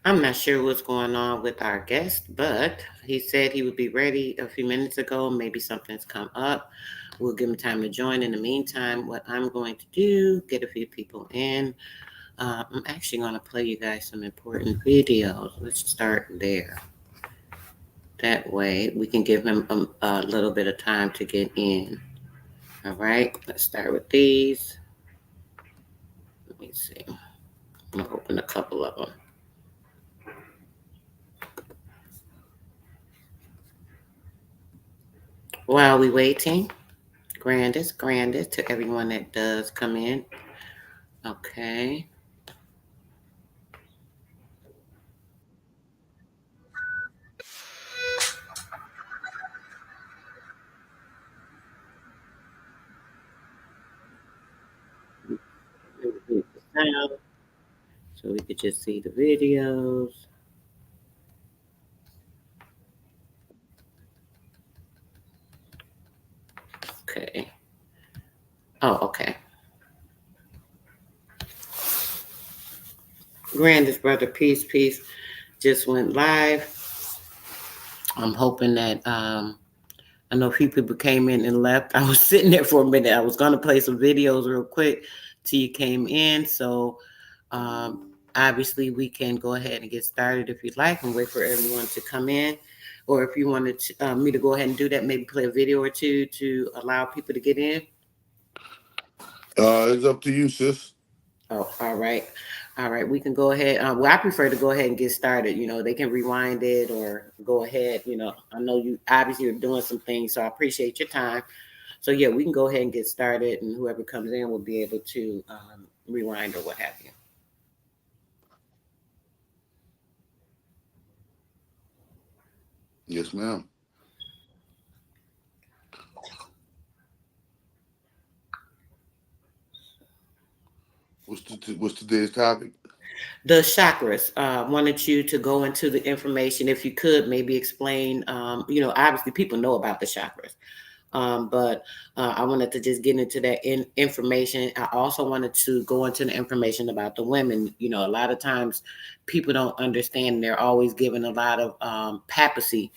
I'm not sure what's going on with our guest, but he said he would be ready a few minutes ago. Maybe something's come up. We'll give him time to join. In the meantime, what I'm going to do, get a few people in. I'm actually going to play you guys some important videos. Let's start there. That way we can give him a little bit of time to get in. All right, let's start with these. Let me see. I'm going to open a couple of them. While we waiting, grandest to everyone that does come in. Okay. Mute the sound so we could just see the videos. Okay. Oh, okay. Grandest brother, peace, just went live. I'm hoping that I know a few people came in and left. I was sitting there for a minute. I was gonna play some videos real quick till you came in. So obviously we can go ahead and get started if you'd like and wait for everyone to come in. Or if you wanted me to go ahead and do that, maybe play a video or two to allow people to get in. It's up to you, sis. Oh, all right. All right, we can go ahead. Well, I prefer to go ahead and get started. They can rewind it or go ahead. I know you obviously are doing some things, so I appreciate your time. So, yeah, we can go ahead and get started, and whoever comes in will be able to rewind or what have you. Yes, ma'am. What's today's topic? The chakras. Wanted you to go into the information, if you could, maybe explain. Obviously, people know about the chakras. But I wanted to just get into that information. I also wanted to go into the information about the women. A lot of times people don't understand. They're always given a lot of papacy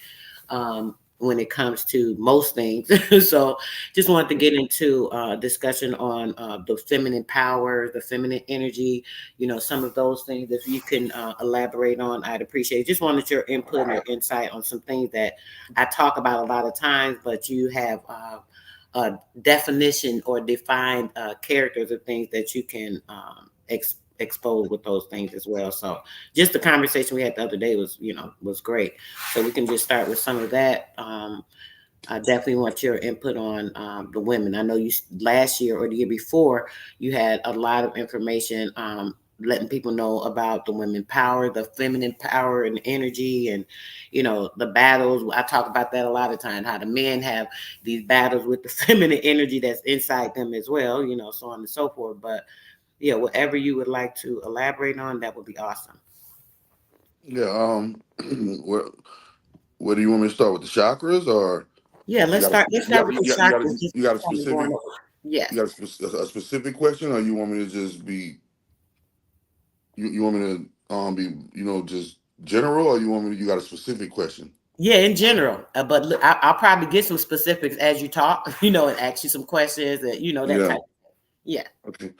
when it comes to most things. So just wanted to get into discussion on the feminine power, the feminine energy, some of those things. If you can elaborate on, I'd appreciate it. Just wanted your input and your insight on some things that I talk about a lot of times, but you have a definition or defined characters of things that you can expose with those things as well. So just the conversation we had the other day was great. So we can just start with some of that. I definitely want your input on the women. I know you last year or the year before you had a lot of information letting people know about the women power, the feminine power and energy, and the battles. I talk about that a lot of times. How the men have these battles with the feminine energy that's inside them as well. So on and so forth. But yeah, whatever you would like to elaborate on, that would be awesome. Yeah. Where Where do you want me to start with the chakras, or Yeah, you got a let's start with the chakras. Just you got a kind of going specific over. Yes. you got a specific question, or you want me to just be you want me to be just general, or you got a specific question? Yeah, in general. But look, I'll probably get some specifics as you talk, and ask you some questions that, that Yeah. type. Yeah. Okay.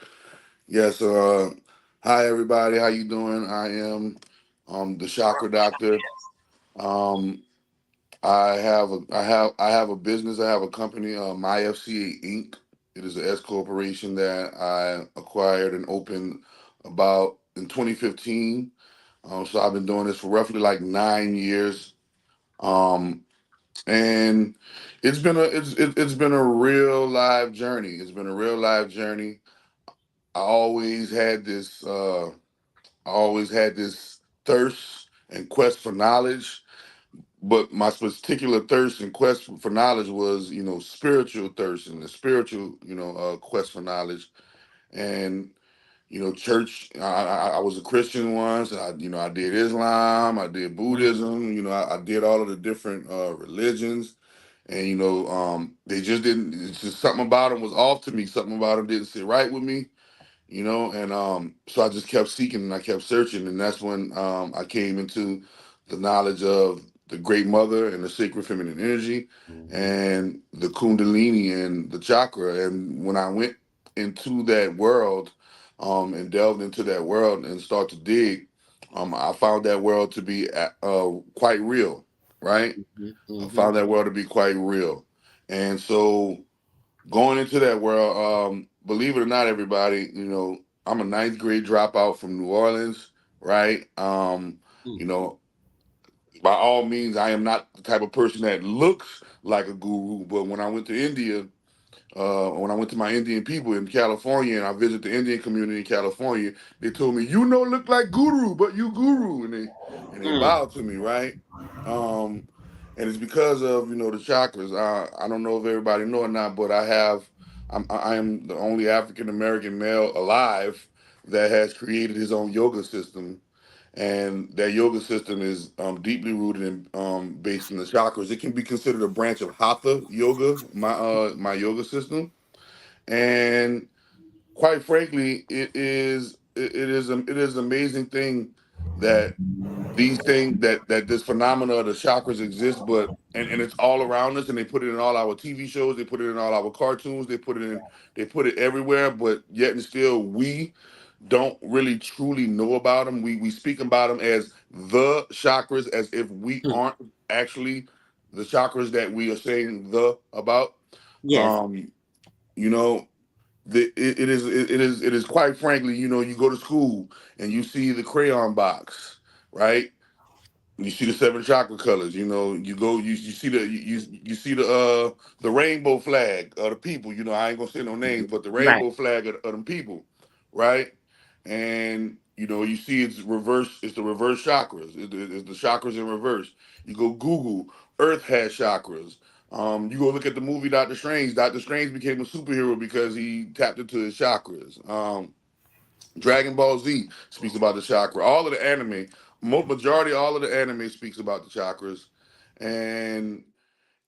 Yeah. So, hi everybody. How you doing? I am the Chakra Doctor. Um, I have a business. I have a company, My FCA Inc. It is an S corporation that I acquired and opened about in 2015. So I've been doing this for roughly like 9 years. Um, and it's been a real live journey. It's been a real live journey. I always had this I always had this thirst and quest for knowledge, but my particular thirst and quest for knowledge was, spiritual thirst and the spiritual, quest for knowledge. And church. I was a Christian once. I did Islam. I did Buddhism. I did all of the different religions, and they just didn't. It's just something about them was off to me. Something about them didn't sit right with me, And so I just kept seeking and I kept searching, and that's when I came into the knowledge of the Great Mother and the sacred feminine energy Mm-hmm. and the Kundalini and the chakra. And when I went into that world, and delved into that world and started to dig, I found that world to be quite real, right? Mm-hmm. I Mm-hmm. found that world to be quite real. And so going into that world, believe it or not, everybody, I'm a ninth grade dropout from New Orleans, right? You know, by all means, I am not the type of person that looks like a guru, but when I went to India, when I went to my Indian people in California and I visited the Indian community in California, they told me, "You don't look like Guru, but you Guru," and they Mm-hmm. bowed to me, right? Um, and it's because of the chakras. I don't know if everybody know or not, but I am the only African American male alive that has created his own yoga system, and that yoga system is deeply rooted in based in the chakras. It can be considered a branch of Hatha yoga, my yoga system, and quite frankly, it is an amazing thing that these things that this phenomena of the chakras exist, but and it's all around us, and they put it in all our TV shows, they put it in all our cartoons, they put it everywhere, but yet and still we don't really truly know about them. We speak about them as the chakras, as if we aren't actually the chakras that we are saying the about. Yes. Um, you know, it is quite frankly, you go to school and you see the crayon box, right? You see the seven chakra colors. You go. You see you see the rainbow flag of the people. I ain't gonna say no names, but the Right. rainbow flag of them people, right? And you see it's reverse. It's the reverse chakras. It's the chakras in reverse. You go Google. Earth has chakras. You go look at the movie Doctor Strange. Doctor Strange became a superhero because he tapped into his chakras. Dragon Ball Z speaks about the chakra. All of the anime, majority, all of the anime speaks about the chakras, and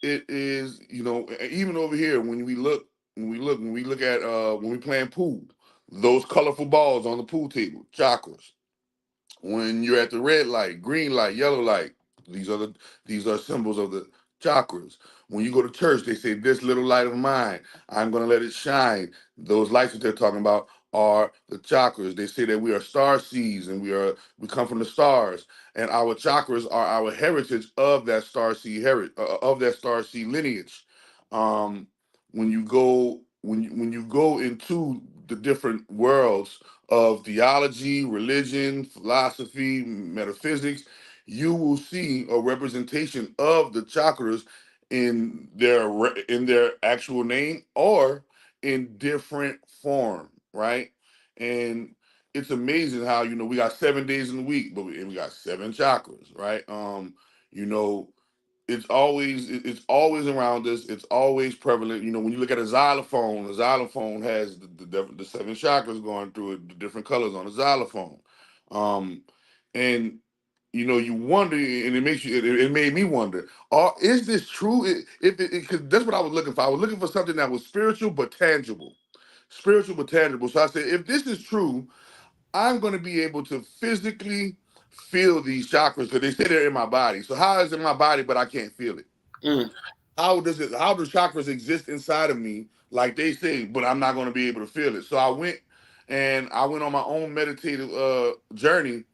it is, even over here when we look at when we playing pool, those colorful balls on the pool table, chakras. When you're at the red light, green light, yellow light, these are these are symbols of the chakras. When you go to church, they say, "This little light of mine, I'm gonna let it shine." Those lights that they're talking about are the chakras. They say that we are star seeds and we come from the stars, and our chakras are our heritage of that star seed of that star seed lineage. When you go into the different worlds of theology, religion, philosophy, metaphysics, you will see a representation of the chakras in their actual name or in different form, right? And it's amazing how we got 7 days in the week, but we got seven chakras, right? You know, it's always around us. It's always prevalent. When you look at a xylophone has the seven chakras going through it, the different colors on a xylophone, um, and you wonder, and it makes you. It made me wonder: is this true? Because that's what I was looking for. I was looking for something that was spiritual but tangible. So I said, if this is true, I'm going to be able to physically feel these chakras because they say they're in my body. So how is it in my body, but I can't feel it? Mm. How do chakras exist inside of me like they say, but I'm not going to be able to feel it? So I went on my own meditative journey,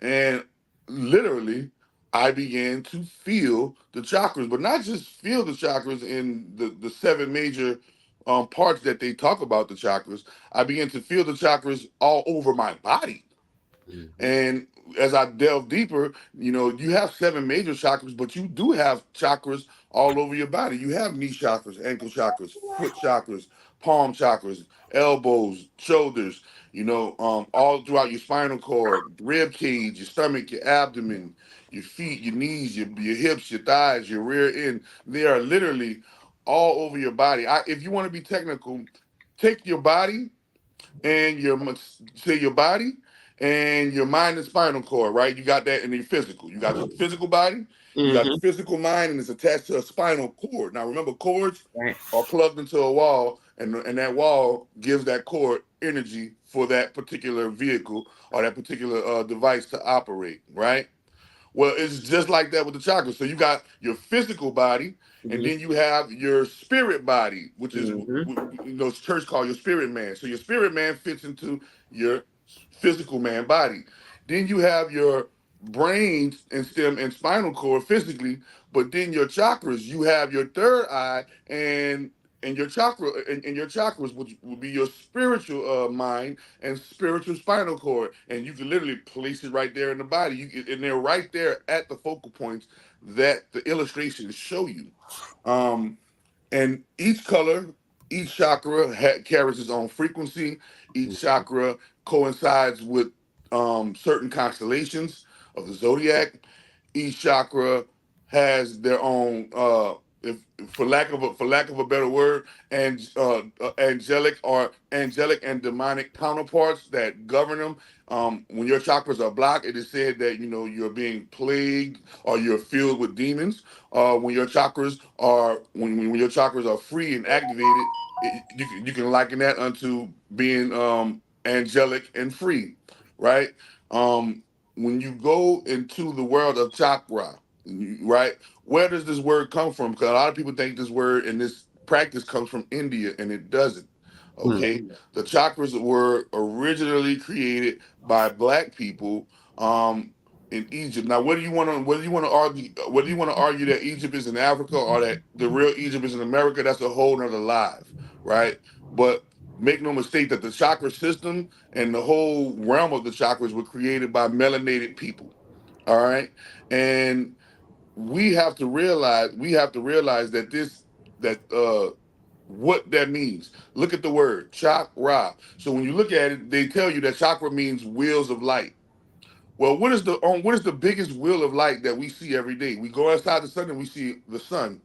and literally I began to feel the chakras, but not just feel the chakras in the seven major parts that they talk about the chakras. I began to feel the chakras all over my body. Mm-hmm. And as I delve deeper, you have seven major chakras, but you do have chakras all over your body. You have knee chakras, ankle chakras, foot chakras, palm chakras, elbows, shoulders, all throughout your spinal cord, rib cage, your stomach, your abdomen, your feet, your knees, your hips, your thighs, your rear end. They are literally all over your body. If you want to be technical, take your body and your body and your mind and spinal cord, right? You got that in your physical. You got your physical body, you got Mm-hmm. your physical mind, and it's attached to a spinal cord. Now, remember, cords Right. are plugged into a wall, and that wall gives that cord energy for that particular vehicle or that particular device to operate, right? Well, it's just like that with the chakras. So you got your physical body, and Mhm. then you have your spirit body, which is Mhm. church call your spirit man. So your spirit man fits into your physical man body. Then you have your brain and stem and spinal cord physically, but then your chakras, you have your third eye and your chakra and your chakras, which would be your spiritual mind and spiritual spinal cord, and you can literally place it right there in the body. And they're right there at the focal points that the illustrations show you. Um, and each color, each chakra carries its own frequency. Each chakra coincides with certain constellations of the zodiac. Each chakra has their own, if for lack of a better word, and angelic and demonic counterparts that govern them. When your chakras are blocked, it is said that you're being plagued or you're filled with demons. When your chakras are free and activated, you can liken that unto being angelic and free, right? Um, when you go into the world of chakra, right? Where does this word come from? Because a lot of people think this word and this practice comes from India, and it doesn't. Okay, the chakras were originally created by black people in Egypt. Now, whether you want to argue that Egypt is in Africa or that the real Egypt is in America, that's a whole nother live, right? But make no mistake that the chakra system and the whole realm of the chakras were created by melanated people. All right, and we have to realize that what that means. Look at the word chakra. So when you look at it, they tell you that chakra means wheels of light. Well, what is the biggest wheel of light that we see every day? We go outside the sun and we see the sun,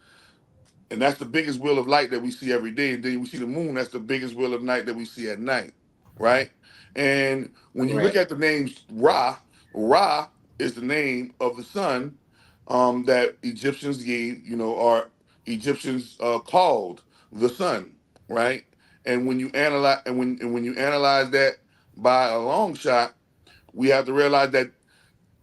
and that's the biggest wheel of light that we see every day. And then we see the moon. That's the biggest wheel of night that we see at night, right? And when you look Correct. at the name Ra, Ra is the name of the sun that Egyptians gave, or Egyptians called the sun, right? And when you analyze that by a long shot, we have to realize that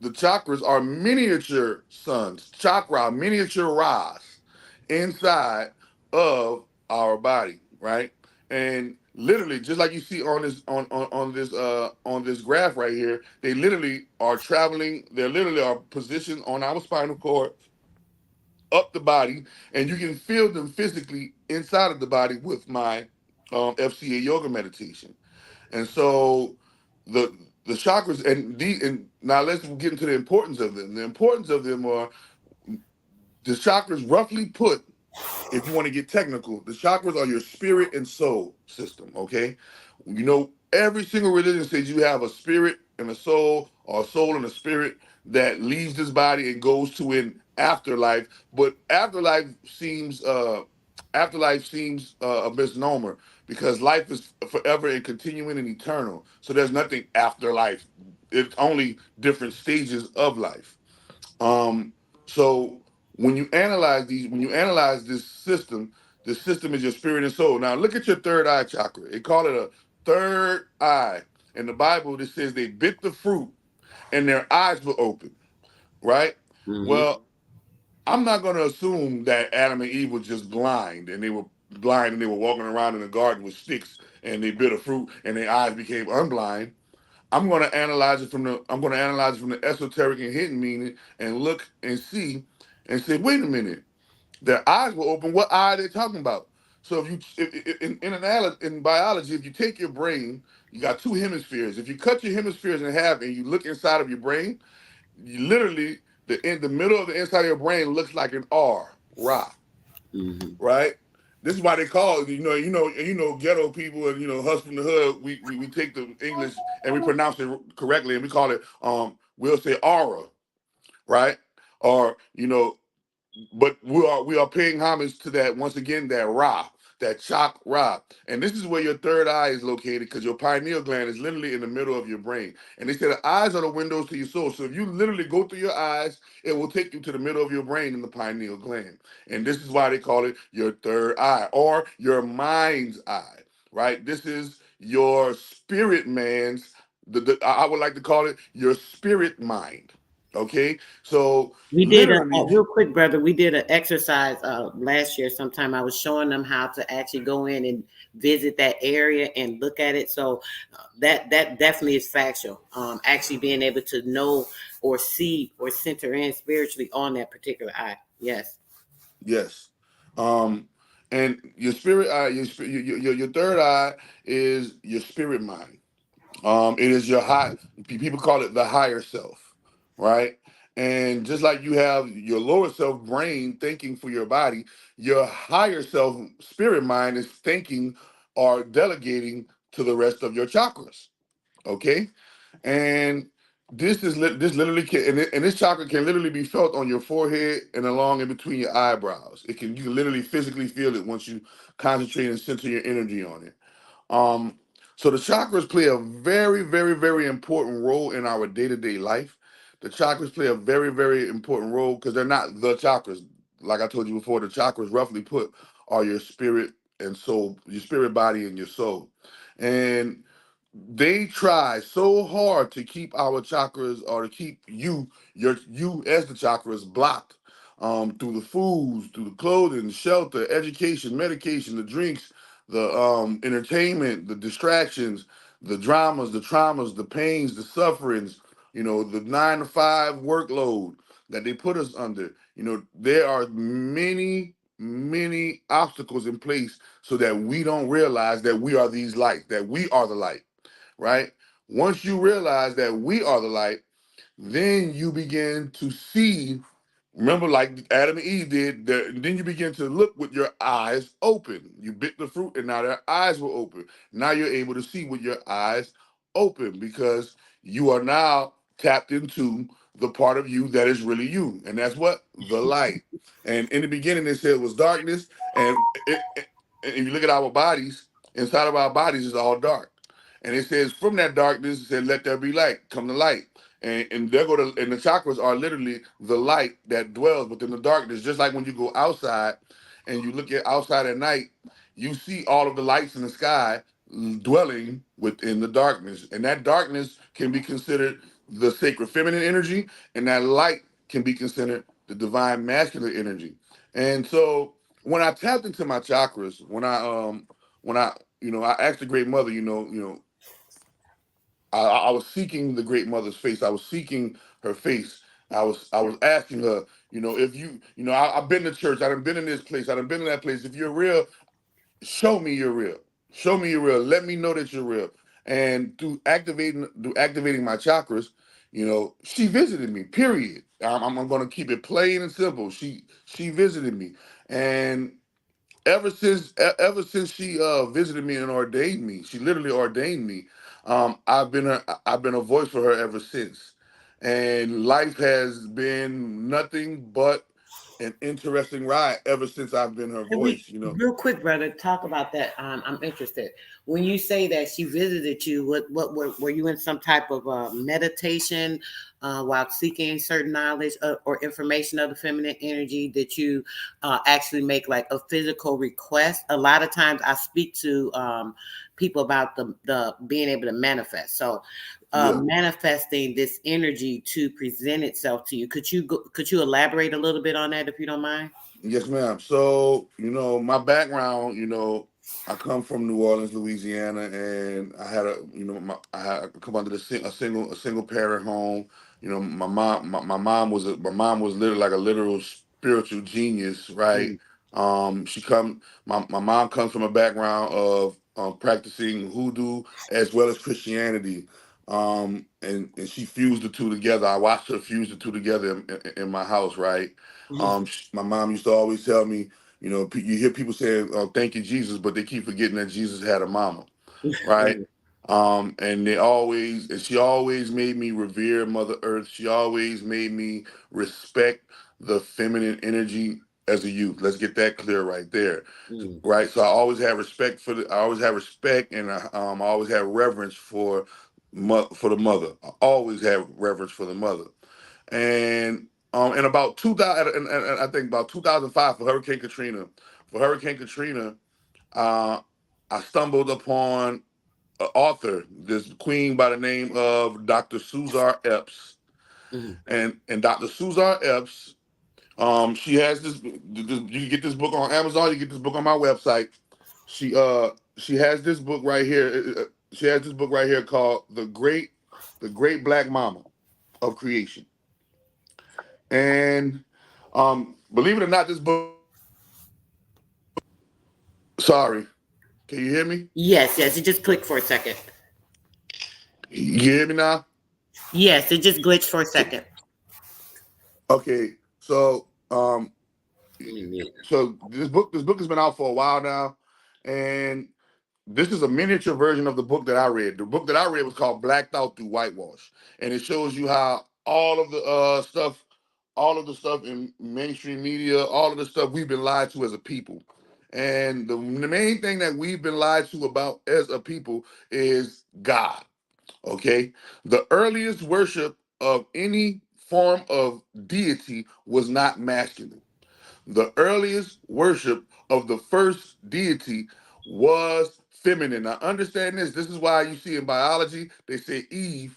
the chakras are miniature suns, chakra, miniature Ra's inside of our body, right? And literally, just like you see on this on this graph right here, they literally are traveling. They literally are positioned on our spinal cord up the body, and you can feel them physically inside of the body with my FCA yoga meditation. And so the the chakras and now let's get into the importance of them. The importance of them are the chakras roughly put, if you want to get technical, the chakras are your spirit and soul system, okay? Every single religion says you have a spirit and a soul, or a soul and a spirit that leaves this body and goes to an afterlife. But afterlife seems a misnomer because life is forever and continuing and eternal. So there's nothing after life. It's only different stages of life. Um, so when you analyze this system is your spirit and soul. Now look at your third eye chakra. They call it a third eye. In the Bible, it says they bit the fruit and their eyes were open, right? Mm-hmm. Well, I'm not going to assume that Adam and Eve were just blind and they were walking around in the garden with sticks and they bit a fruit and their eyes became unblind. I'm going to analyze it from the esoteric and hidden meaning and look and see and say, wait a minute, their eyes were open. What eye are they talking about? So in biology, if you take your brain, you got two hemispheres. If you cut your hemispheres in half and you look inside of your brain, you literally the middle of the inside of your brain looks like an R, Ra, Mm-hmm. right? This is why they call it, ghetto people and hustle in the hood. We take the English and we pronounce it correctly and we call it we'll say aura, right? Or but we are paying homage to that once again, that Ra, that Chak Ra. And this is where your third eye is located because your pineal gland is literally in the middle of your brain. And they say the eyes are the windows to your soul. So if you literally go through your eyes, it will take you to the middle of your brain in the pineal gland. And this is why they call it your third eye or your mind's eye, right? This is your spirit man's I would like to call it your spirit mind. Okay, so We did a literally, real quick, brother. We did an exercise last year. Sometime I was showing them how to actually go in and visit that area and look at it. So that definitely is factual. Actually being able to know or see or center in spiritually on that particular eye. Yes. yes. Um, and your spirit eye, your third eye is your spirit mind. It is your high. People call it the higher self, right? And just like you have your lower self brain thinking for your body, your higher self spirit mind is thinking or delegating to the rest of your chakras. Okay, and this literally can, and this chakra can literally be felt on your forehead and along in between your eyebrows. You can literally physically feel it once you concentrate and center your energy on it. Um, so the chakras play a very, very, very important role in our day-to-day life. The chakras play a very, very important role because they're not the chakras. Like I told you before, the chakras, roughly put, are your spirit and soul, your spirit, body, and your soul. And they try so hard to keep our chakras or to keep you as the chakras blocked, through the foods, through the clothing, the shelter, education, medication, the drinks, the entertainment, the distractions, the dramas, the traumas, the pains, the sufferings, the 9 to 5 workload that they put us under. There are many, many obstacles in place so that we don't realize that we are these light, that we are the light, right? Once you realize that we are the light, then you begin to see. Remember, like Adam and Eve did, then you begin to look with your eyes open. You bit the fruit, and now their eyes were open. Now you're able to see with your eyes open because you are now tapped into the part of you that is really you, and that's what the light. And in the beginning, they said it was darkness, and and if you look at our bodies, inside of our bodies is all dark. And it says from that darkness, it said, "Let there be light." Come to light. And they're going to, and the chakras are literally the light that dwells within the darkness. Just like when you go outside and you look at outside at night, you see all of the lights in the sky dwelling within the darkness. And that darkness can be considered the sacred feminine energy, and that light can be considered the divine masculine energy. And so when I tapped into my chakras, when I I asked the great mother, I was seeking the great mother's face. I was seeking her face. I was asking her, if I've been to church. I've been in this place. I've been in that place. If you're real, show me you're real. Show me you're real. Let me know that you're real. And through activating my chakras, she visited me. Period. I'm going to keep it plain and simple. She visited me, and ever since she visited me and ordained me, she literally ordained me. I've been a voice for her ever since, and life has been nothing but an interesting ride ever since I've been her Can we, voice. real quick, brother, talk about that? I'm interested. When you say that she visited you, what were you in some type of meditation while seeking certain knowledge or information of the feminine energy? That you actually make like a physical request? A lot of times, I speak to people about the being able to manifest. So, Yeah. manifesting this energy to present itself to you. Could you elaborate a little bit on that if you don't mind? Yes, ma'am. So, my background, I come from New Orleans, Louisiana, and I had I come under a single parent home. My mom was literally like a literal spiritual genius, right? Mm, My mom comes from a background of practicing hoodoo as well as Christianity. And she fused the two together. I watched her fuse the two together in my house, right? My mom used to always tell me, you hear people saying, "Thank you, Jesus," but they keep forgetting that Jesus had a mama, right? mm. And she always made me revere Mother Earth. She always made me respect the feminine energy as a youth. Let's get that clear right there, Mm. right? So I always have respect, and I always have reverence for the mother. I always have reverence for the mother. And in about 2000, and I think about 2005 for Hurricane Katrina, uh, I stumbled upon author, this queen by the name of Dr. Suzar Epps, Hmm. and Dr. Suzar Epps. She has this. You can get this book on Amazon. You get this book on my website. She has this book right here. She has this book right here called The Great Black Mama of Creation. And believe it or not, this book. Sorry, can you hear me? Yes, yes. It just clicked for a second. You hear me now? Yes, it just glitched for a So, second. okay, so Let me mute. this book has been out for a while now, and this is a miniature version of the book that I read. The book that I read was called Blacked Out Through Whitewash, and it shows you how all of the stuff in mainstream media, all of the stuff we've been lied to as a people. And the main thing that we've been lied to about as a people is God. Okay, the earliest worship of any form of deity was not masculine. The earliest worship of the first deity was feminine. Now, understand this. This is why you see in biology they say Eve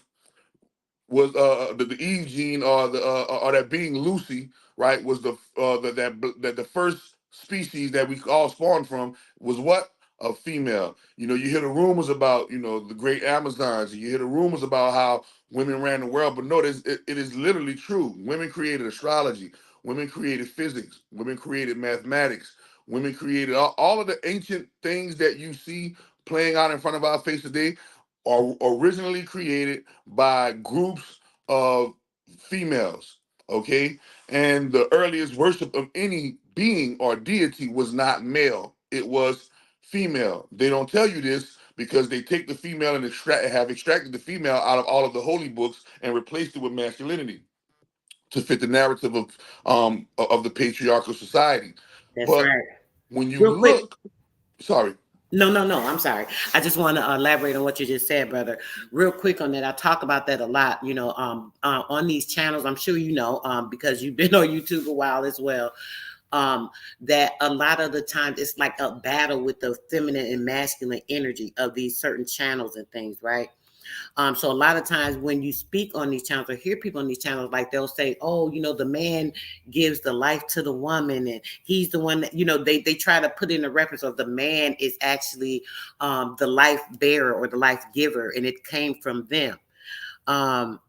was the Eve gene, or that being Lucy, right, was the first species that we all spawned from was what, a female. You hear the rumors about the great Amazons, and you hear the rumors about how women ran the world, but no, it is literally true. Women created astrology, women created physics, women created mathematics, women created all of the ancient things that you see playing out in front of our face today are originally created by groups of females, okay? And the earliest worship of any being or deity was not male, it was female. They don't tell you this because they take the female and have extracted the female out of all of the holy books and replaced it with masculinity to fit the narrative of the patriarchal society. That's But right. when you Real quick. look, sorry. No, no, no. I'm sorry. I just want to elaborate on what you just said, brother. Real quick on that. I talk about that a lot, on these channels. I'm sure because you've been on YouTube a while as well. Um, that a lot of the times it's like a battle with the feminine and masculine energy of these certain channels and things, right? So a lot of times when you speak on these channels or hear people on these channels, like they'll say, "Oh, the man gives the life to the woman, and he's the one that they try to put in a reference of the man is actually the life bearer or the life giver, and it came from them." Um,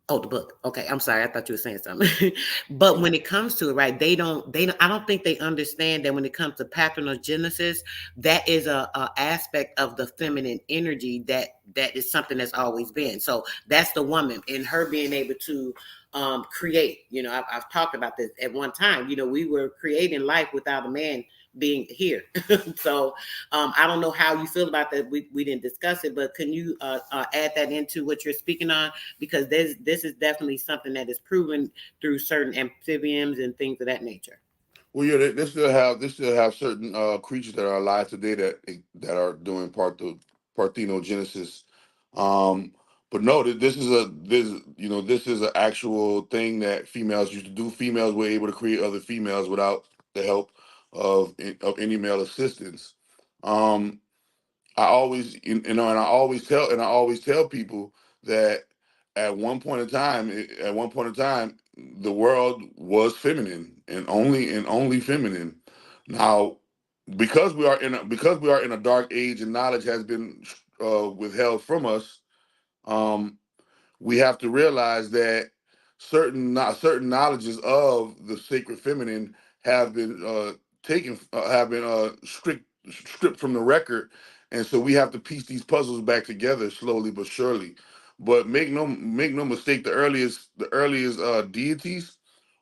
Oh, the book. Okay, I'm sorry. I thought you were saying something. But when it comes to it, right, I don't think they understand that when it comes to parthenogenesis, that is a aspect of the feminine energy that is something that's always been. So that's the woman and her being able to create. I've talked about this at one time. We were creating life without a man being here. So I don't know how you feel about that. We didn't discuss it, but can you add that into what you're speaking on? Because this is definitely something that is proven through certain amphibians and things of that nature. Well, yeah, they still have certain creatures that are alive today that are doing parthenogenesis. Um, but no, this is an actual thing that females used to do. Females were able to create other females without the help of any male assistance. Um, I always tell people that at one point in time, the world was feminine and only feminine. Now, because we are in a dark age and knowledge has been withheld from us, um, we have to realize that certain knowledges of the sacred feminine have been have been stripped from the record, and so we have to piece these puzzles back together slowly but surely. But make no mistake, the earliest deities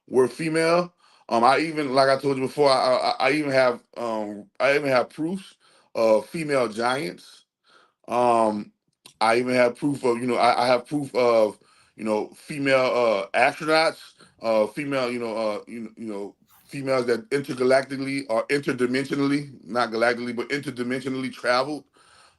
were female. I even, like I told you before, I even have proofs of female giants. um, I even have proof of, I have proof of, female astronauts, female, females that intergalactically or interdimensionally, not galactically, but interdimensionally traveled.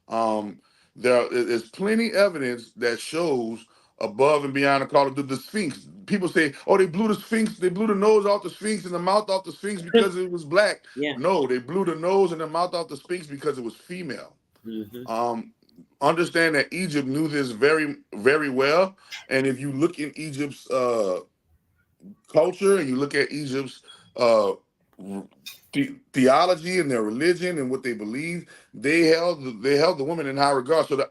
Um, there's plenty evidence that shows above and beyond the call of the Sphinx. People say, "Oh, they blew the Sphinx, they blew the nose off the Sphinx and the mouth off the Sphinx because it was black." Yeah. No, they blew the nose and the mouth off the Sphinx because it was female. Mm-hmm. Um, Understand that Egypt knew this very, very well. And if you look in Egypt's culture and you look at Egypt's uh, theology and their religion and what they believe, they held the woman in high regard. So the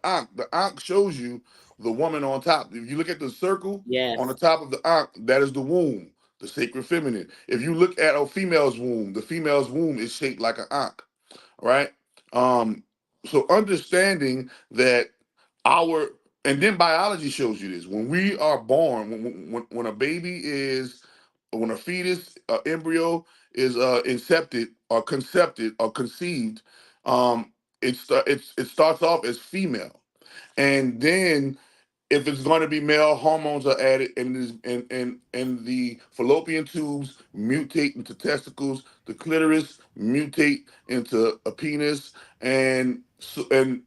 Ankh shows you the woman on top. If you look at the circle on the Yes. top of the Ankh, that is the womb, the sacred feminine. If you look at a female's womb, the female's womb is shaped like an Ankh, right? Um, so understanding that our and then biology shows you this. When we are born, when a baby is, when a fetus, embryo is incepted or concepted or conceived, um, it starts off as female, and then if it's going to be male, hormones are added, and the fallopian tubes mutate into testicles, the clitoris mutate into a penis, and so on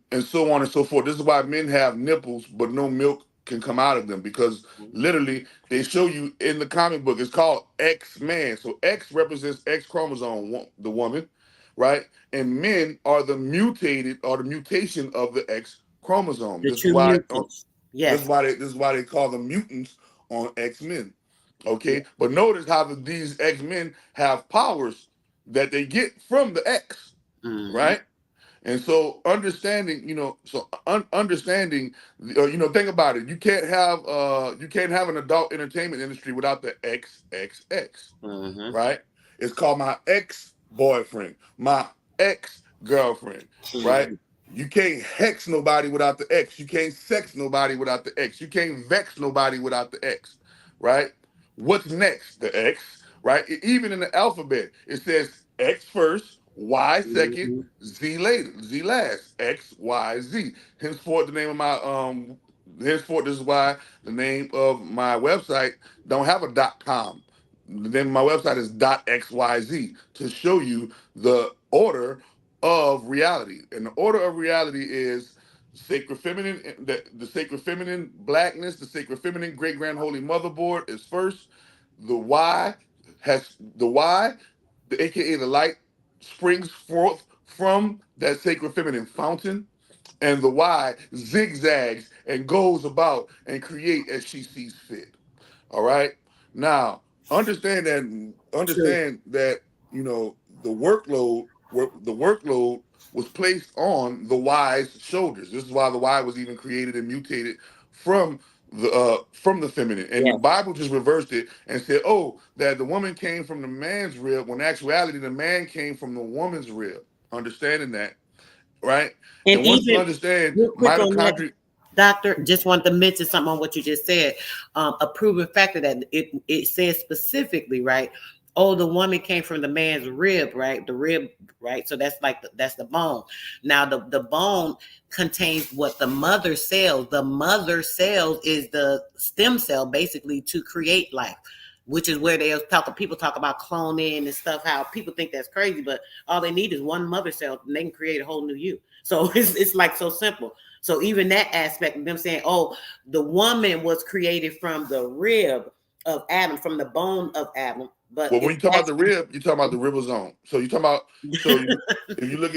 and so forth. This is why men have nipples, but no milk can come out of them, because literally they show you in the comic book. It's called X Man. So X represents X chromosome, the woman, right? And men are the mutated or the mutation of the X chromosome. The true mutants. Yes. This is why they call them mutants on X Men. Yeah. Okay, but notice how these X Men have powers that they get from the X, Mm-hmm. right? And so understanding, understanding, think about it. You can't have an adult entertainment industry without the XXX, Mm-hmm. right? It's called my ex boyfriend, my ex girlfriend, right? Mm-hmm. You can't hex nobody without the X. You can't sex nobody without the X. You can't vex nobody without the X, right? What's next? The X, right? Even in the alphabet, it says X first, Y second, Mm-hmm. Z later, Z last, X, Y, Z. Henceforth, the name of my henceforth, this is why the name of my website don't have a .com. The name of my website is .xyz, to show you the order of reality. And the order of reality is sacred feminine, the sacred feminine blackness, the sacred feminine great grand holy motherboard is first. The Y the Y, the AKA the light, springs forth from that sacred feminine fountain, and the Y zigzags and goes about and create as she sees fit. All right. Now, True. understand that, the workload was placed on the Y's shoulders. This is why the Y was even created and mutated from the feminine. And the Yes. Bible just reversed it and said, "Oh, that the woman came from the man's rib," when in actuality the man came from the woman's rib. Understanding that, right? And And once you even understand real quick on that, mitochondria, Doctor, just wanted to mention something on what you just said. A proven factor that it says specifically, right? Oh, the woman came from the man's rib, right? The rib, right? So that's like that's the bone. Now the bone contains what the mother cells. The mother cells is the stem cell basically to create life. Which is where people talk about cloning and stuff, how people think that's crazy, but all they need is one mother cell and they can create a whole new you. So it's like so simple. So even that aspect of them saying, "Oh, the woman was created from the rib of Adam, from the bone of Adam," but well, when it's you talk about the actually rib, you're talking about the ribosome. So you talking about so you, if you look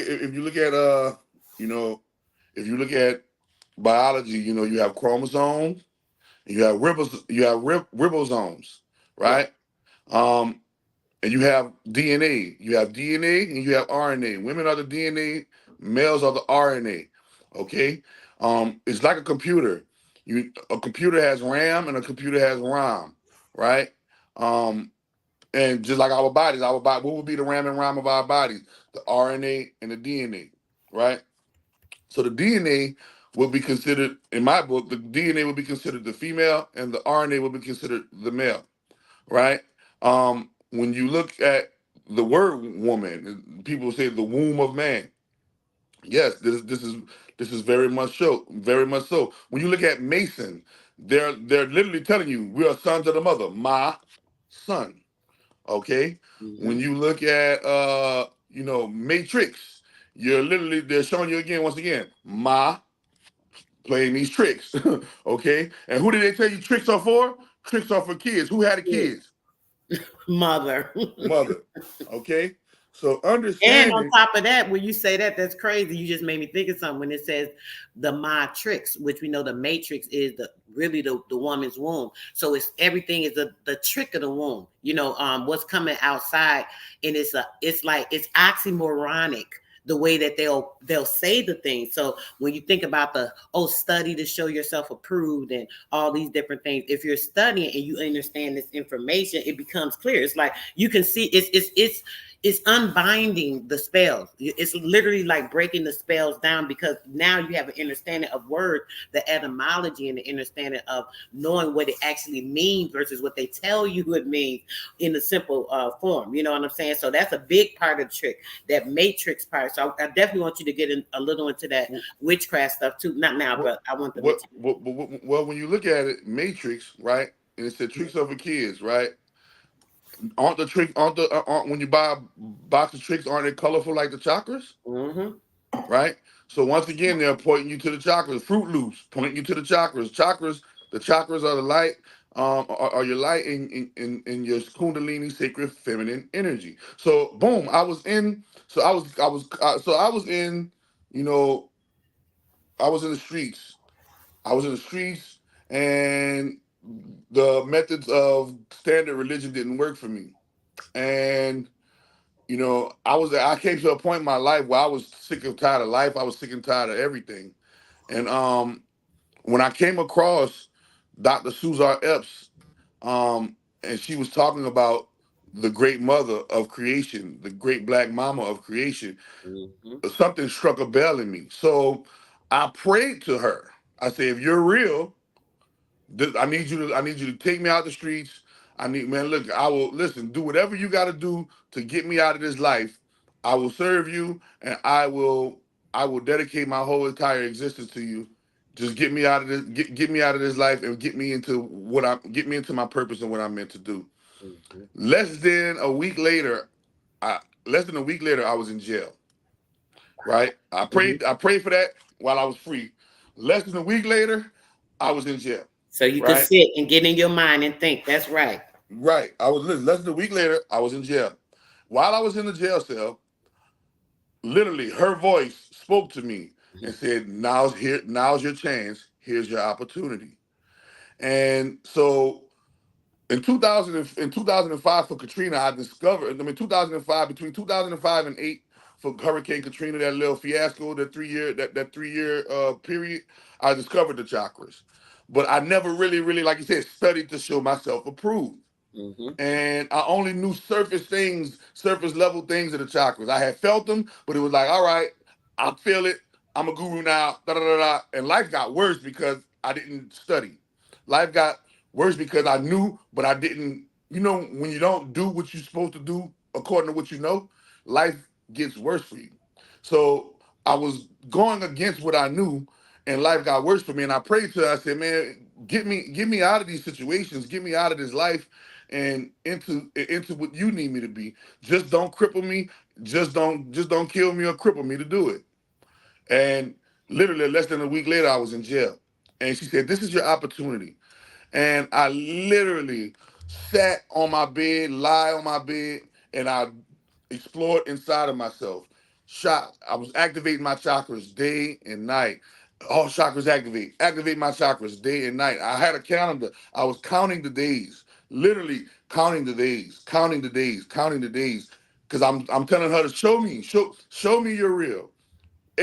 at you know if you look at biology, you have chromosomes, and you have ribosomes, yeah. right? And you have DNA. You have DNA and you have RNA. Women are the DNA, males are the RNA. Okay, it's like a computer. A computer has RAM and a computer has ROM, right? Um, and just like our body, what would be the RAM and ROM of our bodies? The RNA and the DNA, right? So the DNA would be considered, in my book, the DNA would be considered the female, and the RNA would be considered the male, right? When you look at the word woman, people say the womb of man. Yes, this is very much so. When you look at Mason, they're literally telling you we are sons of the mother, my son. Okay, Mm-hmm. when you look at Matrix, they're showing you again, once again, Ma playing these tricks. Okay, and who did they tell you tricks are for? Tricks are for kids. Who had the Yeah. kids? Mother. Mother. Okay, So And on understanding top of that, when you say that, that's crazy. You just made me think of something when it says the matrix, which we know the matrix is the really the woman's womb. So it's everything is the trick of the womb. What's coming outside, and it's like it's oxymoronic the way that they'll say the things. So when you think about the study to show yourself approved and all these different things, if you're studying and you understand this information, it becomes clear. It's like you can see it's unbinding the spells. It's literally like breaking the spells down because now you have an understanding of words, the etymology, and the understanding of knowing what it actually means versus what they tell you it means in a simple form. You know what I'm saying? So that's a big part of the trick, that matrix part. So I definitely want you to get a little into that witchcraft stuff too. Not now, what but I want to mention it. well, when you look at it, Matrix, right? And it's the tricks of the kids, right? Aren't when you buy a box of tricks, aren't they colorful like the chakras? Mm-hmm. Right? So once again, they're pointing you to the chakras. Fruit Loops pointing you to the chakras. The chakras are the light, are your light in your Kundalini sacred feminine energy. So boom, I was in. I was in. You know, I was in the streets. I was in the streets, and the methods of standard religion didn't work for me. And I came to a point in my life where I was sick and tired of life. I was sick and tired of everything. And when I came across Dr. Suzar Epps, and she was talking about the great mother of creation, the great black mama of creation, Mm-hmm. something struck a bell in me. So I prayed to her. I said, if you're real, I need you to take me out the streets. Man, look, I will listen, do whatever you got to do to get me out of this life. I will serve you, and I will dedicate my whole entire existence to you. Just get me out of this, get me out of this life, and get me into my purpose and what I'm meant to do. Mm-hmm. Less than a week later, I less than a week later, I was in jail. Right? Mm-hmm. I prayed for that while I was free. Less than a week later, I was in jail. So you could Right? sit and get in your mind and think. That's right. Right. Less than a week later, I was in jail. While I was in the jail cell, literally her voice spoke to me and said, now's your chance. Here's your opportunity. And so in 2005 for Katrina, I discovered, I mean 2005, between 2005 and 8 for Hurricane Katrina, that little fiasco, that 3 year period, I discovered the chakras. But I never really, like you said, studied to show myself approved. Mm-hmm. And I only knew surface level things of the chakras. I had felt them, but it was like, all right, I feel it. I'm a guru now. Da da da da. And life got worse because I didn't study. Life got worse because I knew, but I didn't. You know, when you don't do what you're supposed to do according to what you know, life gets worse for you. So I was going against what I knew, and life got worse for me. And I prayed to her. I said, man, get me out of these situations. Get me out of this life and into what you need me to be. Just don't cripple me. Just don't kill me or cripple me to do it. And literally less than a week later, I was in jail. And she said, "This is your opportunity." And I literally sat on my bed, lie on my bed, and I explored inside of myself. I was activating my chakras day and night. All chakras activate my chakras day and night. I had a calendar. I was counting the days, literally counting the days, counting the days, counting the days, because I'm telling her to show me you're real.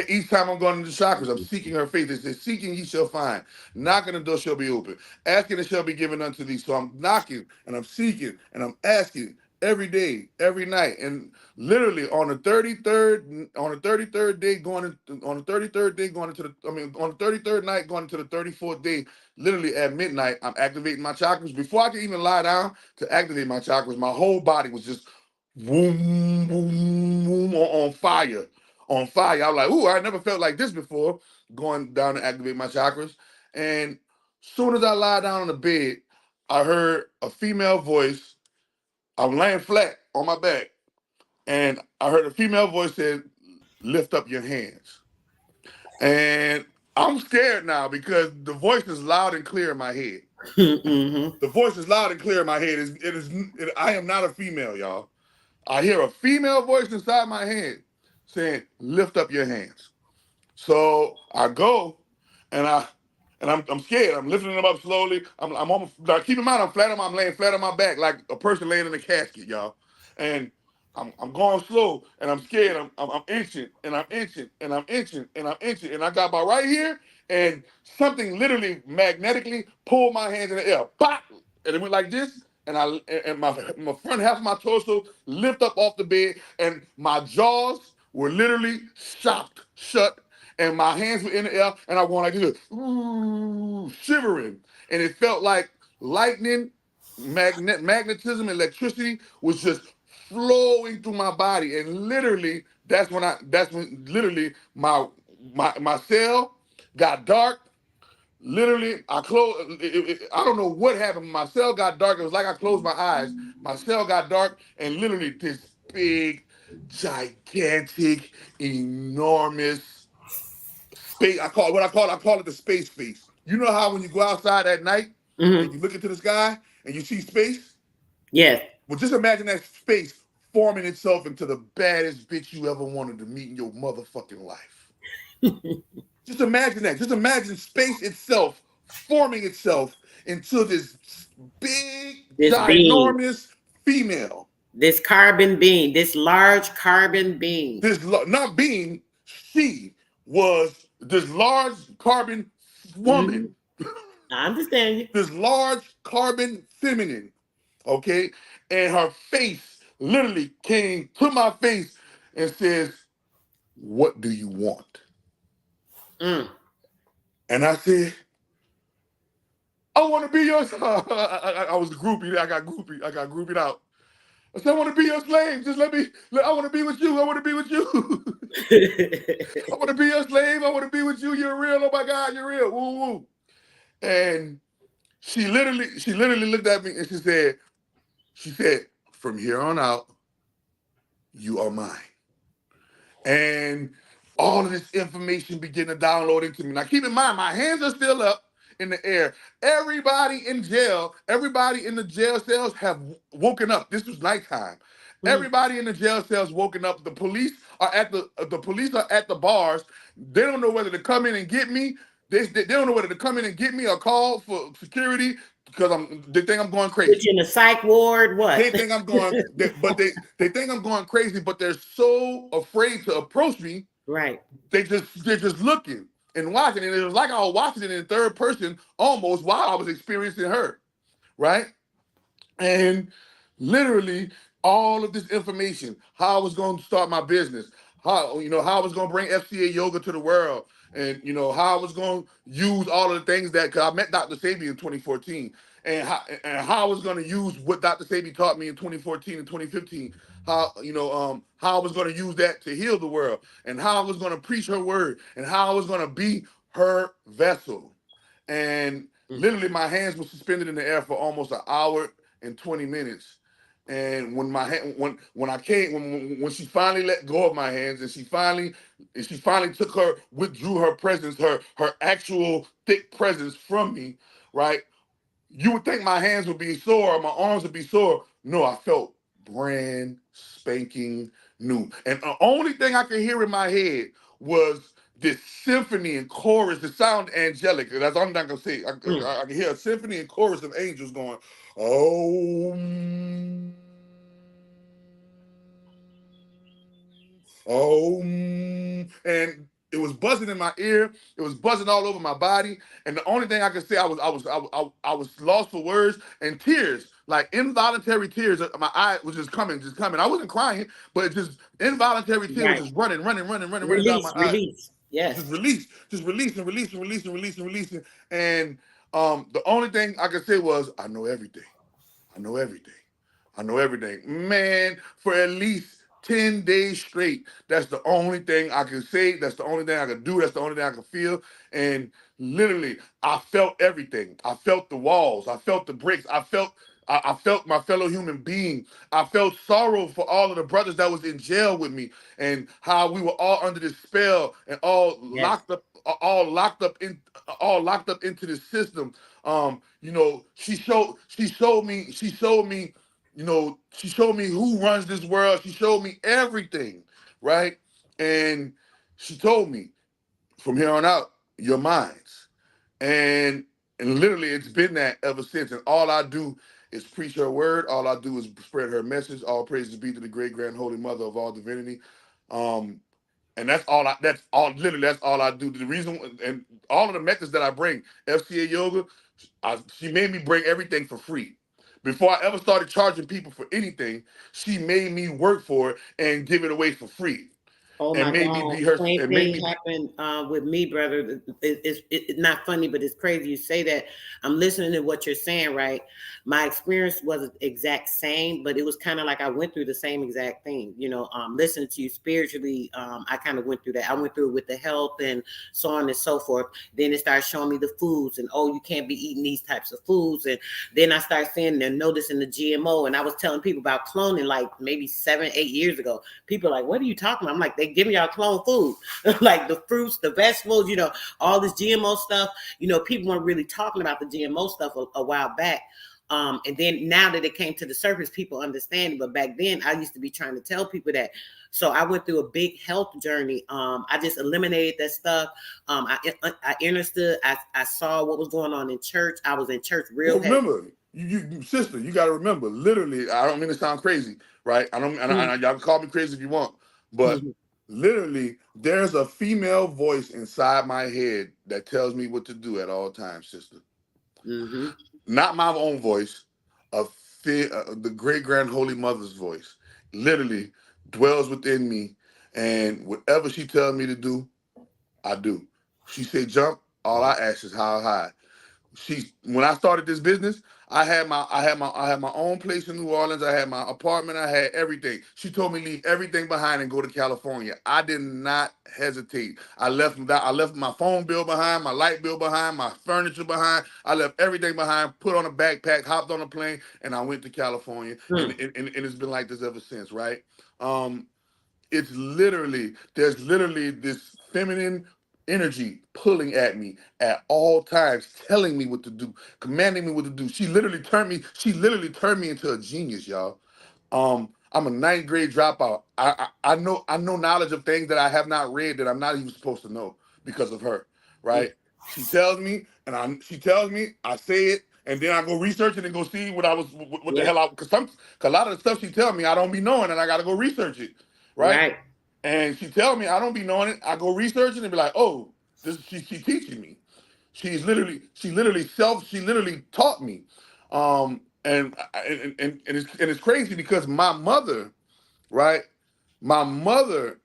Each time I'm going into the chakras, I'm seeking her faith. It says, seeking ye shall find. Knocking the door shall be open. Asking it shall be given unto thee. So I'm knocking and I'm seeking and I'm asking every day, every night. And literally on the 33rd day going into on the 33rd night going into the 34th day, literally at midnight, I'm activating my chakras. Before I could even lie down to activate my chakras, my whole body was just boom, boom, boom on fire on fire. I was like, ooh, I never felt like this before, going down to activate my chakras. And soon as I lie down on the bed, I heard a female voice. I'm laying flat on my back, and I heard a female voice said, lift up your hands. And I'm scared now because the voice is loud and clear in my head. Mm-hmm. The voice is loud and clear in my head. I am not a female, y'all. I hear a female voice inside my head saying, "Lift up your hands." So I go, and I'm scared. I'm lifting them up slowly. I'm almost, now keep in mind I'm laying flat on my back like a person laying in a casket, y'all. And I'm going slow, and I'm scared. I'm inching, and I'm inching, and I'm inching, and I'm inching, and I got about right here, and something literally magnetically pulled my hands in the air, pop, and it went like this. And my front half of my torso lift up off the bed, and my jaws were literally shocked shut, and my hands were in the air, and I went like this, ooh, shivering, and it felt like lightning, magnetism, electricity was just flowing through my body, and literally that's when literally my cell got dark. Literally, I closed. I don't know what happened. My cell got dark. It was like I closed my eyes. My cell got dark, and literally this big, gigantic, enormous space. I call it the space face. You know how when you go outside at night and Mm-hmm. you look into the sky and you see space? Yes. Well, just imagine that space forming itself into the baddest bitch you ever wanted to meet in your motherfucking life. Just imagine that. Just imagine space itself forming itself into this big, This being, ginormous female. this carbon being, this large carbon being. This not being, she was this large carbon Mm-hmm. woman, I understand you. this large carbon feminine, okay? And her face literally came to my face and says, "What do you want?" Mm. And I said, "I want to be your." I was a groupie. I got groupied out. I said, "I want to be your slave. Just let me. I want to be with you. I want to be with you. I want to be your slave. I want to be with you. You're real. Oh my God, you're real. Woo woo." And she literally looked at me and she said, "From here on out, you are mine." And all of this information began to download into me. Now, keep in mind, my hands are still up in the air. Everybody in jail, everybody in the jail cells have woken up. This was nighttime. Mm. Everybody in the jail cells woken up. The police are at the police are at the bars. They don't know whether to come in and get me. They don't know whether to come in and get me or call for security because they think I'm going Put crazy. you in the psych ward, what? They think I'm going, they think I'm going crazy, but they're so afraid to approach me. Right. They're just looking and watching, and it was like I was watching it in third person almost while I was experiencing her, right? And literally all of this information, how I was going to start my business, how I was going to bring FCA yoga to the world, and how I was going to use all of the things that, because I met Dr. Sabi in 2014, and how I was going to use what Dr. Sabi taught me in 2014 and 2015, how I was going to use that to heal the world, and how I was going to preach her word, and how I was going to be her vessel. And Mm. literally my hands were suspended in the air for almost an hour and 20 minutes. And when I came when she finally let go of my hands, and she finally withdrew her presence, her actual thick presence from me, right? You would think my hands would be sore or my arms would be sore. No, I felt brand spanking new. And the only thing I could hear in my head was this symphony and chorus that sound angelic. That's all I'm not gonna say. Mm. I can hear a symphony and chorus of angels going, oh, oh, and it was buzzing in my ear. It was buzzing all over my body. And the only thing I could say, I was lost for words, and tears, like involuntary tears. My eye was just coming, just coming. I wasn't crying, but it just involuntary tears was Right. just running down my Release, eye. release. Yes. Just release, just releasing, releasing, releasing, releasing, releasing. And the only thing I could say was, I know everything. I know everything. I know everything. Man, for at least 10 days straight, that's the only thing I can say. That's the only thing I can do. That's the only thing I can feel. And literally, I felt everything. I felt the walls. I felt the bricks. I felt my fellow human being. I felt sorrow for all of the brothers that was in jail with me, and how we were all under this spell and Yes. all locked up into the system. She showed me she showed me who runs this world. She showed me everything, right? And she told me, from here on out, you're mine. And and literally it's been that ever since. And all I do is preach her word. All I do is spread her message. All praises be to the great grand holy mother of all divinity. Um, and that's all I do. The reason and all of the methods that I bring, FCA yoga, she made me bring everything for free. Before I ever started charging people for anything, she made me work for it and give it away for free. Oh And my made me God. be her Same and made thing me be happened with me, brother. It's not funny, but it's crazy you say that. I'm listening to what you're saying, right? My experience wasn't exact same, but it was kind of like I went through the same exact thing. Listening to you spiritually, I kind of went through that. I went through it with the health and so on and so forth. Then it started showing me the foods and, oh, you can't be eating these types of foods. And then I started seeing and noticing the GMO. And I was telling people about cloning like maybe 7, 8 years ago. People are like, what are you talking about? I'm like, they give me y'all clone food, like the fruits, the vegetables, all this GMO stuff. People weren't really talking about the GMO stuff a while back. And then now that it came to the surface, people understand it. But back then, I used to be trying to tell people that. So I went through a big health journey. I just eliminated that stuff. I understood. I saw what was going on in church. I was in church real Well, heavy. remember, sister, you got to remember. Literally, I don't mean to sound crazy, right? I don't, and y'all can call me crazy if you want, but literally, there's a female voice inside my head that tells me what to do at all times, sister. Mm-hmm. Not my own voice, the great grand holy mother's voice. Literally dwells within me, and whatever she tells me to do, I do. She say jump, all I ask is how high. When I started this business, I had my own place in New Orleans. I had my apartment. I had everything. She told me leave everything behind and go to California. I did not hesitate. I left my phone bill behind, my light bill behind, my furniture behind. I left everything behind, put on a backpack, hopped on a plane, and I went to California. And it's been like this ever since, right? Um, there's literally this feminine energy pulling at me at all times, telling me what to do, commanding me what to do. She literally turned me into a genius, y'all. I'm a ninth grade dropout. I know knowledge of things that I have not read that I'm not even supposed to know because of her, right? She tells me, I say it, and then I go research it and go see what the Yep. hell cause a lot of the stuff she tells me I don't be knowing, and I gotta go research it, right? Right. And she tell me I don't be knowing it. I go research it and be like, oh, this she teaching me. She literally taught me. And it's crazy because my mother, right? My mother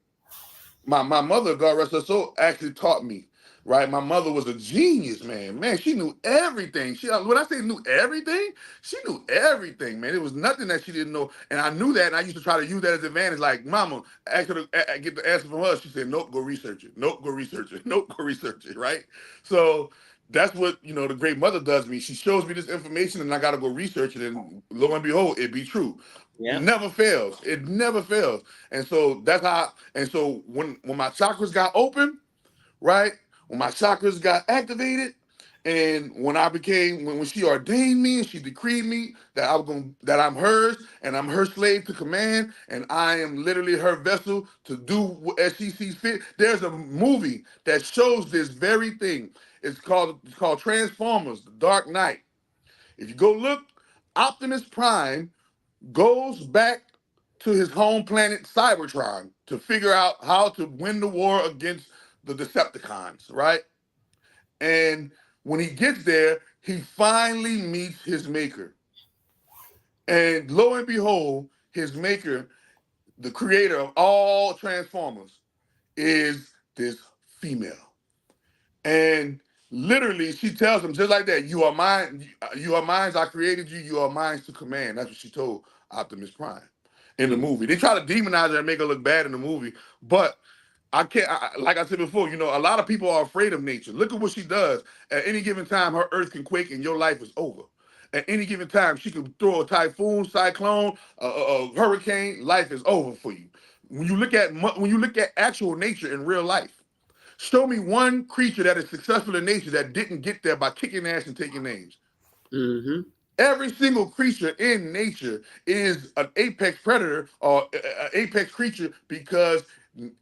my mother, God rest her soul, actually taught me. Right, my mother was a genius, man. Man, she knew everything. When I say knew everything, she knew everything, man. It was nothing that she didn't know, and I knew that. And I used to try to use that as advantage. Like, Mama, ask her get the answer from her. She said, "Nope, go research it. Nope, go research it. Nope, go research it." Right. So that's what the great mother does me. She shows me this information, and I got to go research it. And lo and behold, it be true. Yep. Never fails. It never fails. And so that's how. And so when my chakras got open, right? When my chakras got activated, and when she ordained me and she decreed me that I'm hers and I'm her slave to command, and I am literally her vessel to do as she sees fit. There's a movie that shows this very thing. It's called Transformers: The Dark Knight. If you go look, Optimus Prime goes back to his home planet Cybertron to figure out how to win the war against the Decepticons, right? And when he gets there, he finally meets his maker. And lo and behold, his maker, the creator of all Transformers, is this female. And literally, she tells him just like that, "You are mine. You are mine. I created you. You are mine to command." That's what she told Optimus Prime in the Mm. movie. They try to demonize her and make her look bad in the movie, but I can't. Like I said before, a lot of people are afraid of nature. Look at what she does. At any given time, her earth can quake and your life is over. At any given time, she can throw a typhoon, cyclone, a hurricane. Life is over for you. When you look at actual nature in real life, show me one creature that is successful in nature that didn't get there by kicking ass and taking names. Mm-hmm. Every single creature in nature is an apex predator or an apex creature because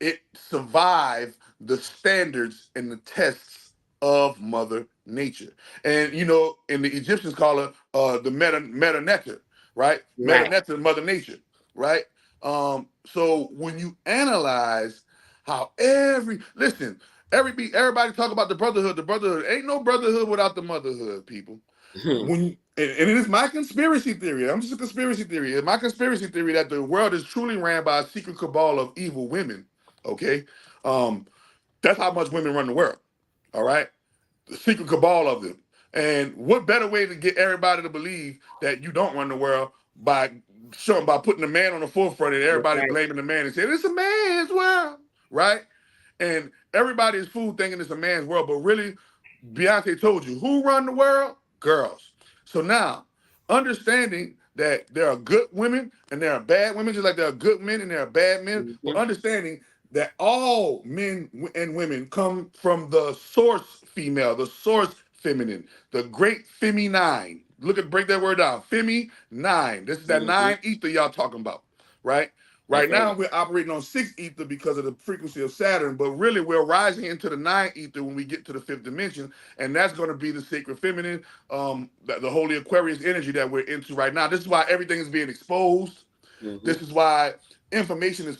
it survived the standards and the tests of Mother Nature. And you know, and the Egyptians call it the meta nectar, right? Meta Right. nectar, Mother Nature, right? So when you analyze how everybody talk about the brotherhood. The brotherhood ain't no brotherhood without the motherhood, people. Mhm. And it is my conspiracy theory. I'm just a conspiracy theory. It's my conspiracy theory that the world is truly ran by a secret cabal of evil women. Okay, um, that's how much women run the world. All right, the secret cabal of them. And what better way to get everybody to believe that you don't run the world by showing by putting the man on the forefront and That's everybody right. blaming the man and saying it's a man's world, right? And everybody is fool thinking it's a man's world, but really Beyonce told you who run the world? Girls. So now, understanding that there are good women and there are bad women, just like there are good men and there are bad men, but Mhm. understanding that all men and women come from the source female, the source feminine, the great feminine. Look at break that word down. Feminine. This is that Mhm. nine ether y'all talking about, right? That's Right right. now, we're operating on six ether because of the frequency of Saturn, but really we're rising into the nine ether when we get to the fifth dimension, and that's going to be the sacred feminine, the holy Aquarius energy that we're into right now. This is why everything is being exposed. Mhm. This is why information is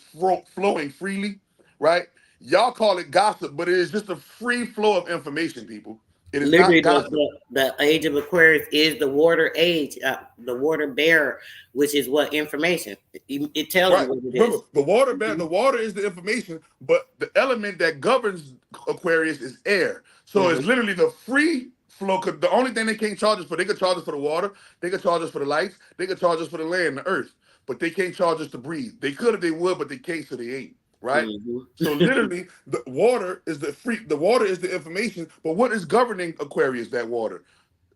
flowing freely, right? Y'all call it gossip, but it is just a free flow of information, people. It is not Literally, gossip. the age of Aquarius is the water age, the water bearer, which is what information. It tells you Right. what it Remember, is. the water is the information, but the element that governs Aquarius is air. So it's Mhm. literally the free flow. The only thing they can't charge us for, they could charge us for the water, they could charge us for the lights, they could charge us for the land, the earth, but they can't charge us to breathe. They could if they would, but they can't, so they ain't. Right. Mhm. So literally, the water is the information, but what is governing Aquarius? That water,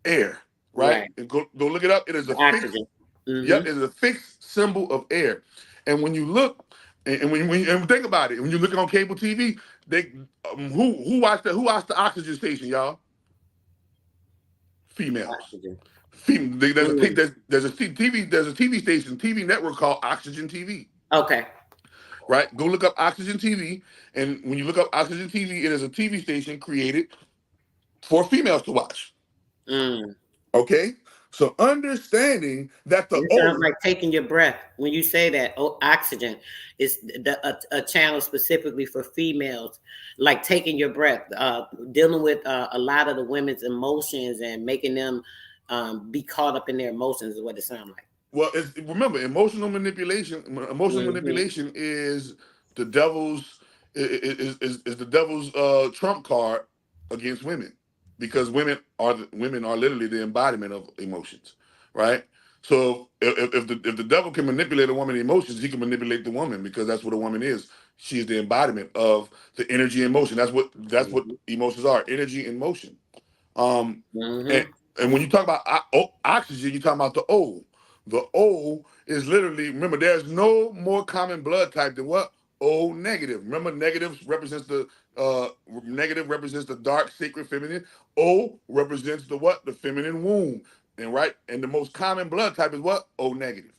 air. Right. Right. And go look it up. It is The a fixed. oxygen. Yep, Mhm. it's a fixed symbol of air. And when you look, and when think about it, when you look on cable TV, they who watched the oxygen station, y'all? Females. Oxygen. There's a Mm. TV station, TV network called Oxygen TV. Okay. Right? Go look up Oxygen TV, and when you look up Oxygen TV, it is a TV station created for females to watch. Mm. Okay, so understanding that the It sounds O. like taking your breath when you say that. Oh, oxygen is a channel specifically for females, like taking your breath, dealing with a lot of the women's emotions and making them be caught up in their emotions is what it sounds like. Well, remember, emotional manipulation. Emotional Hmm. manipulation is the devil's is the devil's trump card against women, because women are literally the embodiment of emotions, right? So if the devil can manipulate a woman's emotions, he can manipulate the woman, because that's what a woman is. She is the embodiment of the energy and motion. That's what Hmm. emotions are: energy and motion. Um, and, Hmm. and when you talk about oxygen, you're talking about the O. The O is literally, remember, there's no more common blood type than what? O negative. Remember, negative represents the dark, sacred feminine. O represents the what? The feminine womb. And right, and the most common blood type is what? O negative.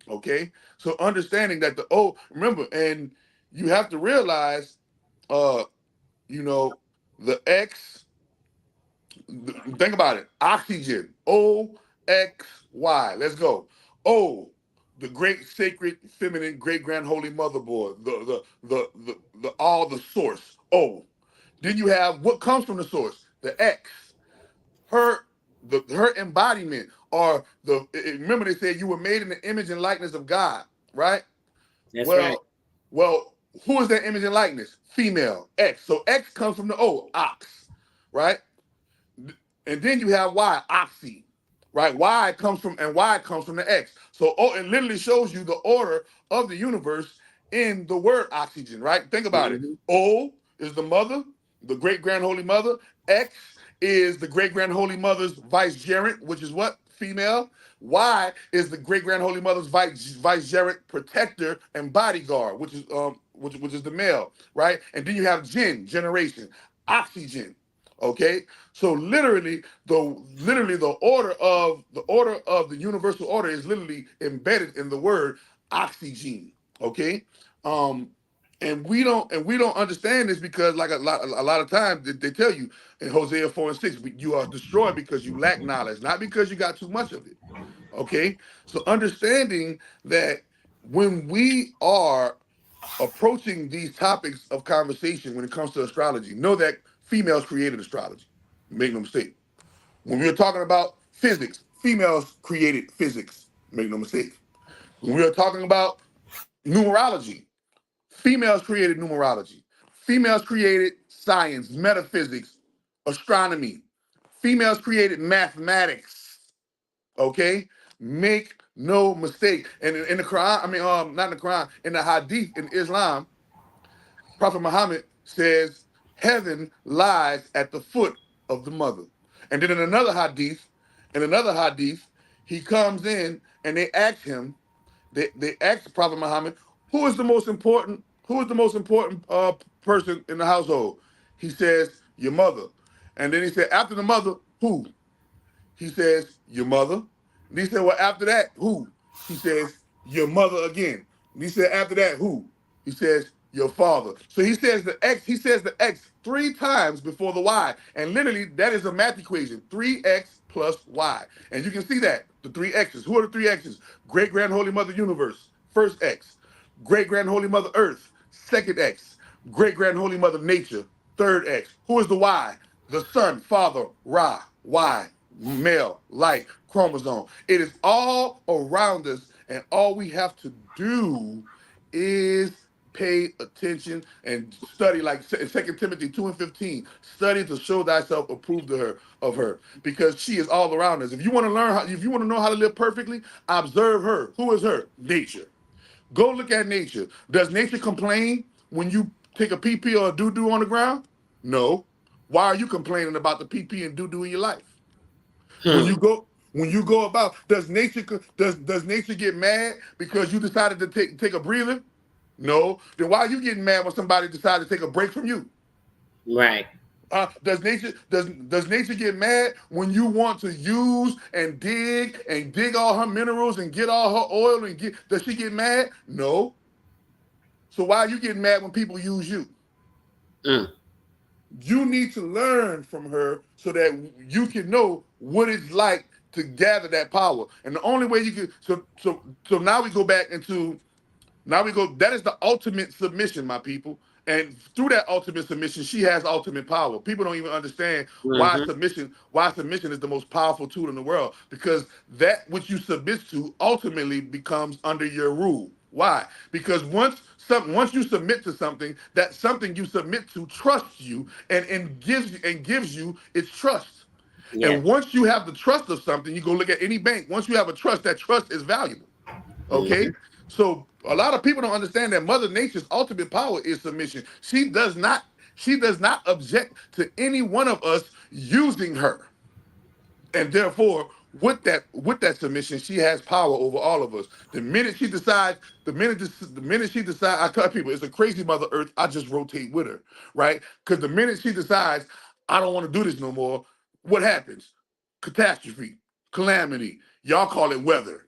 Okay, so understanding that the O, remember, and you have to realize, uh, you know, the X. Think about it. Oxygen. OXY. Let's go. O, the great sacred feminine great grand holy motherboard. The all the source. O. Then you have what comes from the source. The X. Her her embodiment, or remember they said you were made in the image and likeness of God, right? That's right. Well, who is that image and likeness? Female. X. So X comes from the O, ox, right? And then you have Y, oxy, right? Y comes from the X. So it literally shows you the order of the universe in the word oxygen, right? Think about it. Hmm. O is the mother, the great grand holy mother. X is the great grand holy mother's vicegerent, which is what? Female. Y is the great grand holy mother's vicegerent, protector, and bodyguard, which is the male, right? And then you have generation, oxygen. Okay, so literally the order of the universal order is literally embedded in the word oxygen. Okay, um, and we don't understand this because like a lot of times they tell you in Hosea 4 and 6, you are destroyed because you lack knowledge, not because you got too much of it. Okay, so understanding that when we are approaching these topics of conversation when it comes to astrology, know that females created astrology. Make no mistake. When we are talking about physics, females created physics. Make no mistake. When we are talking about numerology, females created numerology. Females created science, metaphysics, astronomy. Females created mathematics. Okay? Make no mistake. And in the Quran, not in the Quran, in the Hadith in Islam, Prophet Muhammad says, heaven lies at the foot of the mother. And then in another hadith, he comes in and they ask Prophet Muhammad, who is the most important person in the household? He says, your mother. And then he said, after the mother, who? He says, your mother. And he said, well, after that, who? He says, your mother again. And he said, after that, who? He says, your father. So he says the X 3 times before the Y. And literally, that is a math equation, 3X plus Y. And you can see that, the 3X's. Who are the 3X's? Great Grand Holy Mother Universe, first X. Great Grand Holy Mother Earth, second X. Great Grand Holy Mother Nature, third X. Who is the Y? The Son, Father, Ra, Y, male, light, chromosome. It is all around us, and all we have to do is pay attention and study, like 2 Timothy 2 and 15. Study to show thyself approved of her, because she is all around us. If you want to if you want to know how to live perfectly, observe her. Who is her? Nature. Go look at nature. Does nature complain when you take a pee pee or a doo doo on the ground? No. Why are you complaining about the pee pee and doo doo in your life? When Hmm. you go about, does nature get mad because you decided to take a breather? No. Then why are you getting mad when somebody decided to take a break from you? Right. Does nature get mad when you want to use and dig all her minerals and get all her oil and get? Does she get mad? No. So why are you getting mad when people use you? Mm. You need to learn from her so that you can know what it's like to gather that power. And the only way you can, so now we go back into, that is the ultimate submission, my people. And through that ultimate submission, she has ultimate power. People don't even understand Mm-hmm. why submission is the most powerful tool in the world, because that which you submit to ultimately becomes under your rule. Why? Because once you submit to something, that something you submit to trusts you and gives you its trust. Yes. And once you have the trust of something, you go look at any bank. Once you have a trust, that trust is valuable. Mm-hmm. Okay? So a lot of people don't understand that Mother Nature's ultimate power is submission. She does not object to any one of us using her. And therefore, with that submission, she has power over all of us. The minute she decides, I tell people it's a crazy Mother Earth. I just rotate with her, right? Because the minute she decides I don't want to do this no more, what happens? Catastrophe, calamity. Y'all call it weather.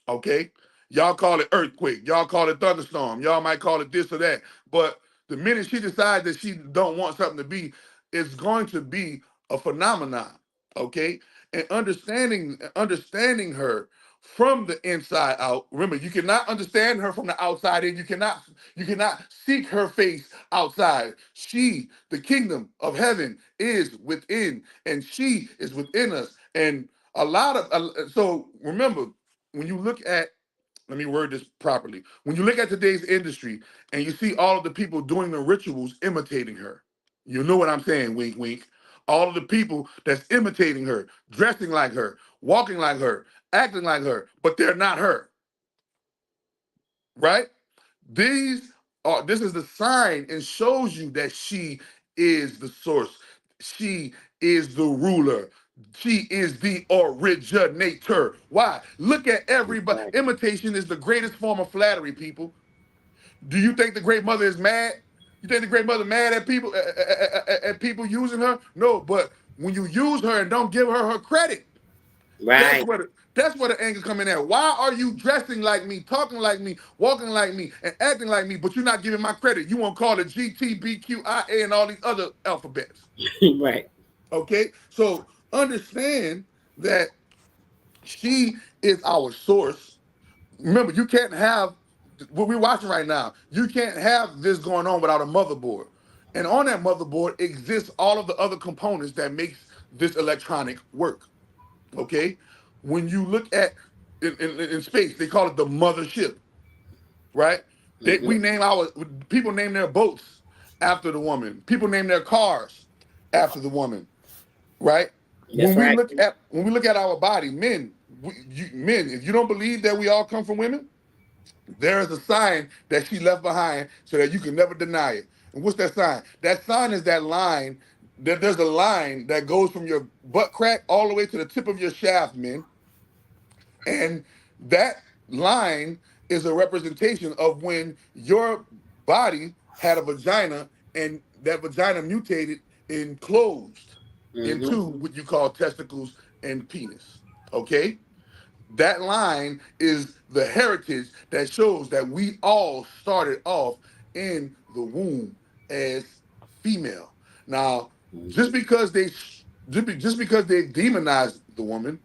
Okay? Y'all call it earthquake. Y'all call it thunderstorm. Y'all might call it this or that. But the minute she decides that she don't want something to be, it's going to be a phenomenon. Okay? And understanding her from the inside out. Remember, you cannot understand her from the outside in. You cannot seek her face outside. The kingdom of heaven, is within, and she is within us. And so remember, when you look at, let me word this properly. When you look at today's industry and you see all of the people doing the rituals imitating her, you know what I'm saying, wink, wink. All of the people that's imitating her, dressing like her, walking like her, acting like her, but they're not her, right? This is the sign and shows you that she is the source. She is the ruler. She is the originator. Why? Look at everybody. Right. Imitation is the greatest form of flattery, people. Do you think the great mother is mad? You think the great mother mad at people at people using her? No, but when you use her and don't give her her credit, that's Right. where the anger come in at. Why are you dressing like me, talking like me, walking like me, and acting like me, but you're not giving my credit? You want to call it GTBQIA and all these other alphabets. Right. Okay, so understand that she is our source. Remember, you can't have what we're watching right now. You can't have this going on without a motherboard. And on that motherboard exists all of the other components that makes this electronic work. Okay, when you look at in space, they call it the mothership, right? We Hmm. name our people name their boats after the woman. People name their cars after the woman, right? That's right. When we look at our body, men, men, if you don't believe that we all come from women, there is a sign that she left behind so that you can never deny it. And what's that sign? That sign is that line. There's a line that goes from your butt crack all the way to the tip of your shaft, men. And that line is a representation of when your body had a vagina and that vagina mutated and closed Hmm. into what you call testicles and penis. Okay? That line is the heritage that shows that we all started off in the womb as female. Now, just Hmm. because they just because they demonized the woman,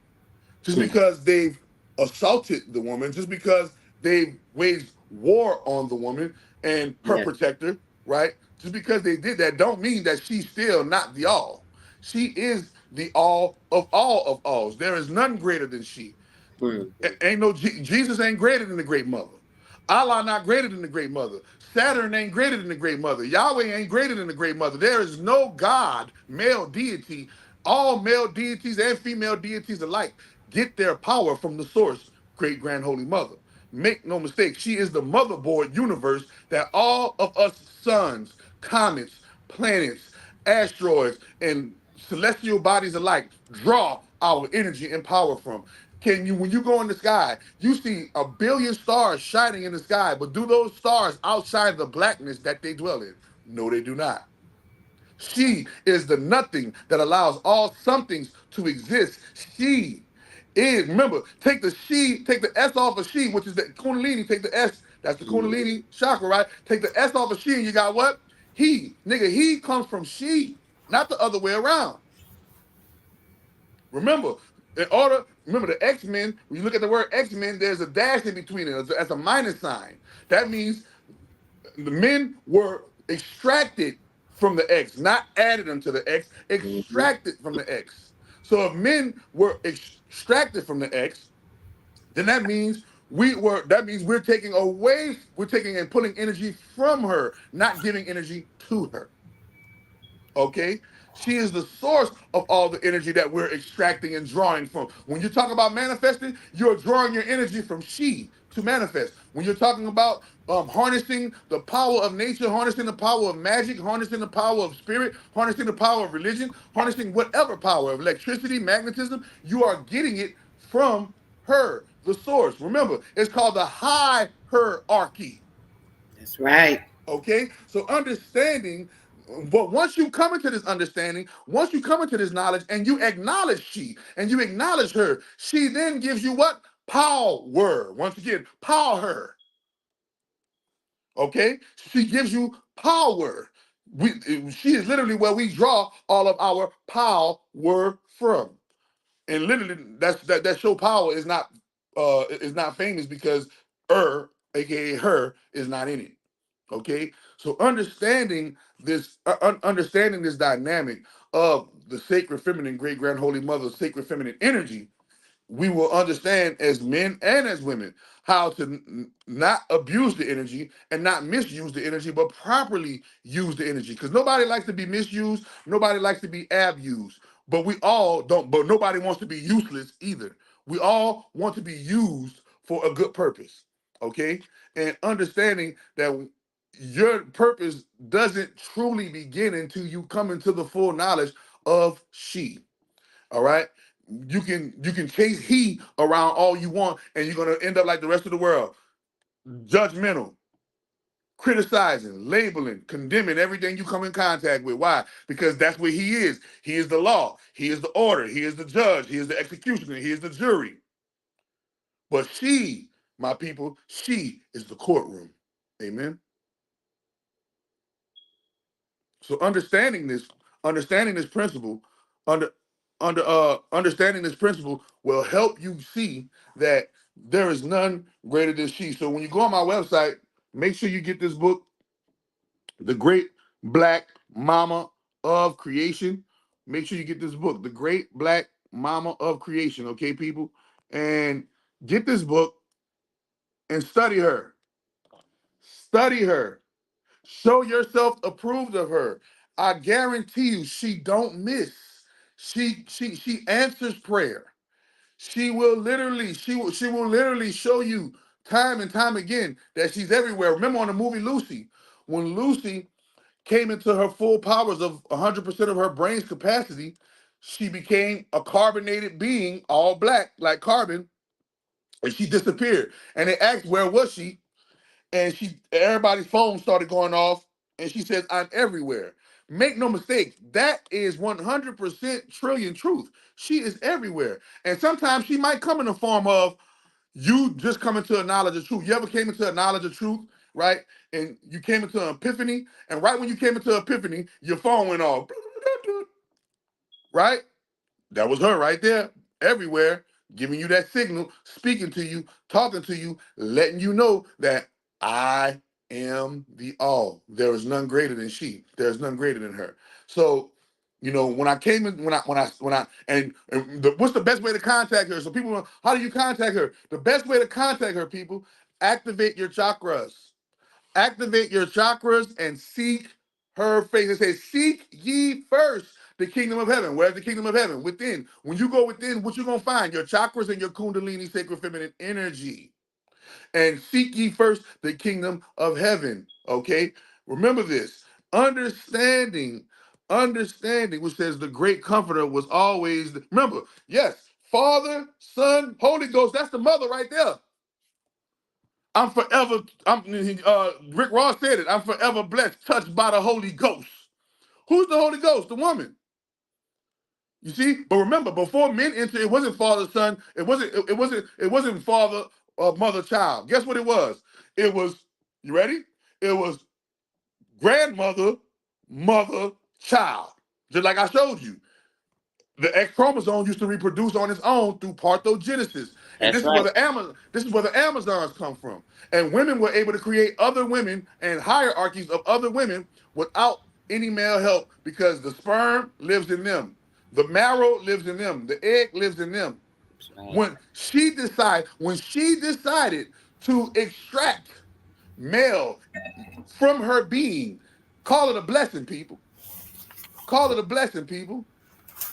just because they've assaulted the woman, just because they've waged war on the woman and her Yeah. protector, right? Just because they did that don't mean that she's still not the all. She is the all of alls. There is none greater than she. Hmm. Ain't no Jesus ain't greater than the great mother. Allah not greater than the great mother. Saturn ain't greater than the great mother. Yahweh ain't greater than the great mother. There is no God, male deity. All male deities and female deities alike get their power from the source, great grand holy mother. Make no mistake, she is the motherboard universe that all of us suns, comets, planets, asteroids, and celestial bodies alike draw our energy and power from. Can you, when you go in the sky, you see a billion stars shining in the sky, but do those stars outshine the blackness that they dwell in? No, they do not. She is the nothing that allows all somethings to exist. She is, remember, take the S off of she, which is the Kundalini, take the S, that's the Hmm. Kundalini chakra, right? Take the S off of she, and you got what? He. Nigga, he comes from she, not the other way around. Remember, remember the X-Men, when you look at the word X-Men, there's a dash in between it. That's a minus sign. That means the men were extracted from the X, not added into the X, Hmm. extracted from the X. So if men were extracted from the X, then that means we're taking and pulling energy from her, not giving energy to her. Okay? She is the source of all the energy that we're extracting and drawing from. When you talk about manifesting, you're drawing your energy from she to manifest. When you're talking about harnessing the power of nature, harnessing the power of magic, harnessing the power of spirit, harnessing the power of religion, harnessing whatever power of electricity, magnetism, you are getting it from her, the source. Remember, it's called the hierarchy. That's right. Okay, so understanding, but once you come into this understanding, once you come into this knowledge and you acknowledge she and you acknowledge her, she then gives you what? Power. Once again, power. Okay, she gives you power. She is literally where we draw all of our power from. And literally, that show power is not famous because aka her, is not in it. Okay, so understanding this dynamic of the sacred feminine, great grand holy mother, sacred feminine energy, we will understand as men and as women how to not abuse the energy and not misuse the energy, but properly use the energy. Because nobody likes to be misused, nobody likes to be abused, but we all don't. But nobody wants to be useless either. We all want to be used for a good purpose. Okay, and understanding that your purpose doesn't truly begin until you come into the full knowledge of she. All right. You can chase he around all you want, and you're gonna end up like the rest of the world, judgmental, criticizing, labeling, condemning everything you come in contact with. Why? Because that's what he is. He is the law. He is the order. He is the judge. He is the executioner. He is the jury. But she, my people, she is the courtroom. Amen. So understanding this principle, under understanding this principle will help you see that there is none greater than she. So when you go on my website, make sure you get this book, The Great Black Mama of Creation. Make sure you get this book, The Great Black Mama of Creation, okay, people? And get this book and study her. Study her. Show yourself approved of her. I guarantee you, she don't miss. She answers prayer. She will literally show you time and time again that she's everywhere. Remember on the movie Lucy, when Lucy came into her full powers of 100% of her brain's capacity, she became a carbonated being, all black like carbon, and she disappeared. And they asked where was she, and everybody's phone started going off, and she says, I'm everywhere. Make no mistake, that is 100% trillion truth. She is everywhere. And sometimes she might come in the form of you just coming to a knowledge of truth. You ever came into a knowledge of truth, right? And you came into an epiphany, and right when you came into epiphany, your phone went off, right? That was her right there, everywhere, giving you that signal, speaking to you, talking to you, letting you know that I am the all. There is none greater than she. There is none greater than her. So, when I came in, what's the best way to contact her? So people, how do you contact her? The best way to contact her, people, activate your chakras. Activate your chakras and seek her face. It says, seek ye first the kingdom of heaven. Where's the kingdom of heaven? Within. When you go within, what you going to find? Your chakras and your kundalini sacred feminine energy. And seek ye first the kingdom of heaven. Okay? Remember this. Understanding, which says the great comforter was always, remember, yes, Father, Son, Holy Ghost, that's the mother right there. I'm forever, Rick Ross said it, I'm forever blessed, touched by the Holy Ghost. Who's the Holy Ghost? The woman. You see? But remember, before men entered, it wasn't father, son, it wasn't father, mother, child. Guess what it was? It was, you ready? It was grandmother, mother, child. Just like I showed you. The X chromosome used to reproduce on its own through parthenogenesis, and That's this is where right. the Amazons come from. And women were able to create other women and hierarchies of other women without any male help because the sperm lives in them, the marrow lives in them, the egg lives in them. That's right. When she decided to extract male from her being, call it a blessing, people. Call it a blessing, people.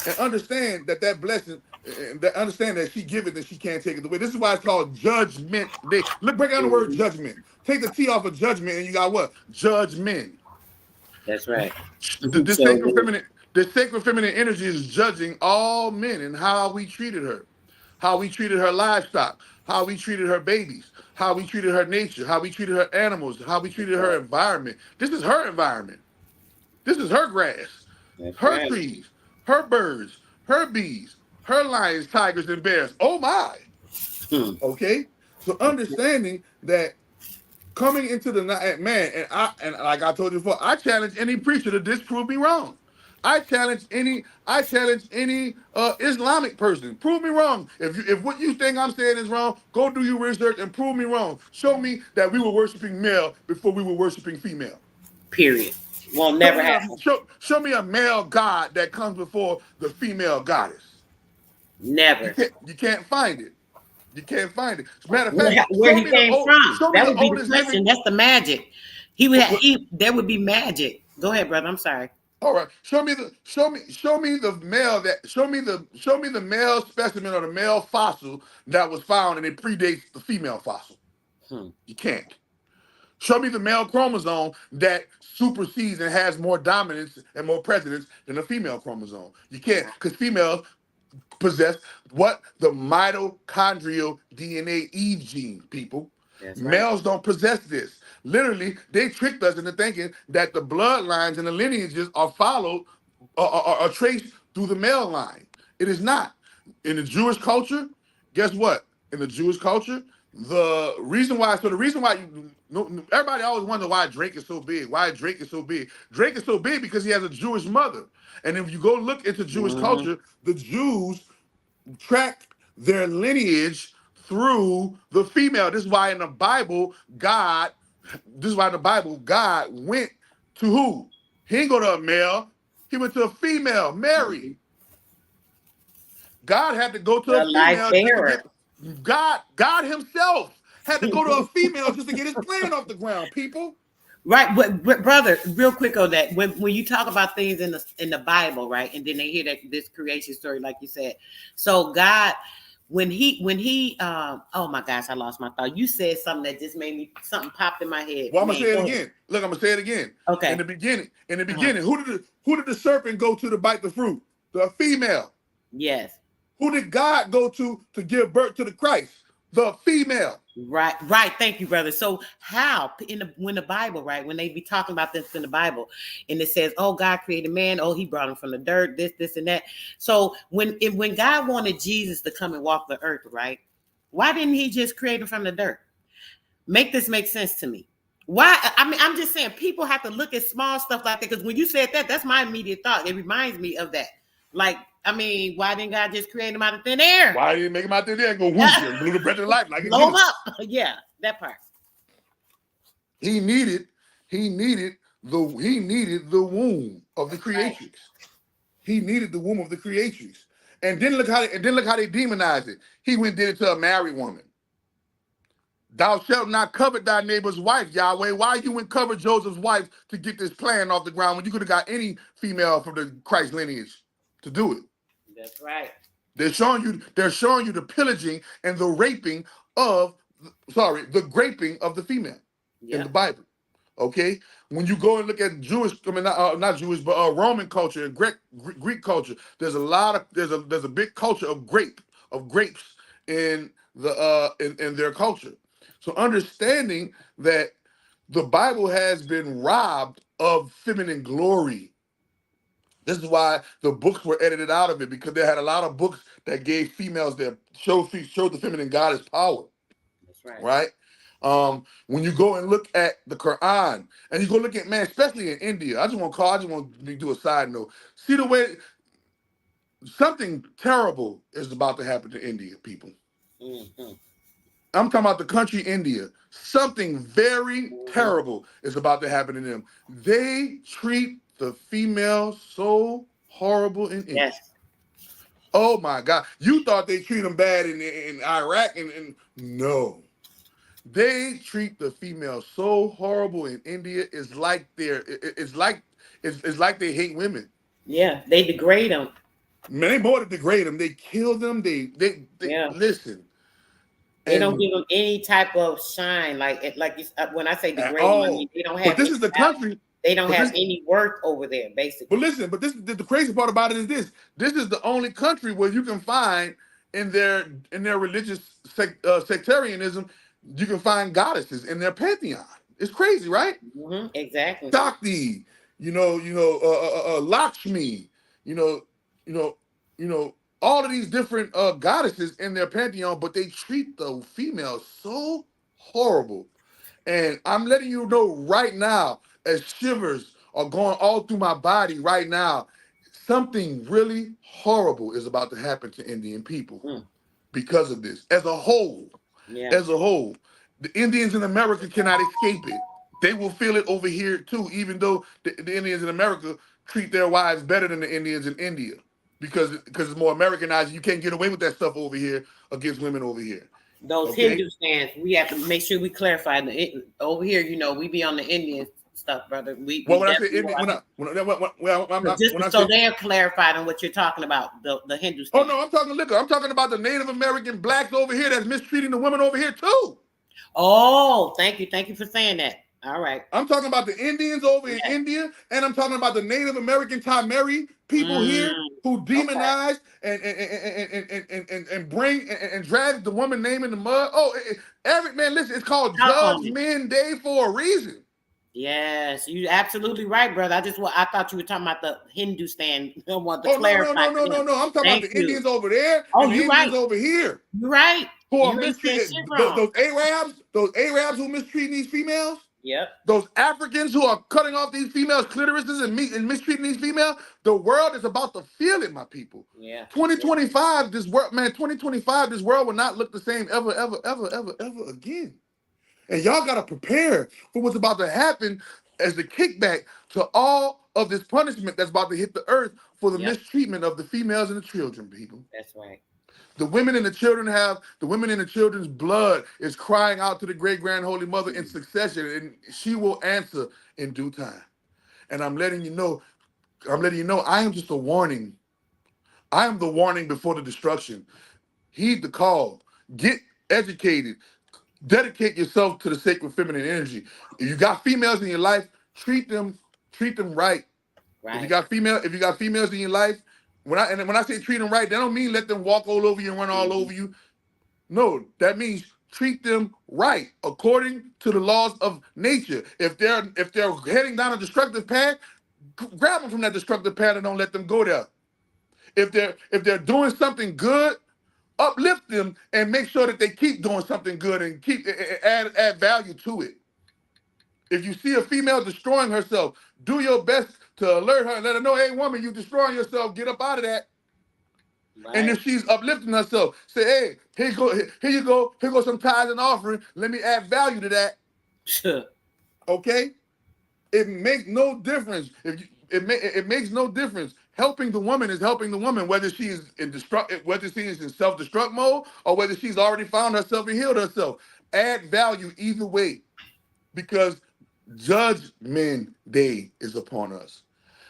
And understand that blessing, and that understand that she give it, that she can't take it away. This is why it's called judgment day. Look, break down the word Mhm. judgment. Take the T off of judgment, and you got what? Judgment. That's right. This So sacred feminine, this sacred feminine energy is judging all men and how we treated her, how we treated her livestock, how we treated her babies, how we treated her nature, how we treated her animals, how we treated her environment. This is her environment. This is her grass, that's her right. trees, her birds, her bees, her lions, tigers, and bears. Oh my. Hmm. Okay? So understanding that coming into the night, man, and like I told you before, I challenge any preacher to disprove me wrong. I challenge any Islamic person. Prove me wrong. If what you think I'm saying is wrong, go do your research and prove me wrong. Show me that we were worshiping male before we were worshiping female. Period. Won't Show never me a happen. show me a male god that comes before the female goddess. You Never. can't find it. You can't find it. As a matter of fact, Where show he me the came old from? show me That the would be the oldest living. question. That's the magic. He would. What, what, There would be magic. Go ahead, brother. I'm sorry. all right, show me the male that show me the male specimen or the male fossil that was found and it predates the female fossil. Hmm. You can't. Show me the male chromosome that supersedes and has more dominance and more precedence than the female chromosome. You can't, because females possess what? The mitochondrial DNA Eve gene, people. That's right. Males don't possess this. Literally, they tricked us into thinking that the bloodlines and the lineages are followed or traced through the male line. It is not. In the Jewish culture, guess what? In the Jewish culture, the reason why everybody always wonder why Drake is so big. Why Drake is so big? Drake is so big because he has a Jewish mother. And if you go look into Jewish Mm-hmm. culture, the Jews track their lineage through the female. This is why in the Bible, God went to who? He didn't go to a male. He went to a female, Mm-hmm. Mary. God had to go to a The life female just to bearer. get God himself had to go to a female just to get his plan off the ground, people. Right, but brother, real quick on that. When you talk about things in the Bible, right, and then they hear that this creation story, like you said. So God, when he oh my gosh, I lost my thought. You said something that just made me something popped in my head. Well, I'm gonna Man, say it go ahead. again. Look, I'm gonna say it again. Okay. In the Uh-huh. beginning, who did the serpent go to bite the fruit? The female. Yes. Who did God go to give birth to the Christ? The female. Right, right. Thank you, brother. So how when the Bible, right, when they be talking about this in the Bible, and it says, "Oh, God created man. Oh, He brought him from the dirt. This, and that." So when God wanted Jesus to come and walk the earth, right? Why didn't He just create him from the dirt? Make this make sense to me. Why? I mean, I'm just saying people have to look at small stuff like that because when you said that, that's my immediate thought. It reminds me of that. Like, I mean, why didn't God just create him out of thin air? Why didn't he make him out there and go whoosh and blew the breath of life like a Blow him goose? up. Yeah, that part. He needed, he needed the womb of the That's right. creatrix. He needed the womb of the creatrix. And then look how they demonized it. He went and did it to a married woman. Thou shalt not covet thy neighbor's wife, Yahweh. Why you went cover Joseph's wife to get this plan off the ground when you could have got any female from the Christ lineage to do it? That's right. They're showing you the pillaging and the raping the graping of the female in the Yep. Bible. Okay, when you go and look at Jewish, I mean not Jewish, but Roman culture and Greek culture, there's a big culture of grapes in in their culture. So understanding that the Bible has been robbed of feminine glory. This is why the books were edited out of it, because they had a lot of books that gave females their showed the feminine goddess power, That's right. right? When you go and look at the Quran, and you go look at, man, especially in India, I just want to do a side note. See the way something terrible is about to happen to India people. Mm-hmm. I'm talking about the country India. Something very Mm-hmm. terrible is about to happen to them. They treat the female so horrible in India. Yes. Oh my God. You thought they treat them bad in Iraq, and no. They treat the female so horrible in India. It's like it's like they hate women. Yeah. They degrade them. Man, they more to degrade them. They kill them. They Yeah. listen. They don't And give them any type of shine. When I say at degrade them, I mean all. they don't But have this any is the value. country. They don't But have this any worth over there, But basically. listen, but this the crazy part about it is this. This is the only country where you can find in their religious sectarianism, you can find goddesses in their pantheon. It's crazy, right? Mm-hmm. Exactly. Shakti, Lakshmi, you know, you know, all of these different goddesses in their pantheon, but they treat the females so horrible. And I'm letting you know right now, as shivers are going all through my body right now, something really horrible is about to happen to Indian people Mm. because of this. As a whole, Yeah. as a whole, the Indians in America cannot escape it. They will feel it over here too, even though the Indians in America treat their wives better than the Indians in India, because it's more Americanized. You can't get away with that stuff over here against women over here. Those Okay. Hindu stands, we have to make sure we clarify over here. We be on the Indian stuff, brother. We Well, when I say definitely Indian, watch it. I'm But not, just when I so say, they're clarified on what you're talking about, the Hindu oh stand. no, I'm talking liquor. I'm talking about the Native American blacks over here that's mistreating the women over here too. Oh, thank you for saying that. All right. I'm talking about the Indians over in Yes. India, and I'm talking about the Native American Tamari people here Mm, who okay. demonize and bring and drag the woman name in the mud. Oh, every man, listen, it's called Talk on it. Judgment Day for a reason. Yes, you absolutely right, brother. I thought you were talking about the Hindustan. I want to Oh no, no, clarify no, to no, no, them. no. I'm talking about Thank the you. Indians over there Oh, and the you're Indians right. over here You're right. who are You ain't saying shit mistreated. wrong. Those Arabs who mistreating these females. Yep. Those Africans who are cutting off these females' clitorises and mistreating these females, the world is about to feel it, my people. Yeah. Yeah. 2025, this world, man, 2025, this world will not look the same ever, ever, ever, ever, ever again. And y'all gotta prepare for what's about to happen as the kickback to all of this punishment that's about to hit the earth for the Yep. mistreatment of the females and the children, people. That's right. The women and the children's blood is crying out to the great grand holy mother in succession, and she will answer in due time. And I'm letting you know, I am just a warning. I am the warning before the destruction. Heed the call. Get educated. Dedicate yourself to the sacred feminine energy. If you got females in your life, treat them right. Right. If you got females in your life, when I say treat them right, that don't mean let them walk all over you and run all Mhm. over you. No, that means treat them right according to the laws of nature. If they're heading down a destructive path, grab them from that destructive path and don't let them go there. If they're doing something good, uplift them and make sure that they keep doing something good and keep add value to it. If you see a female destroying herself, do your best to alert her and let her know, hey woman, you destroying yourself, get up out of that. And Right. if she's uplifting herself, say, hey, here go some tithes and offering. Let me add value to that. Okay? It makes no difference. It makes no difference. Helping the woman is helping the woman, whether she is whether she is in self-destruct mode or whether she's already found herself and healed herself. Add value either way, because Judgment Day is upon us.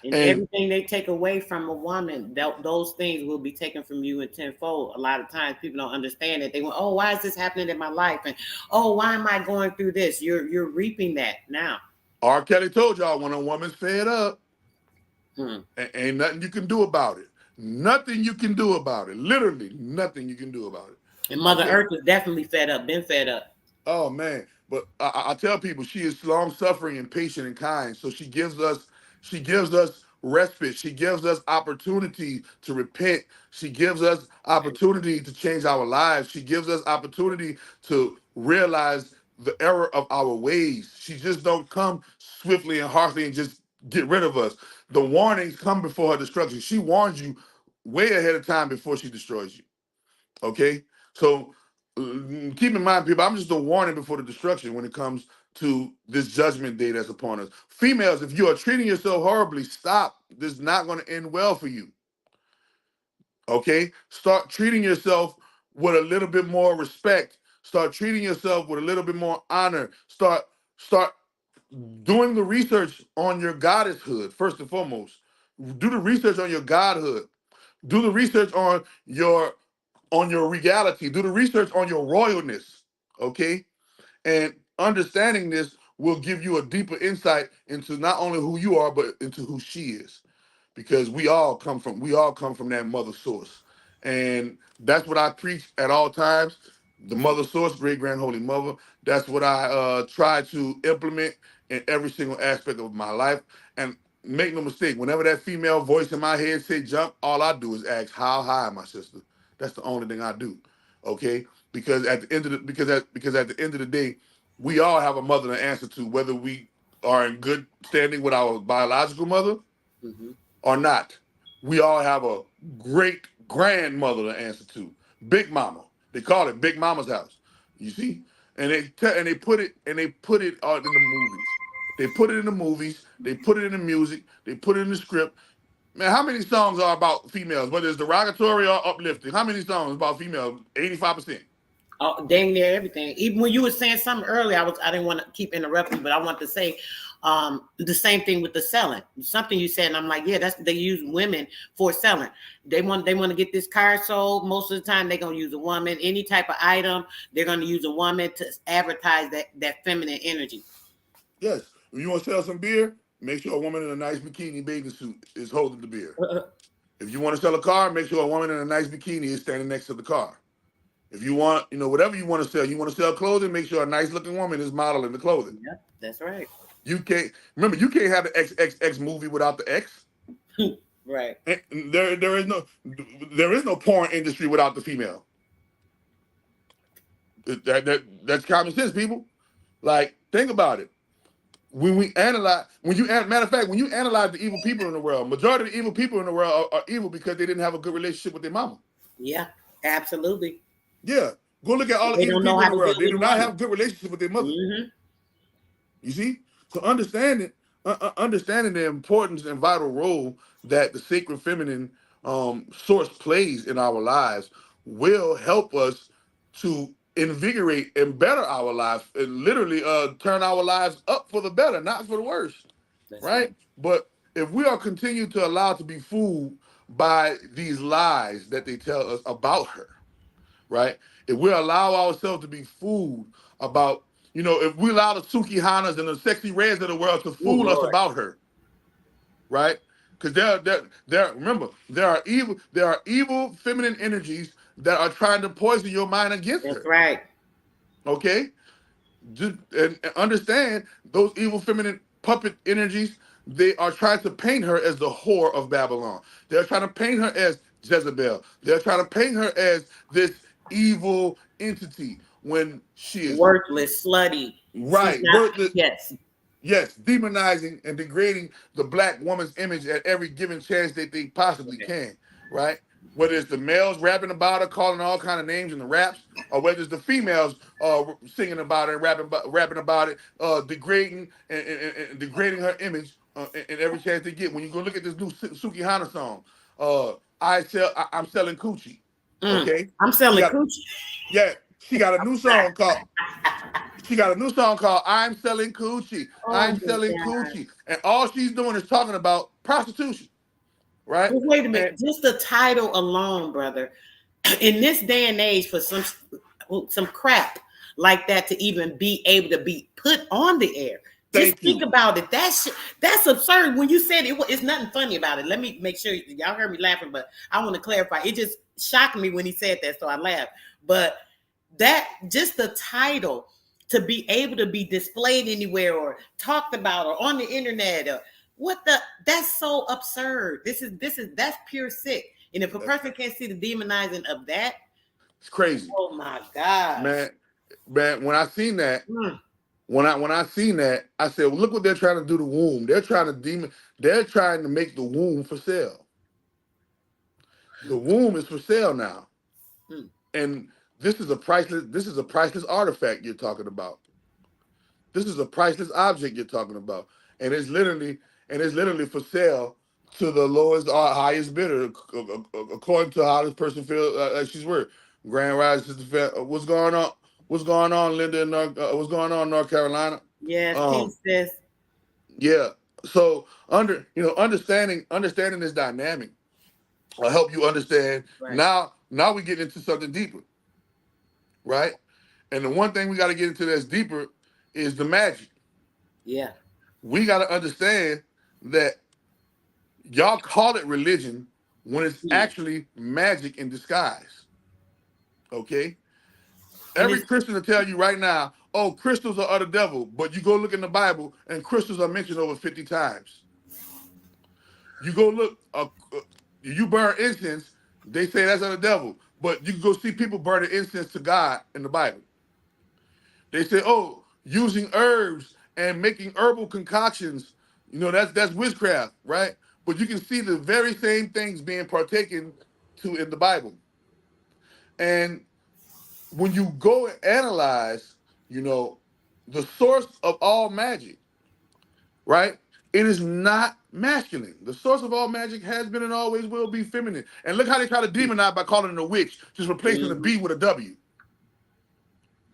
And And everything they take away from a woman, those things will be taken from you in tenfold. A lot of times people don't understand it. They went, "Oh, why is this happening in my life?" And, "Oh, why am I going through this?" You're reaping that now. R. Kelly told y'all, when a woman's fed up, Hmm. ain't nothing you can do about it. Nothing you can do about it. Literally, nothing you can do about it. And Mother Okay. Earth is definitely fed up, been fed up. Oh man, but I tell people she is long suffering and patient and kind. So she gives us respite. She gives us opportunity to repent. She gives us Right. opportunity to change our lives. She gives us opportunity to realize the error of our ways. She just don't come swiftly and harshly and just get rid of us. The warnings come before her destruction. She warns you way ahead of time before she destroys you. Okay, so keep in mind, people, I'm just a warning before the destruction when it comes to this judgment day that's upon us. Females, if you are treating yourself horribly, stop. This is not going to end well for you. Okay, start treating yourself with a little bit more respect. Start treating yourself with a little bit more honor. Start doing the research on your goddesshood first and foremost. Do the research on your godhood. Do the research on your regality. Do the research on your royalness, okay? And understanding this will give you a deeper insight into not only who you are, but into who she is, because we all come from that mother source, and that's what I preach at all times. The mother source, great grand holy mother. That's what I try to implement in every single aspect of my life. And make no mistake, whenever that female voice in my head say jump, all I do is ask, how high, my sister? That's the only thing I do. Okay, because at the end of the because at the end of the day, we all have a mother to answer to, whether we are in good standing with our biological mother Hmm. or not. We all have a great grandmother to answer to, Big Mama. They call it Big Mama's house. You see, and they put it out in the movies. They put it in the movies. They put it in the music. They put it in the script. Man, how many songs are about females, whether it's derogatory or uplifting? How many songs about females? 85%. Oh, dang near everything. Even when you were saying something earlier, I didn't want to keep interrupting, but I want to say the same thing with the selling. Something you said, and I'm like, yeah, that's they use women for selling. They want to get this car sold. Most of the time, they're gonna use a woman. Any type of item, they're gonna use a woman to advertise that feminine energy. Yes. If you want to sell some beer, make sure a woman in a nice bikini bathing suit is holding the beer. If you want to sell a car, make sure a woman in a nice bikini is standing next to the car. If you want, whatever you want to sell clothing, make sure a nice looking woman is modeling the clothing. Yeah, that's right. You can't remember you can't have the XXX movie without the X. Right. And there is no porn industry without the female. That's common sense, people. Like, think about it. Matter of fact, when you analyze the evil people in the world, majority of the evil people in the world are evil because they didn't have a good relationship with their mama. Yeah, absolutely. Yeah, go look at all the They evil don't know people how in the to deal world. They with do not money. have a good relationship with their mother. Hmm. You see, so understanding the importance and vital role that the sacred feminine source plays in our lives will help us to invigorate and better our lives and literally turn our lives up for the better, not for the worse, That's right. right? But if we are continued to allow to be fooled by these lies that they tell us about her, right? If we allow ourselves to be fooled about, if we allow the Suki Hanas and the sexy reds of the world to Oh fool us Lord. about her, right? Because remember, there are evil feminine energies that are trying to poison your mind against That's her. right. Okay? And understand those evil feminine puppet energies, they are trying to paint her as the whore of Babylon. They're trying to paint her as Jezebel. They're trying to paint her as this evil entity when she is Worthless, slutty. She's right, not. worthless. Yes. Yes, demonizing and degrading the black woman's image at every given chance that they possibly Okay. can, right? Whether it's the males rapping about her, calling her all kind of names in the raps, or whether it's the females singing about it and rapping about it, degrading and degrading her image in every chance they get. When you go look at this new Suki Hana song, I'm selling coochie. Okay, I'm she selling got coochie. yeah, she got a new song called I'm Selling Coochie. Oh I'm my Selling God. Coochie. And all she's doing is talking about prostitution, right? But wait a And minute. Just the title alone, brother. In this day and age, for some crap like that to even be able to be put on the air. Just thank think you. about it. That's absurd. When you said it's nothing funny about it. Let me make sure y'all heard me laughing, but I want to clarify. It just shocked me when he said that, so I laughed. But that just the title to be able to be displayed anywhere or talked about or on the internet or what the that's so absurd. That's pure sick. And if a person can't see the demonizing of that, It's crazy. oh my gosh. Man, man, when I seen that, Mm, when I seen that, I said, well, look what they're trying to do to the womb. They're trying to make the womb for sale. The womb is for sale now. mm. And this is a priceless artifact you're talking about. This is a priceless object you're talking about, and it's literally for sale to the lowest or highest bidder, according to how this person feels. Like she's worth. Grand Rise Sister, what's going on? What's going on, Linda? What's going on, North Carolina? Yes, Um, peace, sis. yeah. So understanding this dynamic will help you understand. Right. Now we get into something deeper, right? And the one thing we got to get into that's deeper is the magic. Yeah. We got to understand that y'all call it religion when it's Mm. actually magic in disguise. Okay? And Every it's Christian will tell you right now, oh, crystals are of the devil. But you go look in the Bible and crystals are mentioned over 50 times. You go look, you burn incense, they say that's of the devil. But you can go see people burning incense to God in the Bible. They say, oh, using herbs and making herbal concoctions, that's witchcraft, right? But you can see the very same things being partaken to in the Bible. And when you go and analyze, you know, the source of all magic, right? It is not masculine. The source of all magic has been and always will be feminine. And look how they try to demonize by calling it a witch, just replacing the mm-hmm, B with a W,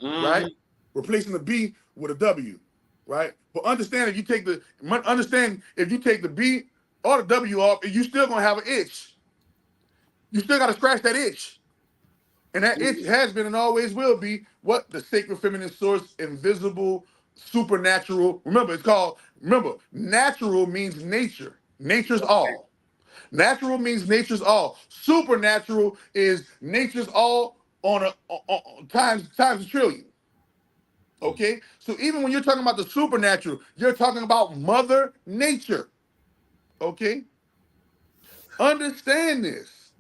right? mm-hmm. Replacing the B with a W, right? But understand if you take the B or the W off, you still gonna have an itch. You still gotta scratch that itch. And that itch has been and always will be what? The sacred feminine source, invisible, supernatural. Remember, it's called, remember, natural means nature. Nature's Okay. all. Natural means nature's all. Supernatural is nature's all on times a trillion. Okay? So even when you're talking about the supernatural, you're talking about Mother Nature. Okay? Understand this.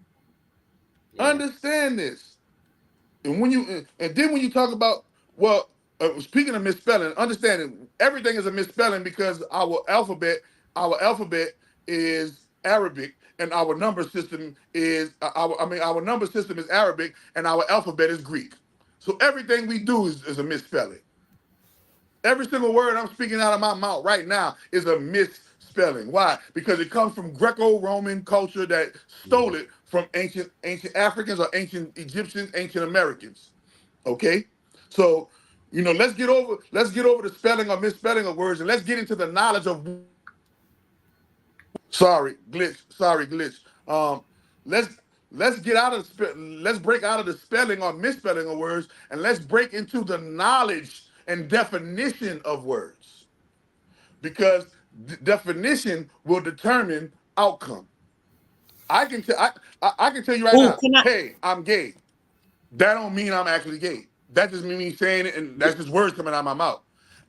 Yeah. Understand this. And when you and then when you talk about, well, speaking of misspelling, understanding everything is a misspelling because our alphabet is Arabic, and our number system is our number system is Arabic, and our alphabet is Greek. So everything we do is a misspelling. Every single word I'm speaking out of my mouth right now is a misspelling. Why? Because it comes from Greco-Roman culture that stole Mhm. it from ancient Africans or ancient Egyptians, ancient Americans. Okay? So, let's get over the spelling or misspelling of words, and let's get into the knowledge of, sorry glitch. Let's let's break out of the spelling or misspelling of words, and let's break into the knowledge and definition of words, because definition will determine outcome. I can tell you right Oh, now, can I? hey, I'm gay. That don't mean I'm actually gay. That just means me saying it, and that's just words coming out of my mouth.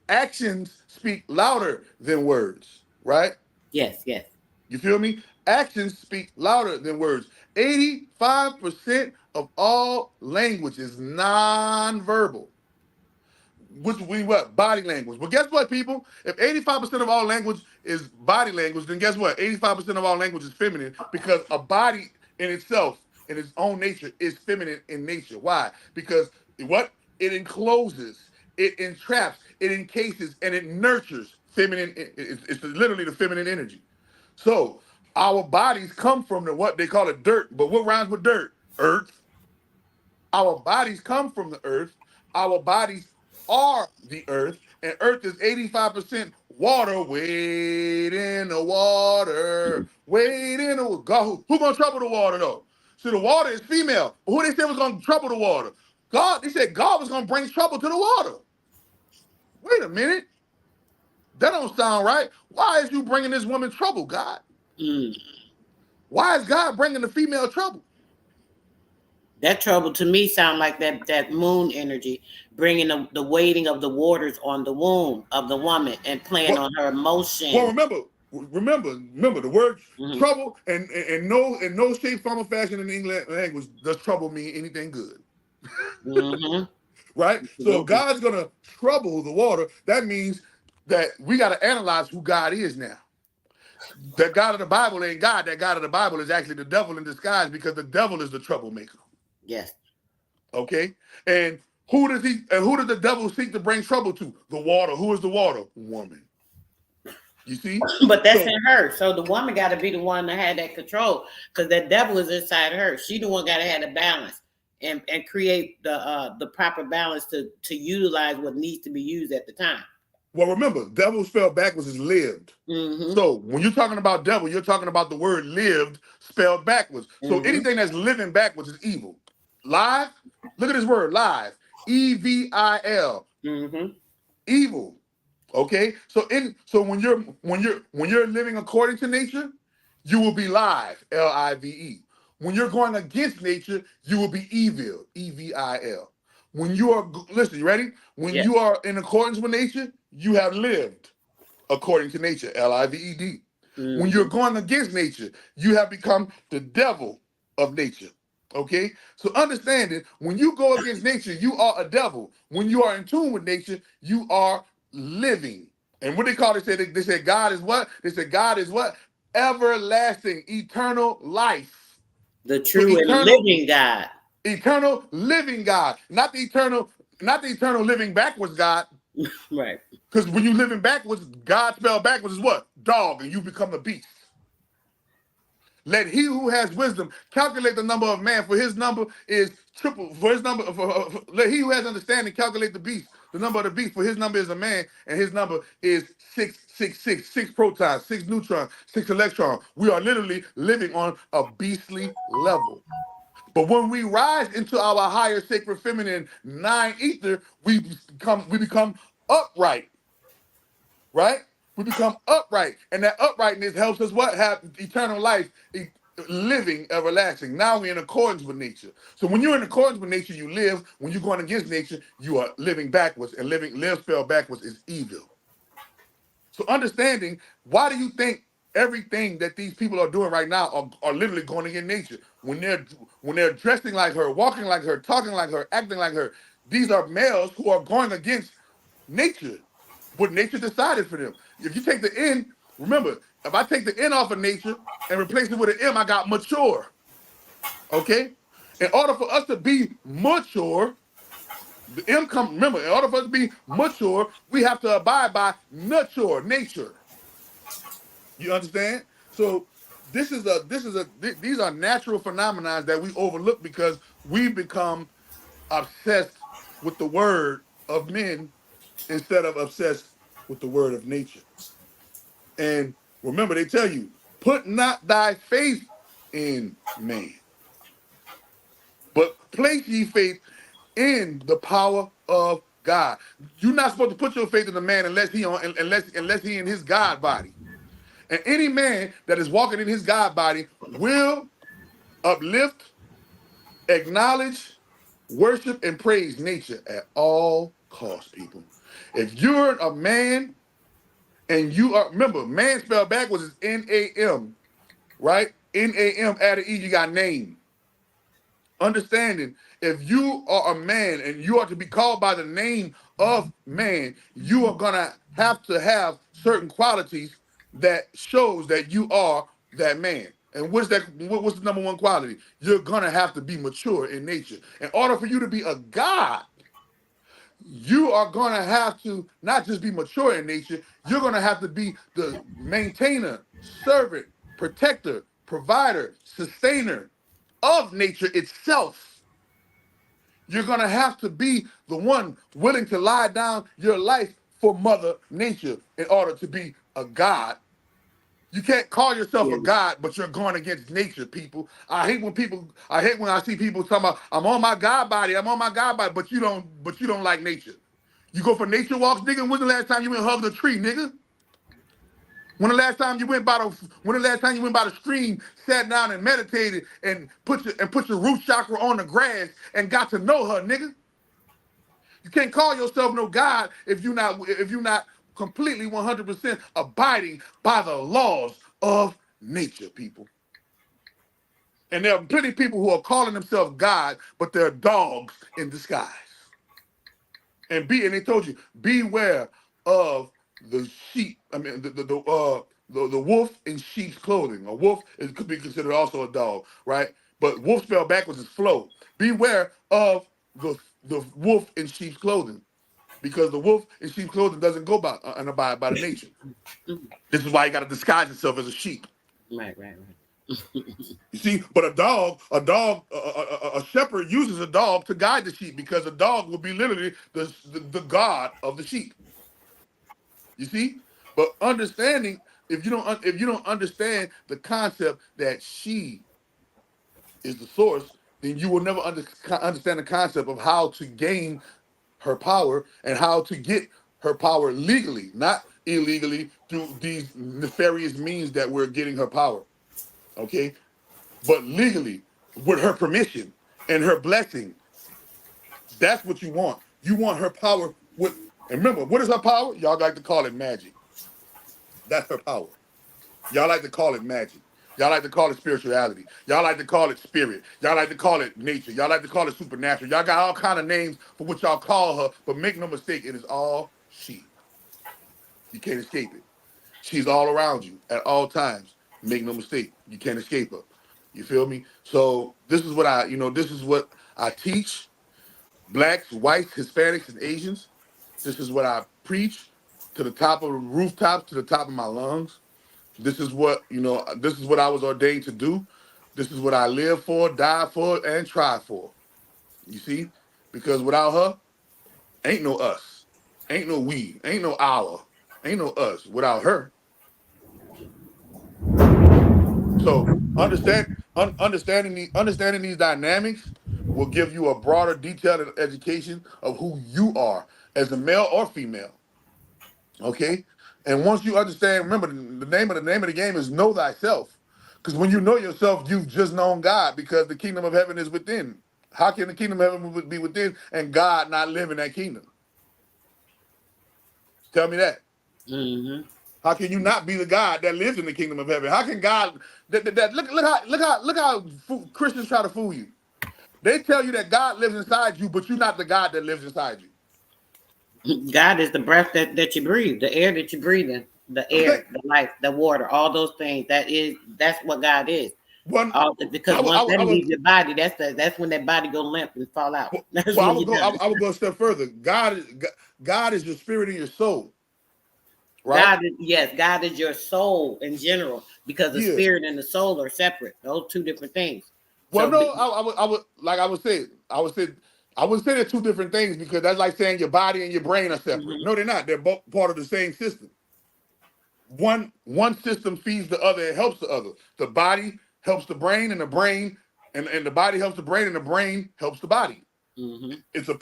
Actions speak louder than words, right? Yes, yes. You feel me? Actions speak louder than words. 85% of all language is nonverbal, which we what? Body language. Well, guess what, people? If 85% of all language is body language, then guess what? 85% of all language is feminine, because a body in itself, in its own nature, is feminine in nature. Why? Because what? It encloses, it entraps, it encases, and it nurtures feminine. It's literally the feminine energy. So our bodies come from the what they call it dirt. But what rhymes with dirt? Earth. Our bodies come from the earth. Our bodies are the earth, and earth is 85% water. Wade in the water. Wade in the God. Who gonna trouble the water though? So the water is female. But who they said was gonna trouble the water? God. They said God was gonna bring trouble to the water. Wait a minute. That don't sound right. Why is you bringing this woman trouble, God? Mm. Why is God bringing the female trouble? That trouble to me sound like that moon energy, bringing the weighting of the waters on the womb of the woman and playing Well, on her well, emotion. remember the word Hmm. trouble, and no shape, form, or fashion in the English language does trouble mean anything good, Hmm. right? So if Absolutely. God's gonna trouble the water, that means that we got to analyze who God is now. That God of the Bible ain't God. That God of the Bible is actually the devil in disguise, because the devil is the troublemaker. Yes. Okay, and who does the devil seek to bring trouble to? The water. Who is the water? Woman. You see? But that's So in her. So the woman got to be the one that had that control, because that devil is inside her. She the one got to have the balance and create the proper balance to utilize what needs to be used at the time. well, remember, devil spelled backwards is lived. Hmm. So when you're talking about devil, you're talking about the word lived spelled backwards. So Hmm. anything that's living backwards is evil. Live, look at this word, live. Evil. Hmm. Evil. Okay? So when you're living according to nature, you will be live, Live. When you're going against nature, you will be evil, Evil. When you are, listen, you ready? When Yes. you are in accordance with nature, you have lived according to nature, Lived. When you're Hmm. going against nature, you have become the devil of nature. Okay? So understand it. When you go against nature, you are a devil. When you are in tune with nature, you are living. And what they call it, they said God is what? They said God is what? Everlasting, eternal life. The So true and living God. eternal living God, not the eternal living backwards God. Right. Because when you living backwards, God spelled backwards is what? Dog, and you become a beast. Let he who has wisdom calculate the number of man, for his number is triple. For his number, let he who has understanding calculate the number of the beast, for his number is a man, and his number is 666, six protons, six neutrons, six electrons. We are literally living on a beastly level. But when we rise into our higher sacred feminine nine ether, we become upright. right? We become upright, and that uprightness helps us what have eternal life, living everlasting. Now we're in accordance with nature. So when you're in accordance with nature, you live. When you're going against nature, you are living backwards, and live spelled backwards is evil. So understanding, why do you think everything that these people are doing right now are literally going against nature? When they're dressing like her, walking like her, talking like her, acting like her, these are males who are going against nature, what nature decided for them. If you take the N, remember, if I take the N off of nature and replace it with an M, I got mature. Okay? In order for us to be mature, the M come, remember, in order for us to be mature, we have to abide by nature. You understand? So these are natural phenomena that we overlook because we become obsessed with the word of men instead of obsessed with the word of nature. And remember, they tell you, put not thy faith in man, but place ye faith in the power of God. You're not supposed to put your faith in the man unless he in his God body. And any man that is walking in his God body will uplift, acknowledge, worship, and praise nature at all costs, people. If you're a man and you are, remember, man spelled backwards is N-A-M, right? N-A-M added E, you got name. Understanding, if you are a man and you are to be called by the name of man, you are gonna have to have certain qualities that shows that you are that man. And what's that? What's the number one quality? You're gonna have to be mature in nature. In order for you to be a god, you are gonna have to not just be mature in nature. You're gonna have to be the maintainer, servant, protector, provider, sustainer of nature itself. You're going to have to be the one willing to lie down your life for Mother Nature in order to be a God. You can't call yourself Yeah. a God, but you're going against nature, people. I hate when I see people talking about, I'm on my God body, but you don't like nature. You go for nature walks, nigga. When's the last time you went and hugged a tree, nigga? When the last time you went by the stream, sat down and meditated and put your root chakra on the grass and got to know her, nigga? You can't call yourself no God if you're not completely 100% abiding by the laws of nature, people. And there are plenty of people who are calling themselves God, but they're dogs in disguise. And they told you, beware of the sheep. I mean the wolf in sheep's clothing. A wolf could be considered also a dog, right? But wolf spelled backwards is flow. Beware of the wolf in sheep's clothing, because the wolf in sheep's clothing doesn't go by and abide by the nature. Mhm. This is why you got to disguise yourself as a sheep. Right, right, You see, but a shepherd uses a dog to guide the sheep, because a dog will be literally the god of the sheep. You see, but understanding, if you don't understand the concept that she is the source, then you will never understand the concept of how to gain her power and how to get her power legally, not illegally through these nefarious means that we're getting her power. Okay, but legally with her permission and her blessing. That's what you want. You want her power with, and remember, what is her power? Y'all like to call it magic. That's her power. Y'all like to call it magic. Y'all like to call it spirituality. Y'all like to call it spirit. Y'all like to call it nature. Y'all like to call it supernatural. Y'all got all kind of names for what y'all call her, but make no mistake, it is all she. You can't escape it. She's all around you at all times. Make no mistake, you can't escape her. You feel me? So this is what I teach blacks, whites, Hispanics, and Asians. This is what I preach to the top of the rooftops, to the top of my lungs. This is what I was ordained to do. This is what I live for, die for, and try for. You see? Because without her, ain't no us. Ain't no we. Ain't no our. Ain't no us without her. So understanding these dynamics will give you a broader, detailed education of who you are as a male or female. Okay? And once you understand, remember the name of the game is know thyself. Because when you know yourself, you've just known God because the kingdom of heaven is within. How can the kingdom of heaven be within and God not live in that kingdom? Tell me that. Mm-hmm. How can you not be the God that lives in the kingdom of heaven? How can God look how Christians try to fool you? They tell you that God lives inside you, but you're not the God that lives inside you. God is the breath that you breathe, the air that you breathe in, the Okay. air, the life, the water, all those things. That's what God is. One, All because once that I was, leaves your body, that's when that body go limp and fall out. That's well, when you're done. I would go a step further. God is your spirit and your soul, right? God is, yes, God is your soul in general because the Yeah. spirit and the soul are separate. Those two different things. Well, So, no, I would say, I would say they're two different things because that's like saying your body and your brain are separate. mhm, No, they're not. They're both part of the same system. One system feeds the other. It helps the other. The body helps the brain, and the brain and the body helps the brain, and the brain helps the body. mhm. It's a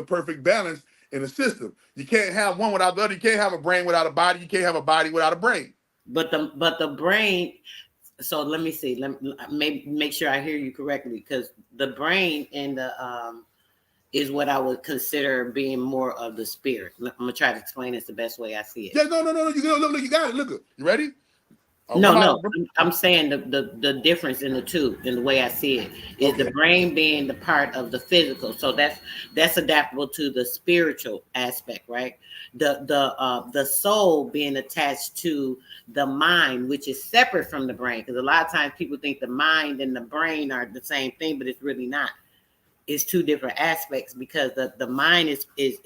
perfect balance in a system. You can't have one without the other. You can't have a brain without a body. You can't have a body without a brain. But the brain. So let me see. Let me maybe make sure I hear you correctly because the brain and the is what I would consider being more of the spirit. I'm gonna try to explain this the best way I see it. Yeah, no. Look, you got it. Look, you ready? No, no, I'm saying the difference in the two, in the way I see it, is the Okay. brain being the part of the physical. So that's adaptable to the spiritual aspect, right? The soul being attached to the mind, which is separate from the brain, because a lot of times people think the mind and the brain are the same thing, but it's really not. Is two different aspects because the mind is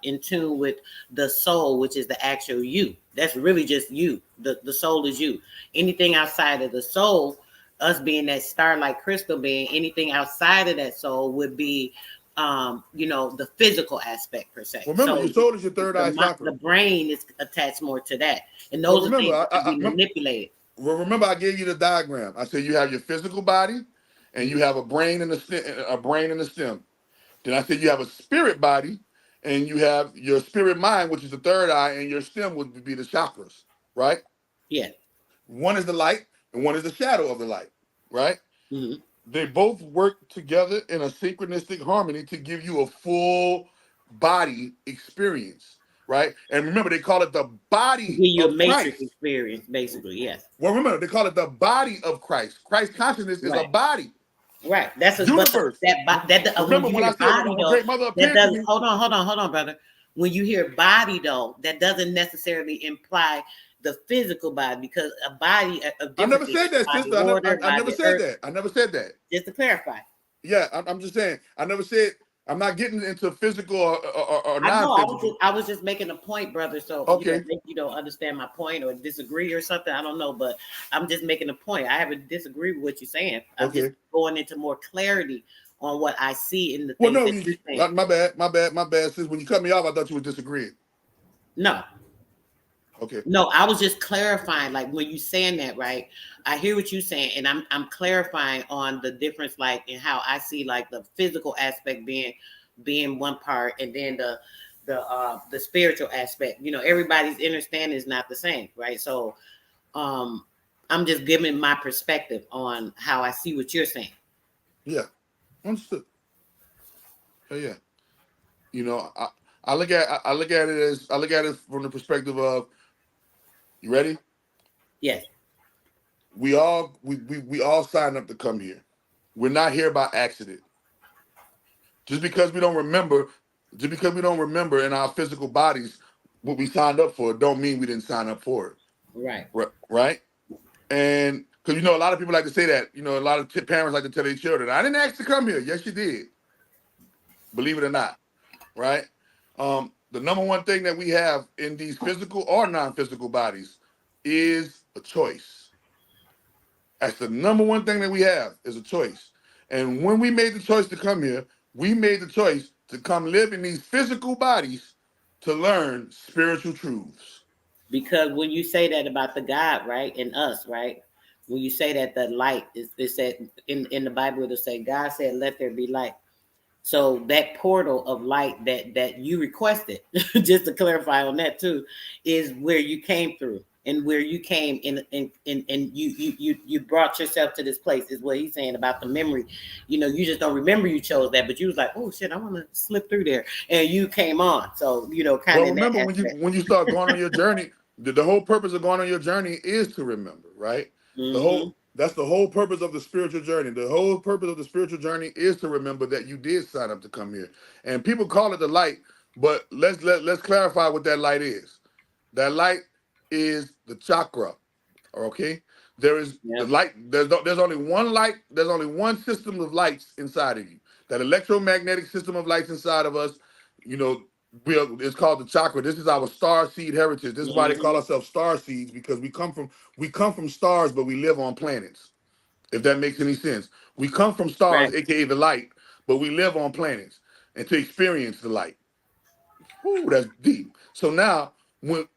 in tune with the soul, which is the actual you. That's really just you. The soul is you. Anything outside of the soul, us being that starlight crystal being, anything outside of that soul would be the physical aspect per se. Remember, your So soul is your third eye the chakra. brain is attached more to that. And Well, those are remember, things that can be manipulated. remember, I gave you the diagram. I said you have your physical body, and you have a brain and a stem. Then I said you have a spirit body, and you have your spirit mind, which is the third eye, and your stem would be the chakras, right? Yeah. One is the light, and one is the shadow of the light, right? Hmm. They both work together in a synchronistic harmony to give you a full body experience, right? And remember, they call it the To give body you a of matrix Christ. experience, basically, yes. Well, remember, they call it the body of Christ. Christ consciousness is a Right. body. Right. That's a, but Universe. when Remember you when hear I said body when though, great mother that appeared to does me, hold on, brother. When you hear body though, that doesn't necessarily imply the physical body because a body of I different never things, said that, body sister. water, I never body said earth. that. I never said that. Just to clarify, Yeah, I'm just saying. I never said. I'm not getting into physical or I know non-physical. I was just making a point, brother. So Okay, maybe you don't understand my point or disagree or something. I don't know, but I'm just making a point. I haven't disagreed with what you're saying. I'm just okay. going into more clarity on what I see in the Well, things no, that you're saying. my bad. Sis, when you cut me off, I thought you were disagreeing. No, Okay, no, I was just clarifying, like when you saying that, right? I hear what you're saying, and I'm clarifying on the difference, like in how I see like the physical aspect being one part, and then the spiritual aspect. Everybody's understanding is not the same, right? So um I'm just giving my perspective on how I see what you're saying. yeah, understood. Yeah. You know, I look at it as I look at it from the perspective of you ready? Yes. We all signed up to come here. We're not here by accident. Just because we don't remember, just because we don't remember in our physical bodies what we signed up for, don't mean we didn't sign up for it. Right. Right? And because a lot of people like to say that. A lot of parents like to tell their children, "I didn't ask to come here." Yes, you did. Believe it or not, right? The number one thing that we have in these physical or non-physical bodies is a choice. That's the number one thing that we have is a choice. And when we made the choice to come here, we made the choice to come live in these physical bodies to learn spiritual truths. Because when you say that about the God, right, and us, right, when you say that the light is said in the Bible, it'll say God said, "Let there be light." So that portal of light that you requested, just to clarify on that too, is where you came through and where you came and you brought yourself to this place is what he's saying about the memory. You know, you just don't remember you chose that, but you was like, oh shit, I want to slip through there, and you came on. So you know, kind Well, of in that remember aspect. when you start going on your journey, the whole purpose of going on your journey is to remember, right? Mm-hmm. That's the whole purpose of the spiritual journey. The whole purpose of the spiritual journey is to remember that you did sign up to come here. And people call it the light, but let's clarify what that light is. That light is the chakra. Okay, there is the Yep. light. There's only one light. There's only one system of lights inside of you. That electromagnetic system of lights inside of us. You know, it's called the chakra. This is our star seed heritage. This is why they call Mm-hmm. ourselves star seeds, because we come from stars, but we live on planets. If that makes any sense, we come from Right. stars, aka the light, but we live on planets and to experience the light. Whoo, that's deep. So now, when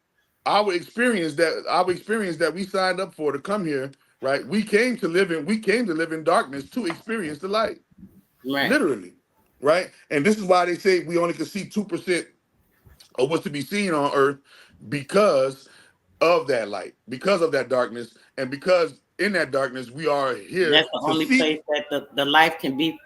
our experience that we signed up for to come here, right? We came to live in darkness to experience the light, Right. literally, right? And this is why they say we only can see 2% of what's to be seen on Earth because of that light, because of that darkness, and because in that darkness we are here That's the to only seek. place that the life can be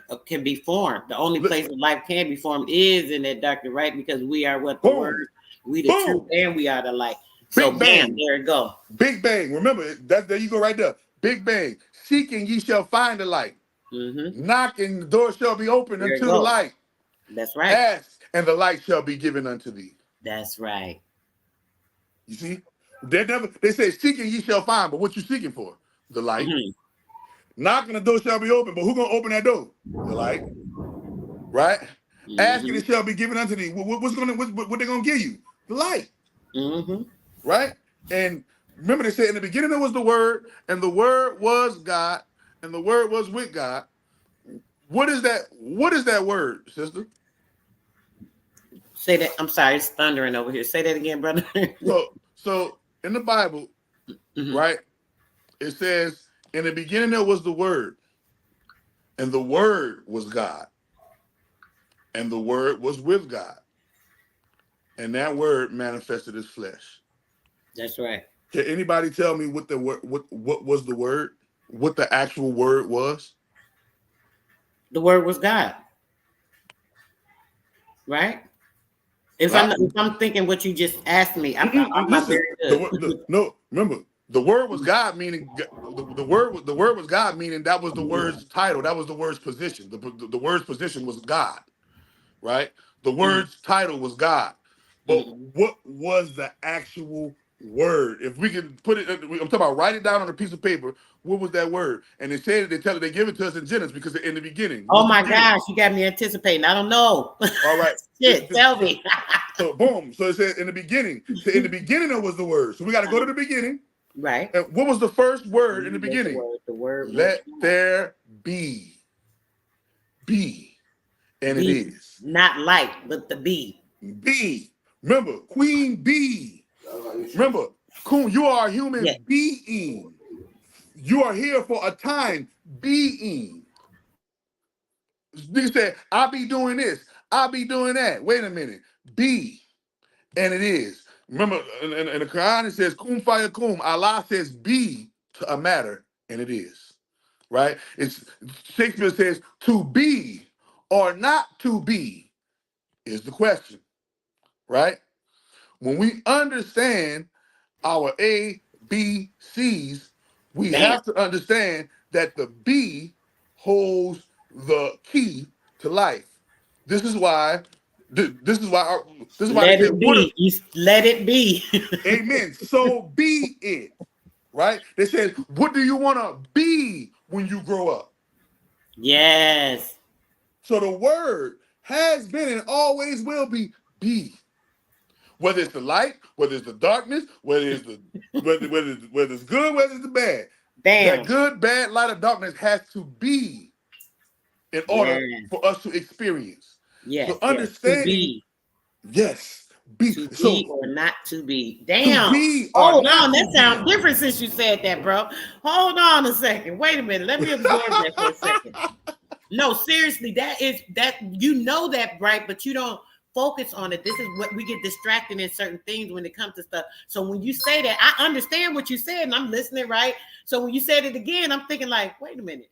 formed. The only place that life can be formed is in that darkness, right? Because we are what the word, Boom, we the truth, boom, and we are the light. So big bam, bang, there it go. big bang. Remember that there you go right there. Big bang. Seeking ye shall find the light. Mm-hmm. Knocking, the door shall be opened There it unto the go. light. That's right. Ask, and the light shall be given unto thee. That's right. You see? They say, seeking ye shall find, but what you seeking for? The light. Mm-hmm. Knocking, the door shall be open, but who gonna open that door? The light, right? Asking, Mm-hmm. it shall be given unto thee. What they gonna give you? The light, Mm-hmm. right? And remember, they said in the beginning there was the word, and the word was God, and the word was with God. What is that? What is that word, sister? Say that. I'm sorry, it's thundering over here. Say that again, brother. So in the Bible, Mm-hmm. right? It says, in the beginning there was the word, and the word was God, and the word was with God, and that word manifested as flesh. That's right. Can anybody tell me what the word what was the word? What the actual word was? The word was God, right? I, If I'm thinking what you just asked me, I'm not listen, very good. no, remember, the word was God, meaning the word was God, meaning that was the word's title, that was the word's position. The word's position was God, right? The Mm-hmm. word's title was God. But Mm-hmm. what was the actual word? If we can put it, I'm talking about write it down on a piece of paper. What was that word? And they say it, they give it to us in Genesis because in the beginning. Oh What's the my beginning? gosh, you got me anticipating. I don't know. All right. Shit, tell me. So boom. So it said in the beginning. So in the beginning there was the word. So we got to go to the beginning. Right. And what was the first word in the That's the beginning? word. The word was Let there be. Be. And it bee, is. not light, but the bee. Bee. Remember, Queen Bee. Remember, Queen, you are a Yeah. human being. You are here for a time being. Nigga said, I'll be doing this. I'll be doing that. Wait a minute. Be. And it is. Remember, in the Quran, it says, Kum fire kum. Allah says, be to a matter, and it is. Right? It's Shakespeare says, to be or not to be is the question. Right? When we understand our A, B, C's, we Bam. have to understand that the B holds the key to life. This is why. This is why. This is why they Let say, it "What?" be. You let it be. Amen. So be it. Right? They said, "What do you want to be when you grow up?" Yes. So the word has been and always will be. Whether it's the light, whether it's the darkness, whether it's good, whether it's the bad. That Bam. good, bad, light, or darkness has to be in order Yes. for us to experience. So Yes. Yes. understanding, yes, be To be so or not to be. to Damn. be or Hold not on. to That sounds be. different since you said that, bro. Hold on a second. Wait a minute. Let me absorb that for a second. No, seriously, that is that you know that, right? But you don't focus on it. This is what we get distracted in certain things when it comes to stuff. So when you say that, I understand what you said, and I'm listening, right? So when you said it again, I'm thinking like, wait a minute,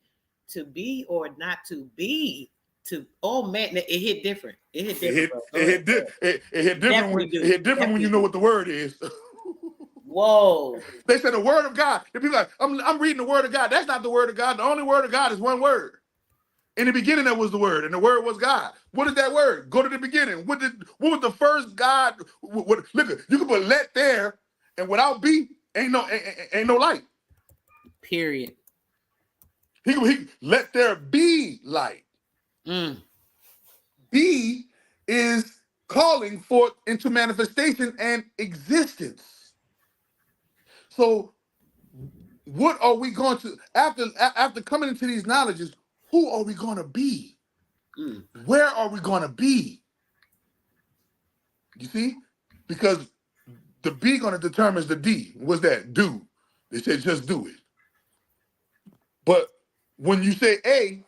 to be or not to be. To oh man, it hit different. It hit different, bro. Go ahead. Go ahead. It hit different when Definitely do. you Definitely know do. what the word is. Whoa. They said the word of God. The people like, I'm reading the word of God. That's not the word of God. The only word of God is one word. In the beginning, there was the word, and the word was God. What is that word? Go to the beginning. What was the first God? Look, you can put let there, and without be, ain't no light. Period. He let there be light. Mm. Be is calling forth into manifestation and existence. So what are we going to after coming into these knowledges? Who are we going to be? Mm. Where are we going to be? You see, because the B going to determines the D. What's that? Do. They said just do it. But when you say A,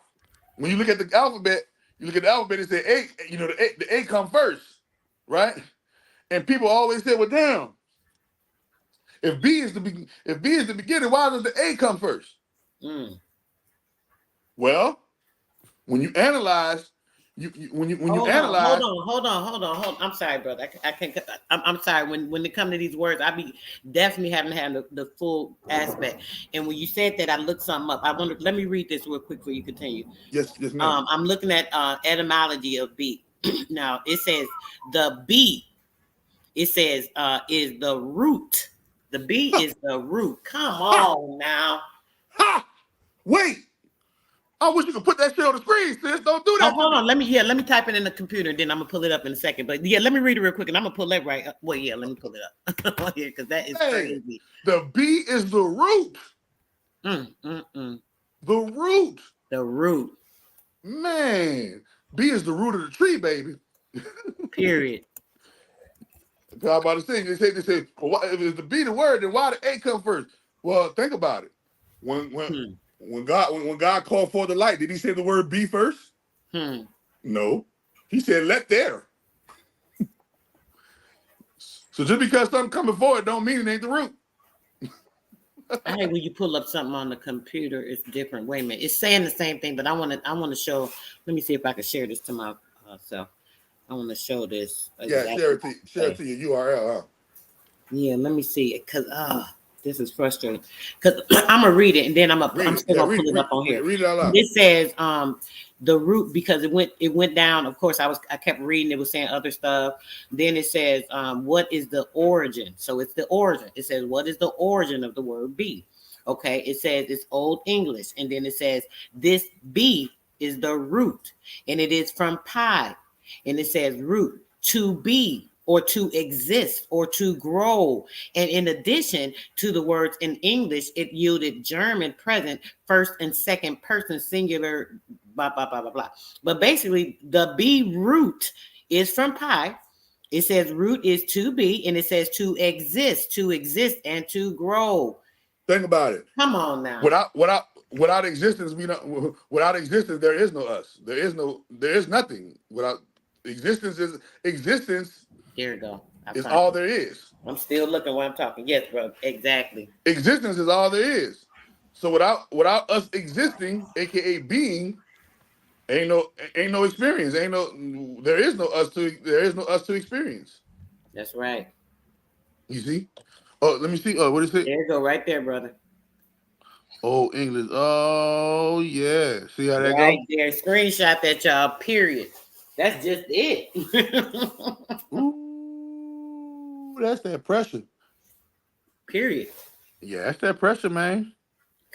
when you look at the alphabet, you look at the alphabet and say A. You know the A come first, right? And people always say, well, damn. If B is the beginning, why does the A come first? Mm. Well, when you analyze, when you Hold on, hold analyze, on, hold on, hold on, hold on. I'm sorry, brother. I can't. I'm sorry. When it come to these words, I be definitely haven't had the full aspect. And when you said that, I looked something up. I wonder. Let me read this real quick before you continue. yes, ma'am. I'm looking at etymology of beat. Now it says the beat. It says is the root. The B Ha, is the root. Come ha, on now. ha. Wait, I wish you could put that shit on the screen, sis. Don't do Oh, that to hold me. on. Let me type it in the computer, and then I'm gonna pull it up in a second. But yeah, let me read it real quick, and I'm gonna pull that right up. Well, yeah, let me pull it up. Yeah, because that is Man, crazy. the B is the root. Mm, mm, mm. The root. The root. Man, B is the root of the tree, baby. Period. I'm about to say, they say, well, if it's the B the word, then why the A come first? Well, think about it. When when Hmm. when God called for the light, did he say the word be first? Hmm. No. He said, let there. So just because something coming forward don't mean it ain't the root. I hate when you pull up something on the computer. It's different. Wait a minute. It's saying the same thing, but I want to show. Let me see if I can share this to my self. I want to show this Yeah, exactly what share it I say. to your URL, huh? Yeah, let me see. Cause this is frustrating. Cause I'm gonna read it and then Read I'm it. still Yeah, gonna pull it up on here. read it out loud. It says the root because it went down. Of course, I kept reading. It was saying other stuff. Then it says what is the origin? So it's the origin. It says what is the origin of the word be? Okay. It says it's Old English, and then it says this be is the root, and it is from pi, and it says root to be or to exist or to grow. And in addition to the words in English, it yielded German present, first and second person singular, blah, blah, blah, blah, blah. But basically, the be root is from pi. It says root is to be, and it says to exist, and to grow. Think about it. Come on now. Without existence, without existence, there is no us. There is nothing. Without existence There we go. I is found all it. there is. I'm still looking while I'm talking. Yes, bro. Exactly. Existence is all there is. So without us existing, aka being, ain't no experience. There is no us to experience. That's right. You see? Oh, let me see. Oh, what is it? There you go, right there, brother. Oh, English. Oh, yeah. See how that Right go? there. Screenshot that, y'all. Period. That's just it. Ooh, that's that pressure. Period. Yeah, that's that pressure, man. You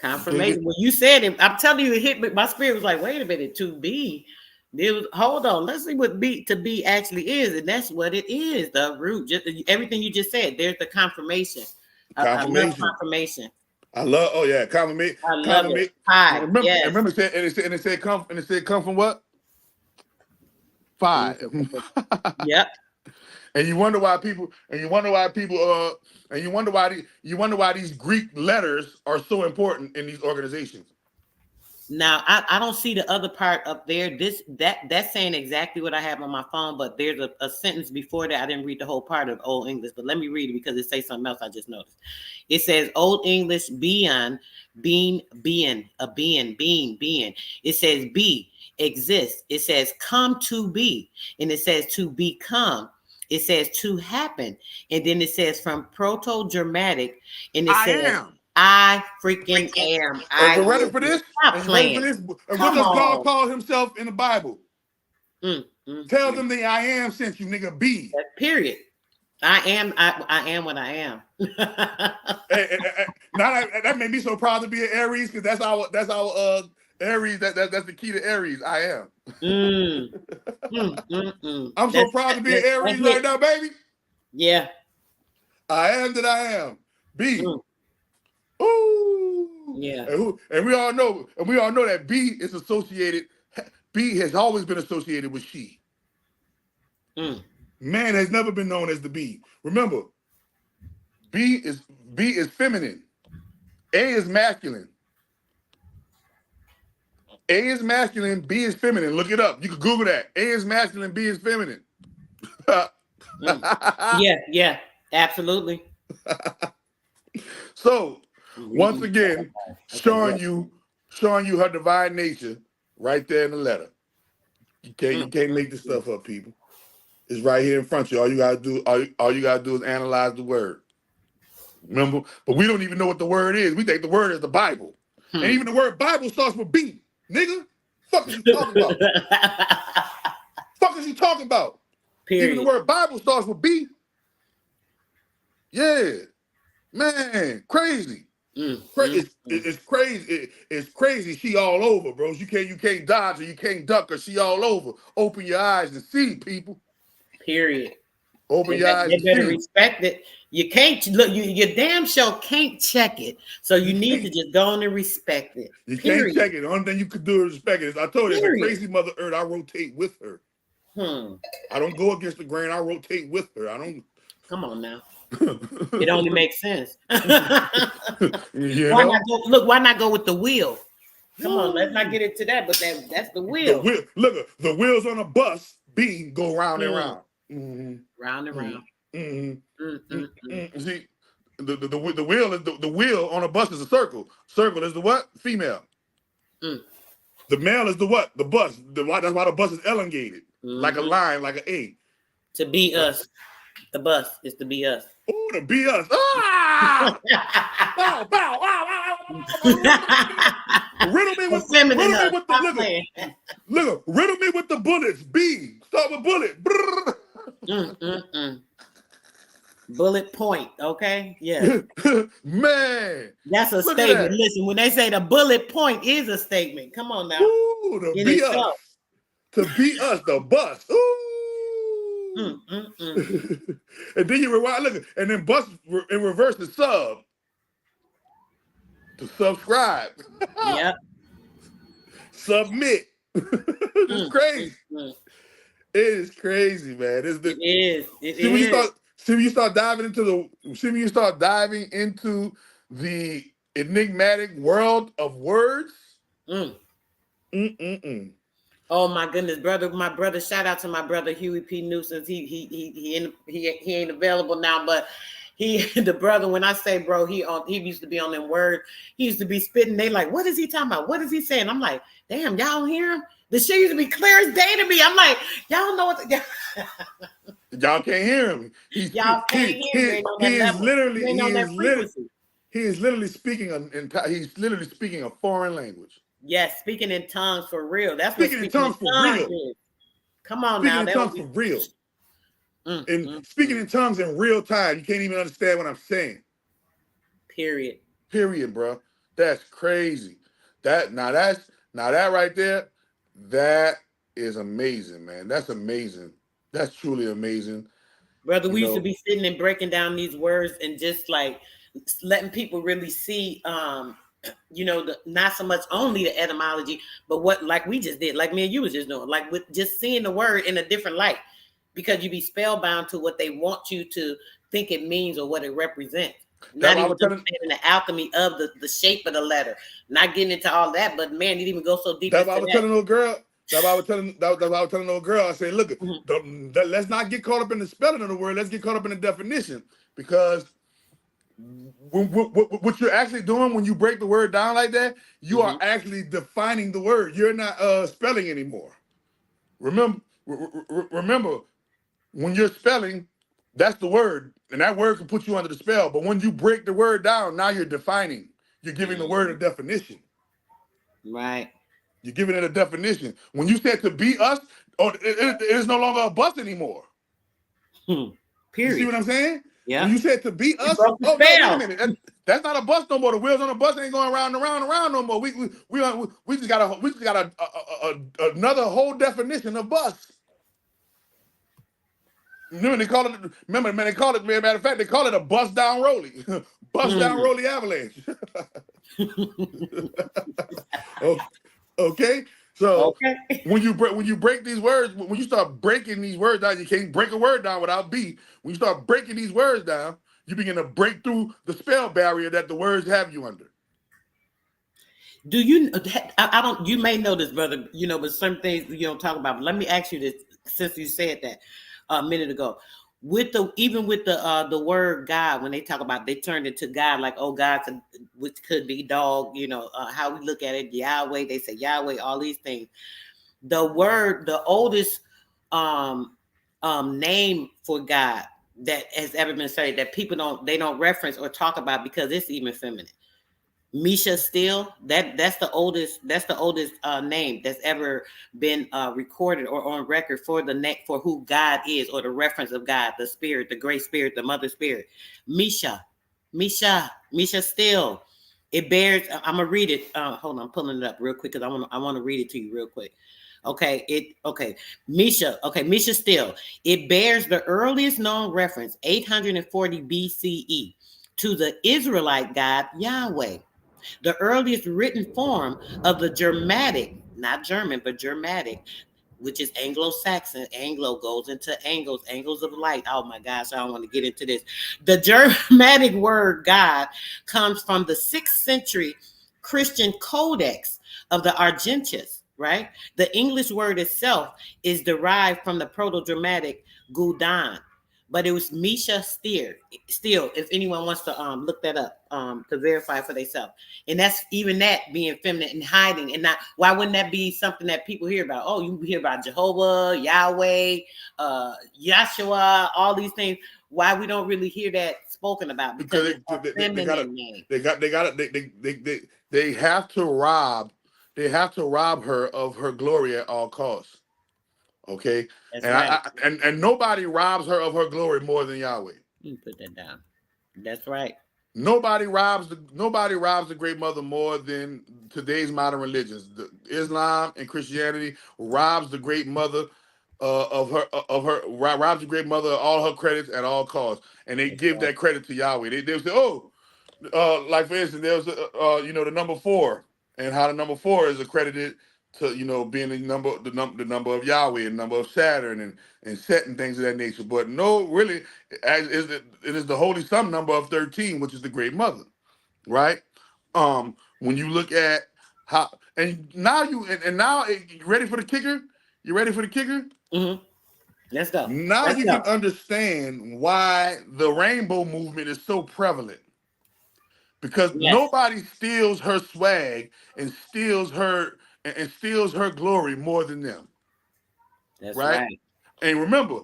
can't Confirmation. get When you said it, I'm telling you, it hit me. My spirit was like, wait a minute, to be. There was, hold on, let's see what be to be actually is, and that's what it is. The root, just everything you just said. There's the confirmation. I love confirmation. confirmation. I love. Oh yeah, confirmation. I love it. Confirmation. And Hi, remember, yes. and it said come from what? Five. Yep. And you wonder why people. And you wonder why people. And you wonder why these Greek letters are so important in these organizations. Now I don't see the other part up there. That's saying exactly what I have on my phone, but there's a sentence before that. I didn't read the whole part of Old English, but let me read it because it says something else I just noticed. It says Old English beyond being a being. It says be exist. It says come to be, and it says to become. It says to happen, and then it says from Proto-Germanic, and it I says am. I freaking am. Are I you ready will for be. this? Stop Are you ready for playing. this? And what Come does God on. call himself in the Bible? Tell them the I am sent you, nigga. Be. Period. I am. I am what I am. Now that made me so proud to be an Aries because that's our Aries. That's the key to Aries. I am. mm, I'm so proud to be an That's Aries right it. now, baby. Yeah. I am that I am. Be. Mm, Ooh. yeah. And we all know that B is associated. B has always been associated with she. Mm. Man has never been known as the B. Remember, B is feminine. A is masculine. A is masculine, B is feminine. Look it up. You can Google that. A is masculine, B is feminine. Yeah. Yeah. Absolutely. So, once Reading. again, Okay. Yeah. showing you her divine nature right there in the letter. You Mm. can't make this stuff up, people. It's right here in front of you. All you gotta do is analyze the word. Remember? But we don't even know what the word is. We think the word is the Bible. And Hmm. even the word Bible starts with B. Nigga, fuck is you talking about? Fuck is you talking about? Even the Period. word Bible starts with B. Yeah. Man, crazy. Mm. Mm. Mm. It's crazy. It's crazy. She all over, bro. You can't dodge her. You can't duck her. She all over. Open your eyes and see, people. Period. Open your eyes They and better see. respect it. You can't look. You damn sure can't check it. So you You need to can't. just go on and respect it. You can't Period. check it. The only thing you could do is respect it. I told you, it's a Period. crazy Mother Earth. I rotate with her. Hmm. I don't go against the grain. I rotate with her. I don't. Come on now. It only makes sense. Why You not know. go? Look, why not go with the wheel? Come on, let's not Woo. get into that. But that's the The wheel. wheel. Look, the wheels on a bus. B go round and Mm. round. Mm-hmm. Round and round. Mm-hmm. Mm-hmm. Mm, mm, mm. See, the wheel is the wheel on a bus is a circle. Circle is the what? Female. Mm. The male is the what? The bus. That's why the bus is elongated, like a Mm-hmm. line, like an A. To be Right. us, the bus is to be us. Oh, to be us. Ah! Bow, bow, wow, wow, wow. Feminine Riddle me us. with the Stop look. playing. Look, riddle me with the bullets. B. Start with bullet. Mm, mm, mm. Bullet point. Okay. Yes. Man, That's a look at statement. that. Listen, when they say the bullet point is a statement, come on now. Ooh, to In be us. itself. To be us, the bus. Mm, Ooh. mm, mm. And then you rewind, look, and then bus in reverse the sub to subscribe. Yep. Submit. It's Mm, mm, crazy. mm. It is crazy, man. It is. It See when you is. start diving into the enigmatic world of words. Mm. Mm-mm-mm. Oh my goodness, brother! My brother, shout out to my brother Huey P. Nuisance. He ain't available now, but he the brother. When I say bro, he used to be on them words. He used to be spitting. They like, what is he talking about? What is he saying? I'm like, damn, y'all don't hear him. The shit used to be clear as day to me. I'm like, y'all know what? Y'all can't hear him. Y'all can't hear him. You ain't on that level. You ain't on that frequency. He is literally speaking a foreign language. Yes, speaking in tongues for real. That's what Speaking in speaking in tongues for tongues real. is. Come on Speaking now, in that tongues was. for real. Mm, And mm, speaking mm. in tongues in real time. You can't even understand what I'm saying. Period. Period, bro. That's crazy. That right there, that is amazing, man. That's amazing. That's truly amazing. Brother, You we used to know, be sitting and breaking down these words and just like letting people really see not so much only the etymology, but what like we just did, like me and you was just doing, like with just seeing the word in a different light, because you be spellbound to what they want you to think it means or what it represents. That's Not why I even was telling. understanding the alchemy of the shape of the letter. Not getting into all that, but man, you didn't even go so deep That's why I into was that. telling little girl. That's why I was telling little girl. I said, look, Mhm. let's not get caught up in the spelling of the word. Let's get caught up in the definition, because what you're actually doing when you break the word down like that, you are Mhm. actually defining the word. You're not spelling anymore. Remember, when you're spelling, that's the word, and that word can put you under the spell. But when you break the word down, now you're defining. You're giving the word a Mhm. definition. Right. You're giving it a definition. When you said to be us, oh, it is no longer a bus anymore. Hmm. You see Period. what I'm saying? When Yep. you said to be You us, broke the oh no, wait a spell. minute. That's not a bus no more. The wheels on the bus ain't going round and round and round no more. We just got another whole definition of bus. Remember they call it. Remember, man, they call it. Man, matter of fact, they call it a bust down rolly, bust down Hmm. rolly avalanche. Okay, okay. So Okay. when you break these words, when you start breaking these words down, you can't break a word down without B. When you start breaking these words down, you begin to break through the spell barrier that the words have you under. Do you? I don't. You may know this, brother. But some things you don't talk about. But let me ask you this, since you said that a minute ago. With the even with the word God, when they talk about, they turned it to God, like, oh, God could, which could be dog. How we look at it, Yahweh. They say Yahweh. All these things. The oldest um name for God that has ever been said, that people don't reference or talk about because it's even feminine. Misha Steele, that's the oldest name that's ever been recorded or on record for the neck for who God is, or the reference of God, the spirit, the great spirit, the mother spirit. Misha, Misha Steele. It bears. I'm gonna read it. Hold on, I'm pulling it up real quick because I want to read it to you real quick. Okay. Misha. Okay, Misha Steele. It bears the earliest known reference, 840 BCE, to the Israelite God Yahweh. The earliest written form of the Germanic, not German, but Germanic, which is Anglo-Saxon. Anglo goes into angles of light. Oh my gosh, I don't want to get into this. The Germanic word God comes from the 6th century Christian codex of the Argentius, right? The English word itself is derived from the Proto-Germanic Gudan, but it was Misha Steer. Still, if anyone wants to look that up to verify for themselves, and that's even that being feminine and hiding, and not, why wouldn't that be something that people hear about? Oh, you hear about Jehovah, Yahweh, Yahshua, all these things. Why we don't really hear that spoken about? Because Because it's a they got to feminine name. they got to they have to rob her of her glory at all costs. Okay, That's and right. and nobody robs her of her glory more than Yahweh. You put that down. That's right. Nobody robs the great mother more than today's modern religions. Islam and Christianity robs the great mother robs the great mother of all her credits at all costs, and they That's give right. that credit to Yahweh. They say, oh, like for instance, there was the number four, and how the number four is accredited to being the number of Yahweh and number of Saturn and Set and things of that nature. But no, really, it is the holy sum number of 13, which is the Great Mother, right? When you look at how, and now you ready for the kicker? You ready for the kicker? Mm-hmm. Let's go. Now Let's you go. can understand why the rainbow movement is so prevalent, because Yes, nobody steals her swag and steals her glory more than them, that's right? right. And remember,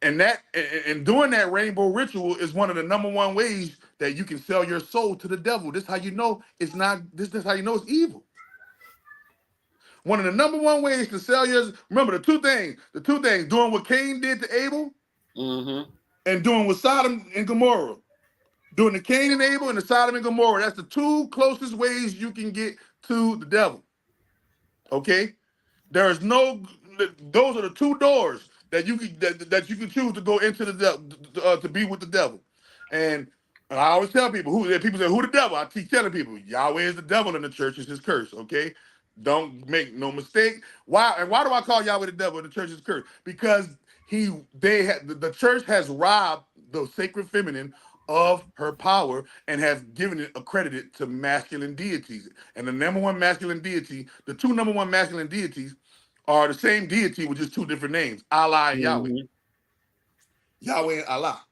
and doing that rainbow ritual is one of the number one ways that you can sell your soul to the devil. This is how you know it's not. This is how you know it's evil. One of the number one ways to sell yours. Remember the two things: doing what Cain did to Abel, Mm-hmm. and doing what Sodom and Gomorrah. Doing the Cain and Abel and the Sodom and Gomorrah. That's the two closest ways you can get to the devil. Okay, there is no. Those are the two doors that you can choose to go into the devil, to be with the devil. And, and I always tell people people say who the devil. I keep telling people Yahweh is the devil and the church is his curse. Okay, don't make no mistake. Why do I call Yahweh the devil and the church is curse? Because the church has robbed the sacred feminine of her power and has given it accredited to masculine deities. And the number one masculine deity, the two number one masculine deities are the same deity with just two different names, Allah and Yahweh. Mm-hmm. Yahweh and Allah.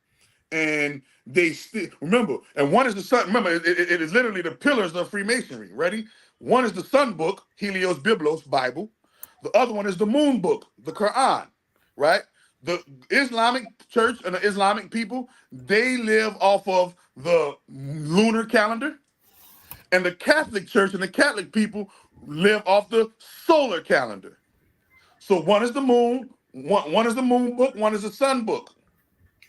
And they still remember, and one is the sun. Remember, it is literally the pillars of Freemasonry. Ready? One is the sun book, Helios Biblos, Bible. The other one is the moon book, the Quran. Right? The Islamic church and the Islamic people, they live off of the lunar calendar, and the Catholic church and the Catholic people live off the solar calendar. So one is the moon, one is the moon book, one is the sun book.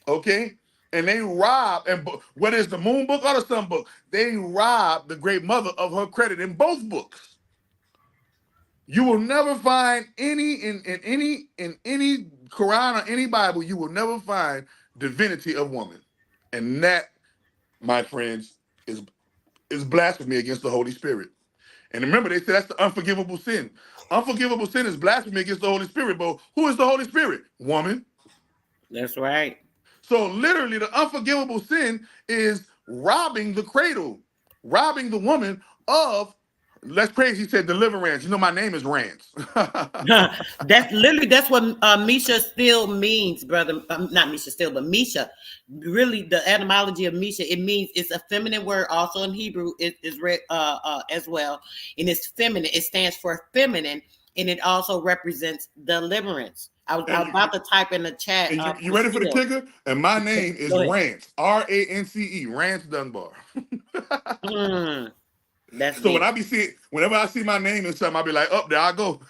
Okay? And they rob, and whether it's the moon book or the sun book, they rob the great mother of her credit in both books. You will never find in any Quran or any Bible, you will never find divinity of woman. And that, my friends, is blasphemy against the Holy Spirit. And remember, they say that's the unforgivable sin. Unforgivable sin is blasphemy against the Holy Spirit. But who is the Holy Spirit? Woman. That's right. So literally, the unforgivable sin is robbing the cradle, robbing the woman of. That's crazy. He said deliverance. You know, my name is Rance. That's what Misha still means, brother. Not Misha still, but Misha. Really, the etymology of Misha, it means it's a feminine word. Also in Hebrew, it is read as well, and it's feminine. It stands for feminine, and it also represents deliverance. I was about to type in the chat. And you ready for the kicker? And my name is Rance, Rance, Rance Dunbar. That's So deep. whenever I see my name in something, I'll be like, up there I go.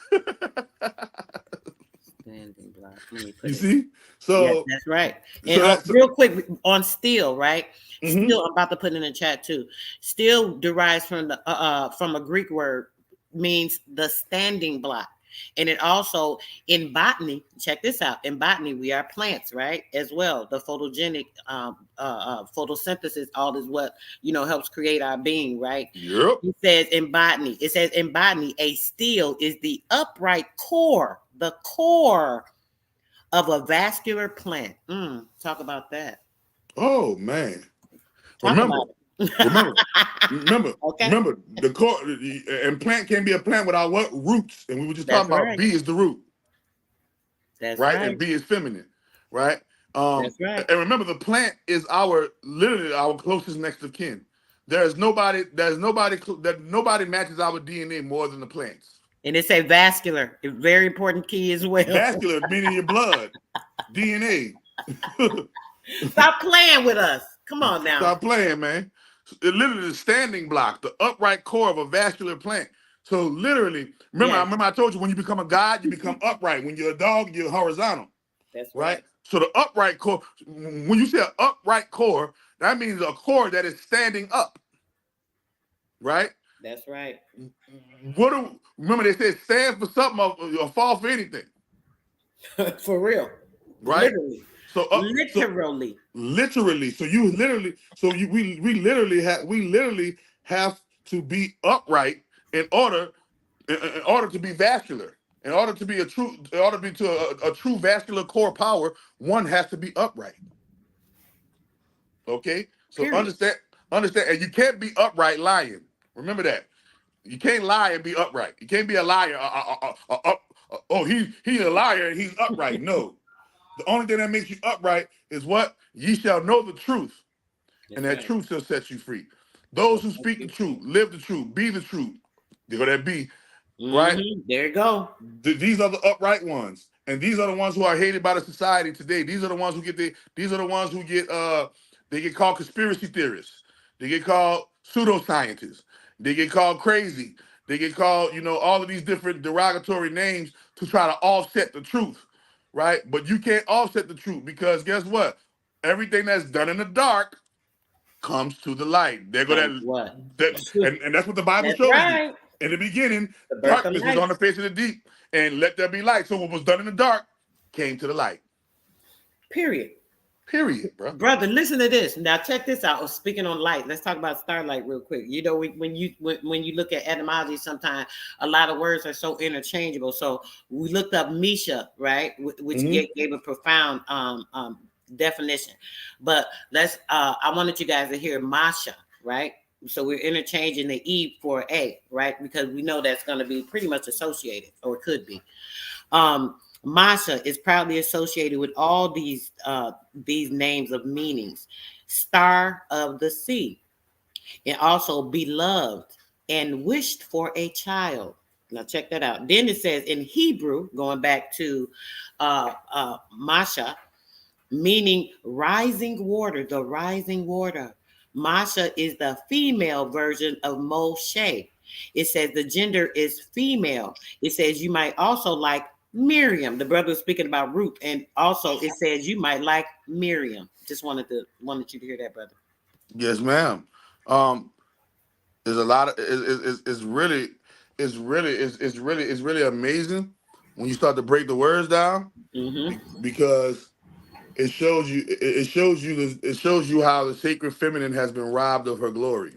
Standing block. Let me put You it. see? So yes, that's right. And so real quick on steel, right? mm-hmm. Steel, I'm about to put in the chat too. Steel derives from a Greek word, means the standing block. And it also, in botany, check this out. In botany, we are plants, right? As well. The photogenic photosynthesis, all is what helps create our being, right? Yep. It says in botany, a steel is the upright core, the core of a vascular plant. Talk about that. Oh man. Talk Remember, about it. Okay. remember the core and plant can be a plant without what? Roots. And we were just That's talking about right. B is the root. That's Right? right. And B is feminine. Right? That's right. And remember, the plant is literally our closest next of kin. Nobody that nobody matches our DNA more than the plants. And it's a vascular, a very important key as well. Vascular, meaning your blood, DNA. Stop playing with us. Come on now. Stop playing, man. It literally the standing block, the upright core of a vascular plant. So literally, Yes. I told you when you become a god, you become upright. When you're a dog, you're horizontal. That's Right? right. So the upright core, when you say an upright core, that means a core that is standing up. Right? That's right. Remember they said stand for something or fall for anything. For real. Right? Literally. So literally. So we literally have to be upright in order to be vascular. In order to be a true vascular core power, one has to be upright. Okay? So Period. understand, and you can't be upright lying. Remember that. You can't lie and be upright. You can't be a liar. He's a liar and he's upright. No. The only thing that makes you upright is what? Ye shall know the truth, and that truth shall set you free. Those who speak the truth, live the truth, be the truth. There go that be, right? There you go. These are the upright ones, and these are the ones who are hated by the society today. These are the ones who they get called conspiracy theorists. They get called pseudoscientists. They get called crazy. They get called, all of these different derogatory names to try to offset the truth. Right? But you can't offset the truth because guess what? Everything that's done in the dark comes to the light. There go and that's what the Bible That's shows you. right. In the beginning, The birth of darkness was light. on the face of the deep, and let there be light. So what was done in the dark came to the light. Period, bro. Brother, listen to this. Now check this out. Speaking on light, let's talk about starlight real quick. When you look at etymology, sometimes a lot of words are so interchangeable. So we looked up Misha, right, which gave a profound definition. But I wanted you guys to hear Masha, right? So we're interchanging the E for A, right? Because we know that's going to be pretty much associated, or it could be. Masha is proudly associated with all these names of meanings. Star of the sea, and also beloved and wished for a child. Now check that out. Then it says in Hebrew, going back to Masha, meaning rising water, the rising water. Masha is the female version of Moshe. It says the gender is female. It says you might also like Miriam. The brother was speaking about Ruth, and also it says you might like Miriam. Just wanted you to hear that, brother. Yes, ma'am. Um, there's a lot of it's really it's really amazing when you start to break the words down, Mm-hmm. because it shows you how the sacred feminine has been robbed of her glory.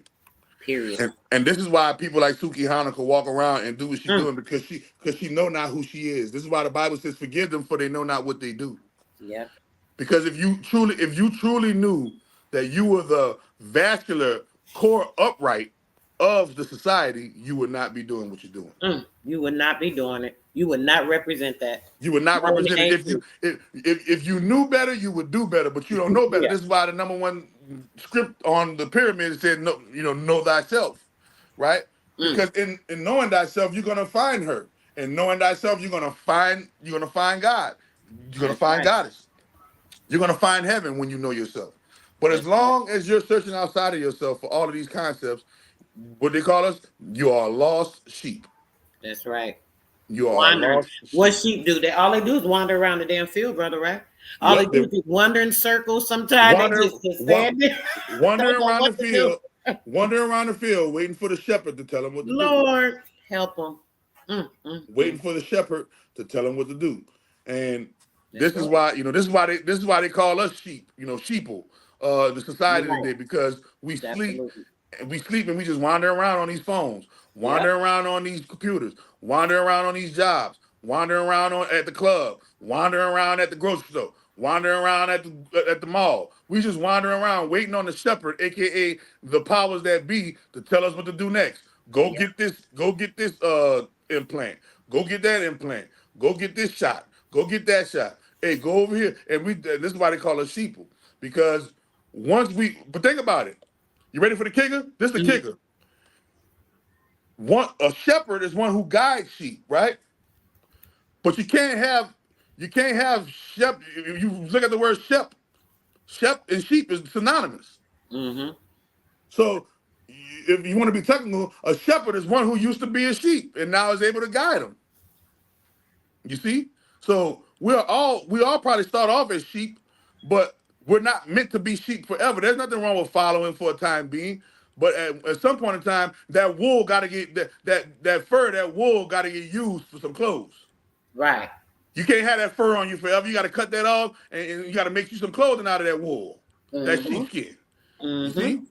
Period. And this is why people like Suki Hana can walk around and do what she's Mm. doing, because she know not who she is. This is why the Bible says, "Forgive them, for they know not what they do." Yep. Because if you truly knew that you were the vascular core upright of the society, you would not be doing what you're doing. You would not be doing it. You would not represent that. You would not Not in the represent it. name truth. If you knew better, you would do better. But you don't know better. Yeah. This is why the number one script on the pyramid said, "No, know thyself," right? Mm. Because in knowing thyself, you're gonna find her. And knowing thyself, you're gonna find God. You're gonna That's find right. goddess. You're gonna find heaven when you know yourself. But as That's right. long as you're searching outside of yourself for all of these concepts, what they call us, you are a lost sheep. That's right. You are a Wandering. lost What sheep. sheep do? They all they do is wander around the damn field, brother, right? All they Yep, do they is just wander in circles. Sometimes they wander, just wa- stand there, don't wandering know around what the to do. field, wandering around the field, waiting for the shepherd to tell them what to do. Lord, help them. Waiting for the shepherd to tell them what to do. And That's this is right. why, this is why they call us sheep, sheeple, the You're society right. today, because we sleep Absolutely. and we just wander around on these phones, Yep. wander around on these computers, wander around on these jobs, wander around at the club, wander around at the grocery store, wander around at the mall. We just wander around waiting on the shepherd, aka the powers that be, to tell us what to do next. Yep. Go get this implant. Go get that implant. Go get this shot. Go get that shot. Hey, go over here. And this is why they call us sheeple. Because but think about it. You ready for the kicker? This is the Mhm. kicker. A shepherd is one who guides sheep, right? But you can't have shep. You look at the word shep and sheep is synonymous. Mhm. So if you want to be technical, a shepherd is one who used to be a sheep and now is able to guide them. You see? So we all probably start off as sheep, but we're not meant to be sheep forever. There's nothing wrong with following for a time being. But at some point in time, that wool got to get that fur, that wool got to get used for some clothes. Right. You can't have that fur on you forever. You got to cut that off, and you got to make you some clothing out of that wool, that Mhm. sheepskin. You Mhm. see?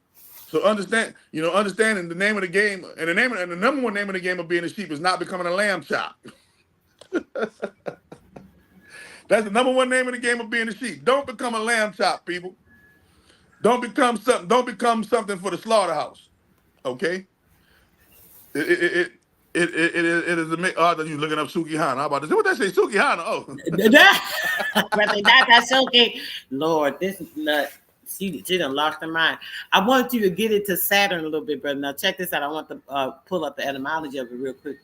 So understanding the name of the game, and the number one name of the game of being a sheep is not becoming a lamb chop. That's the number one name of the game of being a sheep. Don't become a lamb chop, people. Don't become something. Don't become something for the slaughterhouse. Okay? It is a oh, that you looking up Suki Hana. How about this? What they say, Suki Hana? Oh, Brother, that's okay. Lord, this is nut. She done lost her mind. I want you to get into Saturn a little bit, brother. Now check this out. I want to pull up the etymology of it real quick.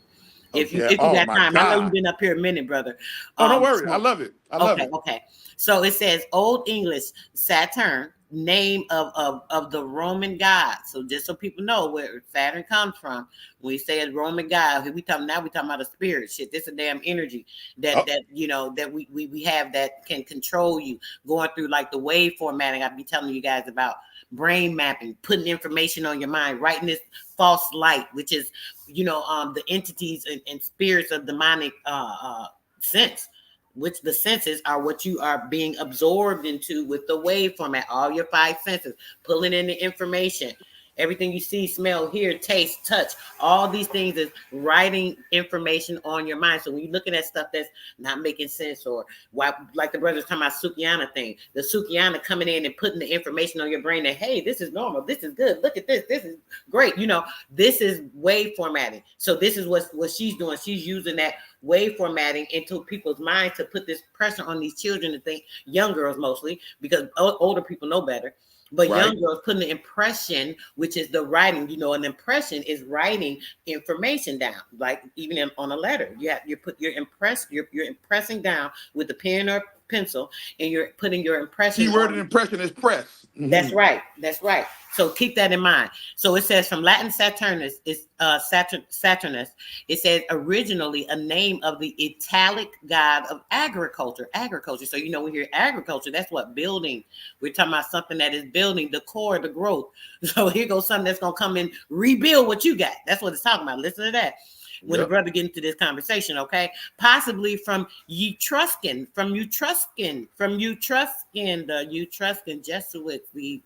okay. If you Oh got my time, I know you've God. been up here a minute, brother. Oh, don't worry. I So love it. I love okay, it. okay. So it says Old English Saturn, name of the Roman god. So just so people know where Saturn comes from, when we say a Roman god, we talking about a spirit. Shit, this a damn energy Oh, that we have that can control you, going through like the wave formatting. I'll be telling you guys about brain mapping, putting information on your mind, writing this false light, which is the entities and spirits of demonic sense, which the senses are what you are being absorbed into with the wave format, all your five senses, pulling in the information. Everything you see, smell, hear, taste, touch, all these things is writing information on your mind. So when you're looking at stuff that's not making sense, or why, like the brothers talking about Sukiana thing, the Sukiana coming in and putting the information on your brain that, hey, this is normal, this is good, look at this is great. This is wave formatting. So this is what she's doing. She's using that wave formatting into people's minds to put this pressure on these children to think, young girls mostly, because older people know better. But Right. young girls putting the impression, which is the writing. An impression is writing information down, like even on a letter. You're impressing down with a pen or pencil, and you're putting your impression Keyword and on. impression is press. That's right. That's right. So keep that in mind. So it says from Latin Saturnus, is Saturnus. It says originally a name of the Italic god of agriculture. Agriculture. So we hear agriculture. That's what building. We're talking about something that is building the core, the growth. So here goes something that's gonna come and rebuild what you got. That's what it's talking about. Listen to that. When the Yep. brother get into this conversation, okay? Possibly from Etruscan, the Etruscan Jesuits. We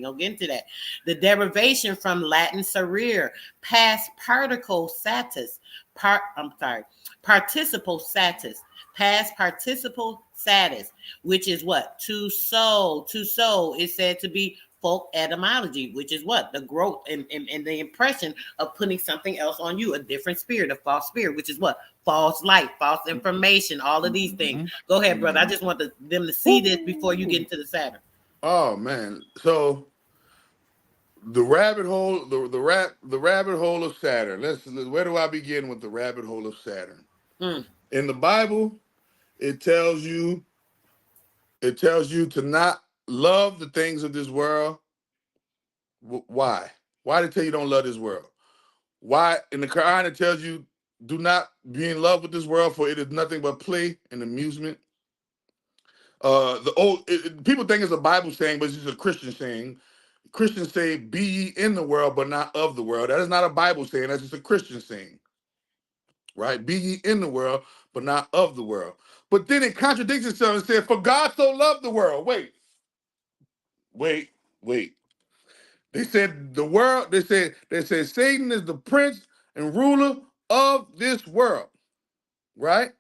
gonna get into that. The derivation from Latin serere, past participle satis, participle satis, past participle satis, which is what? To sow. To sow is said to be folk etymology, which is what? The growth and the impression of putting something else on you, a different spirit, a false spirit, which is what? False light, false information, all of these things. Go ahead, brother. I just want them to see this before you get into the Saturn. Oh man. So the rabbit hole, the rabbit hole of Saturn. Where do I begin with the rabbit hole of Saturn? Mm. In the Bible, it tells you it tells you to not love the things of this world. Why? Why did it tell you don't love this world? Why in the Quran it tells you do not be in love with this world, for it is nothing but play and amusement. People think it's a Bible saying, but it's just a Christian saying. Christians say, "Be ye in the world, but not of the world." That is not a Bible saying. That's just a Christian saying, right? Be ye in the world, but not of the world. But then it contradicts itself and says, "For God so loved the world." Wait, wait. They said the world. They said Satan is the prince and ruler of this world, right?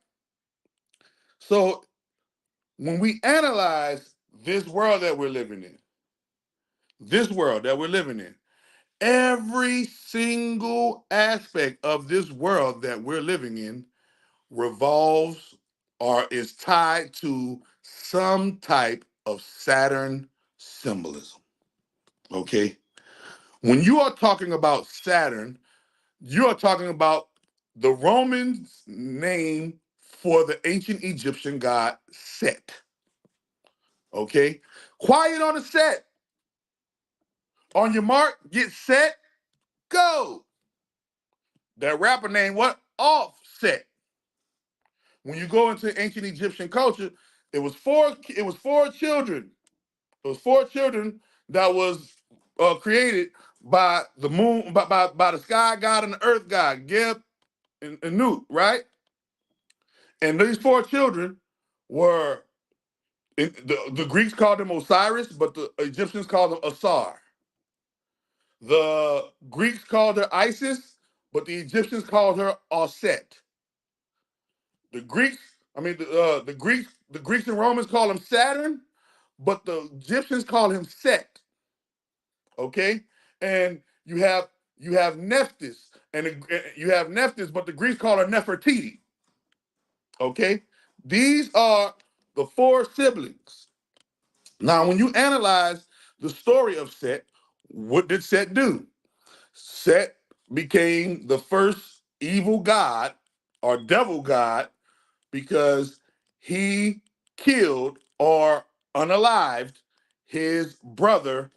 So when we analyze this world that we're living in, this world that we're living in, every single aspect of this world that we're living in revolves or is tied to some type of Saturn symbolism. Okay? When you are talking about Saturn, you are talking about the Romans' name for the ancient Egyptian god Set. Okay? Quiet on the set. On your mark, get set, go. That rapper name what? Offset. When you go into ancient Egyptian culture, it was four children. It was four children that was created by the moon, by the sky god and the earth god, Geb and Nut, right? And these four children were the Greeks called them Osiris, but the Egyptians called them Asar. The Greeks called her Isis, but the Egyptians called her Auset. The Greeks, the Greeks and Romans call him Saturn, but the Egyptians call him Set. Okay, and you have Nephthys, and you have Nephthys, but the Greeks call her Nefertiti. Okay, these are the four siblings. Now, when you analyze the story of Set, what did Set do? Set became the first evil god or devil god because he killed or unalived his brother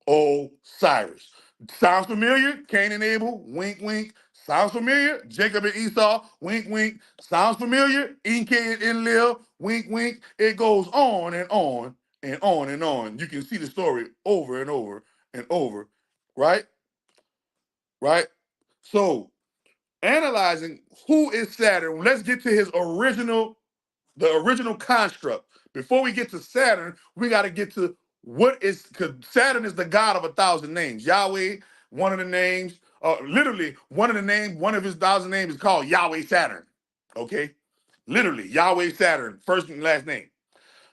Osiris. Sounds familiar? Cain and Abel, wink, wink. Sounds familiar? Jacob and Esau, wink, wink. Sounds familiar? Enki and Enlil, wink, wink. It goes on and on and on and on. You can see the story over and over and over, right? Right? So, analyzing who is Saturn, let's get to the original construct. Before we get to Saturn, we got to get to What is, because Saturn is the god of 1,000 names. Yahweh, one of the names, literally one of the names, one of his 1,000 names is called Yahweh Saturn. Okay, literally Yahweh Saturn, first and last name.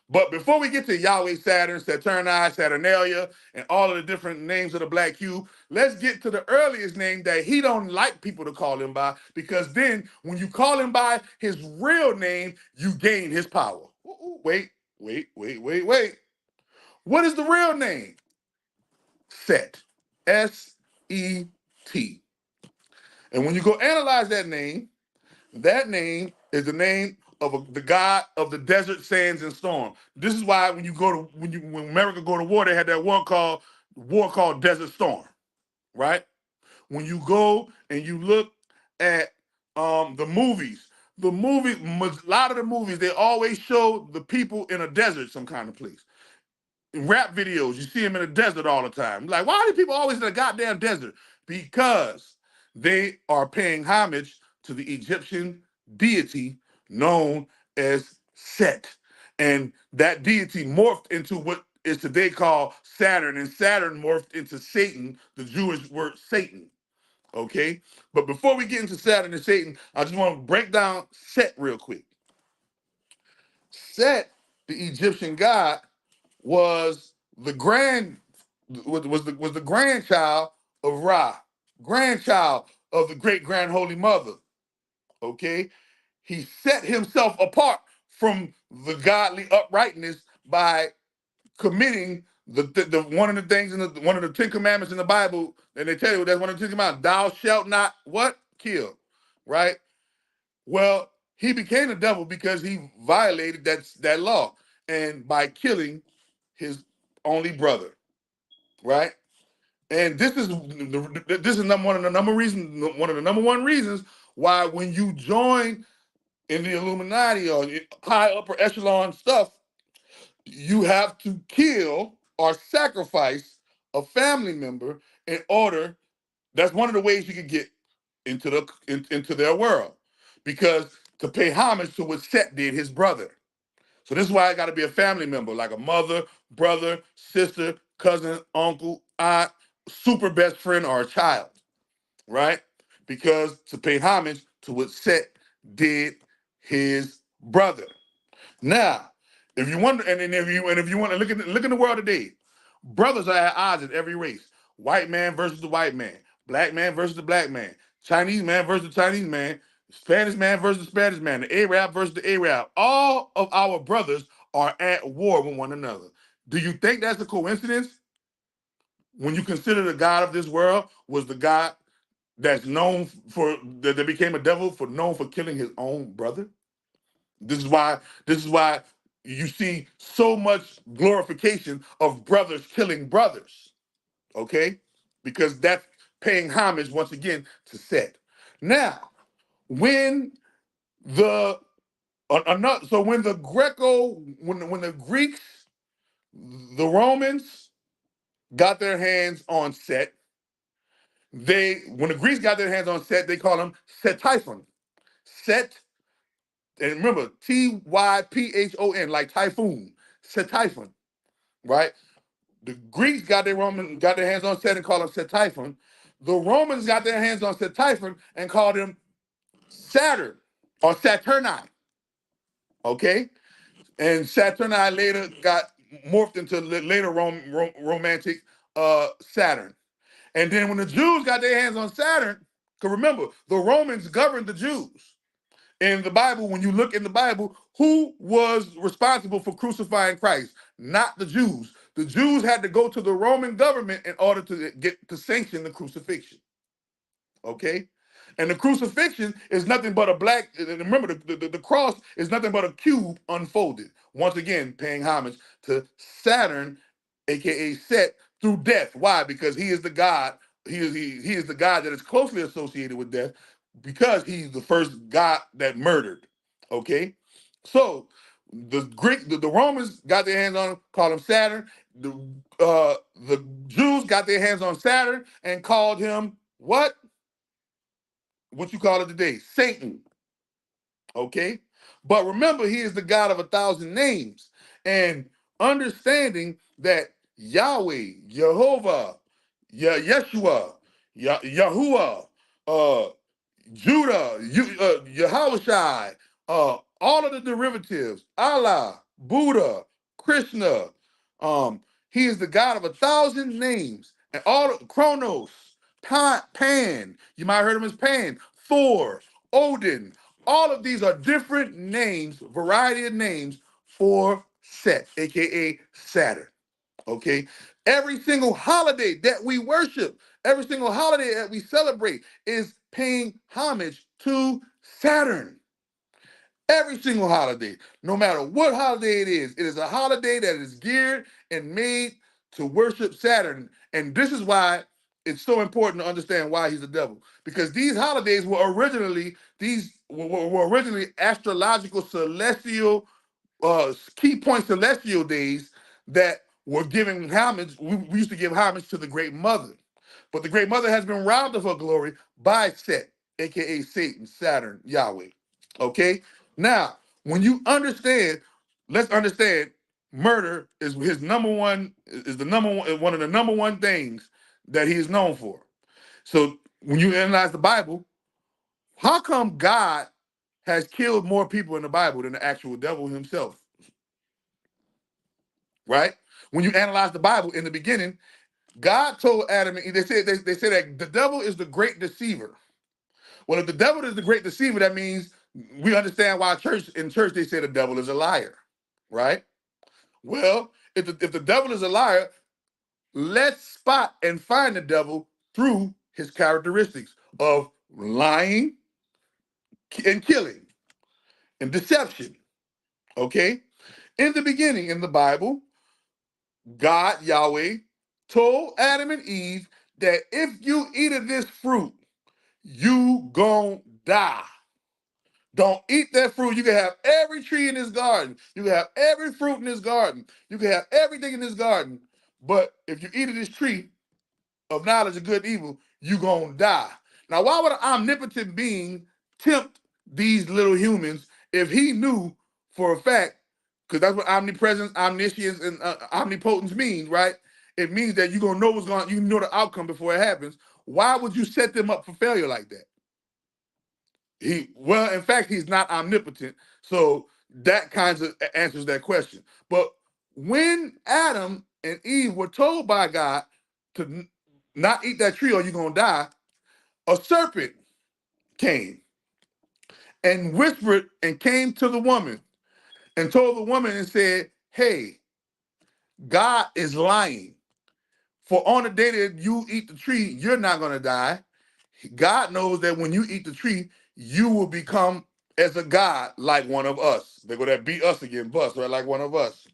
But before we get to Yahweh Saturn, Saturni, Saturnalia, and all of the different names of the black cube, let's get to the earliest name that he don't like people to call him by, because then when you call him by his real name, you gain his power. Wait, wait, wait, wait, wait. What is the real name? Set. S-E-T. And when you go analyze that name is the name of the god of the desert, sands, and storm. This is why when you go to when America go to war, they had that war called Desert Storm, right? When you go and you look at the movies, a lot of the movies, they always show the people in a desert, some kind of place. In rap videos, you see them in the desert all the time. Like, why are these people always in the goddamn desert? Because they are paying homage to the Egyptian deity known as Set. And that deity morphed into what is today called Saturn, and Saturn morphed into Satan, the Jewish word Satan. Okay? But before we get into Saturn and Satan, I just want to break down Set real quick. Set, the Egyptian god, was the grand was the grandchild of Ra, grandchild of the great grand holy mother. Okay, he set himself apart from the godly uprightness by committing the one of the things in one of the Ten Commandments in the Bible, and they tell you that's one of the Ten Commandments: thou shalt not what kill, right? Well, he became the devil because he violated that law, and by killing his only brother, right? And this is one of the number one reasons why when you join in the Illuminati or high upper echelon stuff, you have to kill or sacrifice a family member in order. That's one of the ways you can get into their world, because to pay homage to what Set did, his brother. So this is why I got to be a family member, like a mother, brother, sister, cousin, uncle, aunt, super best friend, or a child, right? Because to pay homage to what Set did his brother. Now, if you wonder, if you want to look in the world today, brothers are at odds in every race. White man versus the white man, black man versus the black man, Chinese man versus the Chinese man, Spanish man versus the Spanish man, the Arab versus the Arab. All of our brothers are at war with one another. Do you think that's a coincidence? When you consider the God of this world was the God that's known for that became a devil for known for killing his own brother. This is why you see so much glorification of brothers killing brothers. Okay, because that's paying homage once again to Set. Now, when the so when the when the Greeks, the Romans got their hands on Set, when the Greeks got their hands on Set, they call him Set-typhon. Set, and remember Typhon, like typhoon, Set-typhon, right? The Greeks got their hands on Set and called him Set-typhon. The Romans got their hands on Set-typhon and called him Saturn or Saturni. Okay, and Saturni later got morphed into later romantic Saturn. And then when the Jews got their hands on Saturn, because remember, the Romans governed the Jews. In the Bible, when you look in the Bible, who was responsible for crucifying Christ? Not the Jews. The Jews had to go to the Roman government in order to get to sanction the crucifixion. Okay? And the crucifixion is nothing but a black, remember, the cross is nothing but a cube unfolded. Once again, paying homage to Saturn, aka Set, through death. Why? Because he is the God, he is the God that is closely associated with death, because he's the first God that murdered. Okay? So the Romans got their hands on him, called him Saturn. The Jews got their hands on Saturn and called him what? What you call it today? Satan. Okay? But remember, he is the God of 1,000 names. And understanding that Yahweh, Jehovah, Yeshua, Yahuwah, uh, Judah, Yahushai, all of the derivatives, Allah, Buddha, Krishna. He is the God of 1,000 names, and all Chronos, Pan. You might have heard him as Pan, Thor, Odin. All of these are different names, variety of names for Set, aka Saturn. Okay, every single holiday that we worship, every single holiday that we celebrate is paying homage to Saturn. Every single holiday, no matter what holiday it is a holiday that is geared and made to worship Saturn. And this is why it's so important to understand why he's the devil. Because these holidays were originally astrological celestial key point celestial days that were giving homage. We used to give homage to the Great Mother. But the Great Mother has been robbed of her glory by Set, aka Satan, Saturn, Yahweh. Okay? Now, when you understand, let's understand murder is his number one, is the number one of the number one things that he is known for. So when you analyze the Bible, how come God has killed more people in the Bible than the actual devil himself? Right? When you analyze the Bible in the beginning, God told Adam and Eve, they said that the devil is the great deceiver. Well, if the devil is the great deceiver, that means we understand why in church they say the devil is a liar, right? Well, if the devil is a liar, let's spot and find the devil through his characteristics of lying and killing and deception. Okay? In the beginning in the Bible, God, Yahweh, told Adam and Eve that if you eat of this fruit, you gon' die. Don't eat that fruit. You can have every tree in this garden. You can have every fruit in this garden. You can have everything in this garden. But if you eat of this tree of knowledge of good and evil, you gonna die. Now, why would an omnipotent being tempt these little humans if he knew for a fact, because that's what omnipresence, omniscience, and omnipotence means, right? It means that you're gonna know what's going, you know the outcome before it happens. Why would you set them up for failure like that? Well, in fact, he's not omnipotent, so that kinds of answers that question. But when Adam and Eve were told by God to not eat that tree or you're gonna die, a serpent came and whispered and came to the woman and told the woman and said, "Hey, God is lying. For on the day that you eat the tree, you're not gonna die. God knows that when you eat the tree, you will become as a God like one of us." They're going to be us again, bust, right? Like one of us,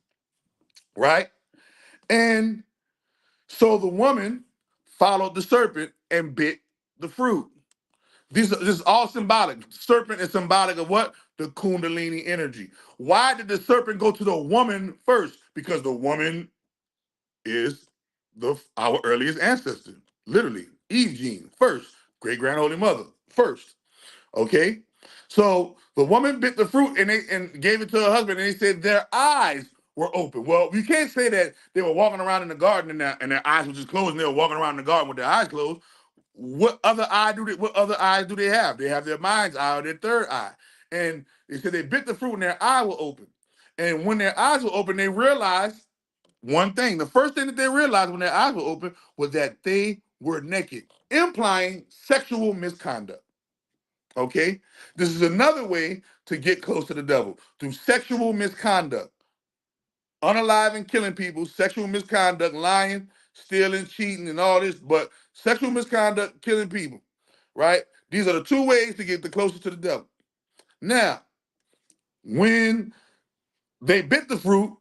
right? And so the woman followed the serpent and bit the fruit. This is all symbolic. Serpent is symbolic of what? The Kundalini energy. Why did the serpent go to the woman first? Because the woman is our earliest ancestor, literally. Eve gene first, great grand holy mother first. Okay, so the woman bit the fruit and gave it to her husband, and they said their eyes were open. Well, you can't say that they were walking around in the garden and their eyes were just closed, and they were walking around in the garden with their eyes closed. What other eyes do they have? They have their mind's eye or their third eye. And they said they bit the fruit and their eye were open. And when their eyes were open, they realized one thing. The first thing that they realized when their eyes were open was that they were naked, implying sexual misconduct. Okay? This is another way to get close to the devil through sexual misconduct. Unaliving, killing people, sexual misconduct, lying, stealing, cheating, and all this, but sexual misconduct, killing people, right? These are the two ways to get the closest to the devil. Now, when they bit the fruit,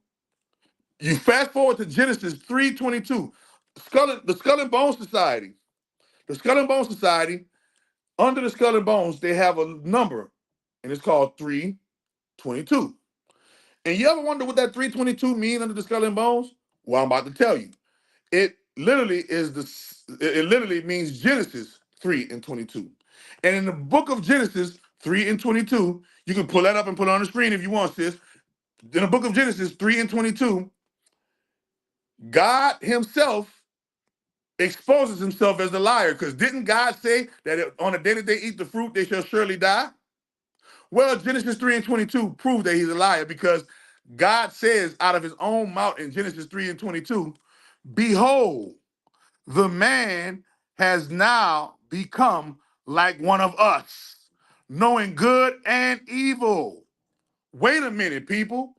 you fast forward to Genesis 3:22. The Skull and Bone Society. The Skull and Bone Society, under the Skull and Bones, they have a number, and it's called 322. And you ever wonder what that 322 mean under the Skull and Bones? Well, I'm about to tell you. It literally it literally means Genesis 3:22. And in the book of Genesis 3:22, you can pull that up and put it on the screen if you want, sis. In the book of Genesis 3:22, God himself exposes himself as the liar, because didn't God say that on the day that they eat the fruit, they shall surely die? Well, Genesis 3 and 22 prove that he's a liar, because God says out of his own mouth in Genesis 3 and 22, behold, the man has now become like one of us, knowing good and evil. Wait a minute, people.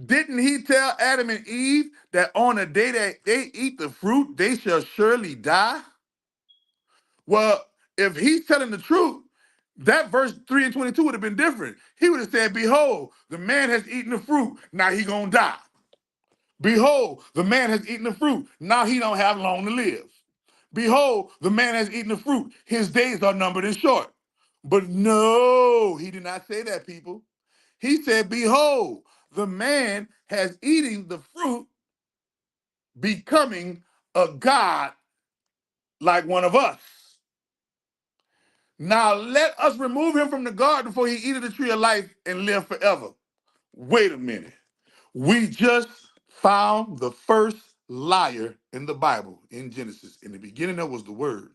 Didn't he tell Adam and Eve that on the day that they eat the fruit, they shall surely die? Well, if he's telling the truth, that verse 3 and 22 would have been different. He would have said, behold, the man has eaten the fruit, now he gonna die. Behold, the man has eaten the fruit, now he don't have long to live. Behold, the man has eaten the fruit, his days are numbered and short. But no, he did not say that, people. He said, behold, the man has eaten the fruit, becoming a God like one of us. Now let us remove him from the garden before he eat of the tree of life and live forever. Wait a minute. We just found the first liar in the Bible in Genesis. In the beginning, there was the word,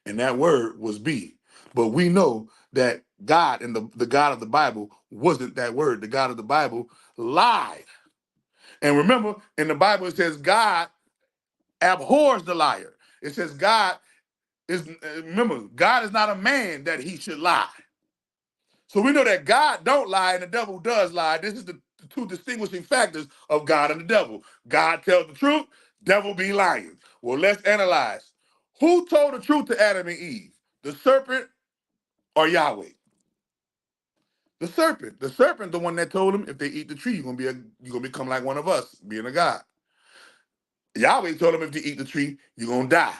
and that word was be. But we know that God and the God of the Bible wasn't that word. The God of the Bible lied. And remember, in the Bible, it says God abhors the liar. It says God is, remember, God is not a man that he should lie. So we know that God don't lie and the devil does lie. This is the two distinguishing factors of God and the devil. God tells the truth, devil be lying. Well, let's analyze. Who told the truth to Adam and Eve? The serpent or Yahweh? The serpent. The serpent, the one that told them if they eat the tree, you're gonna become like one of us, being a God. Yahweh told them if you eat the tree, you're gonna die.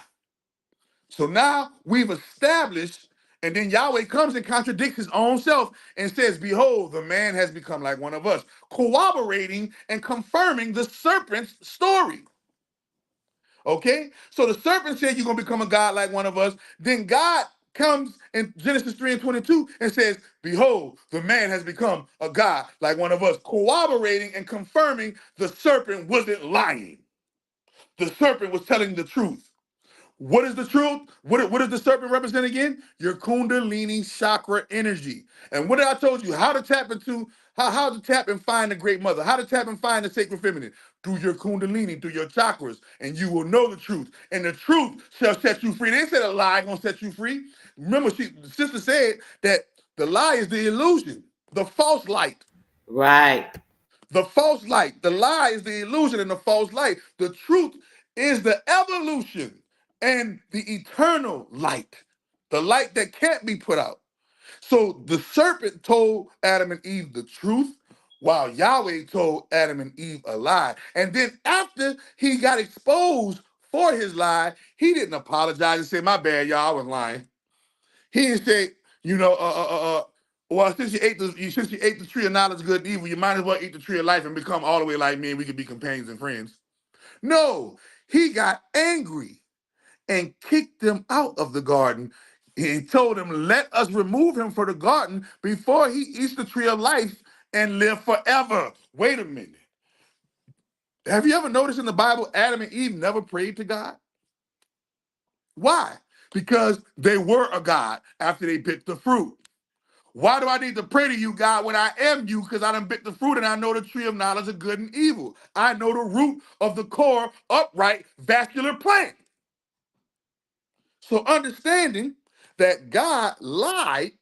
So now we've established, and then Yahweh comes and contradicts his own self and says, behold, the man has become like one of us, corroborating and confirming the serpent's story. Okay? So the serpent said, you're going to become a God like one of us. Then God comes in Genesis 3 and 22 and says, behold, the man has become a God like one of us, corroborating and confirming the serpent wasn't lying. The serpent was telling the truth. What is the truth? What does the serpent represent again? Your Kundalini chakra energy. And what did I told you? How to tap into, how to tap and find the great mother, how to tap and find the sacred feminine through your Kundalini, through your chakras, and you will know the truth. And the truth shall set you free. They said a lie gonna set you free. Remember, the sister said that the lie is the illusion, the false light. Right. The false light. The lie is the illusion and the false light. The truth is the evolution and the eternal light, the light that can't be put out. So the serpent told Adam and Eve the truth, while Yahweh told Adam and Eve a lie. And then after he got exposed for his lie, he didn't apologize and say, my bad, y'all, I was lying. He didn't say, you know, well, since you ate the tree of knowledge of good and evil, you might as well eat the tree of life and become all the way like me, and we could be companions and friends. No, he got angry and kicked them out of the garden. He told them, let us remove him from the garden before he eats the tree of life and live forever. Wait a minute. Have you ever noticed in the Bible, Adam and Eve never prayed to God? Why? Because they were a God after they bit the fruit. Why do I need to pray to you, God, when I am you? Because I done bit the fruit and I know the tree of knowledge of good and evil. I know the root of the core, upright, vascular plant. So understanding that God lied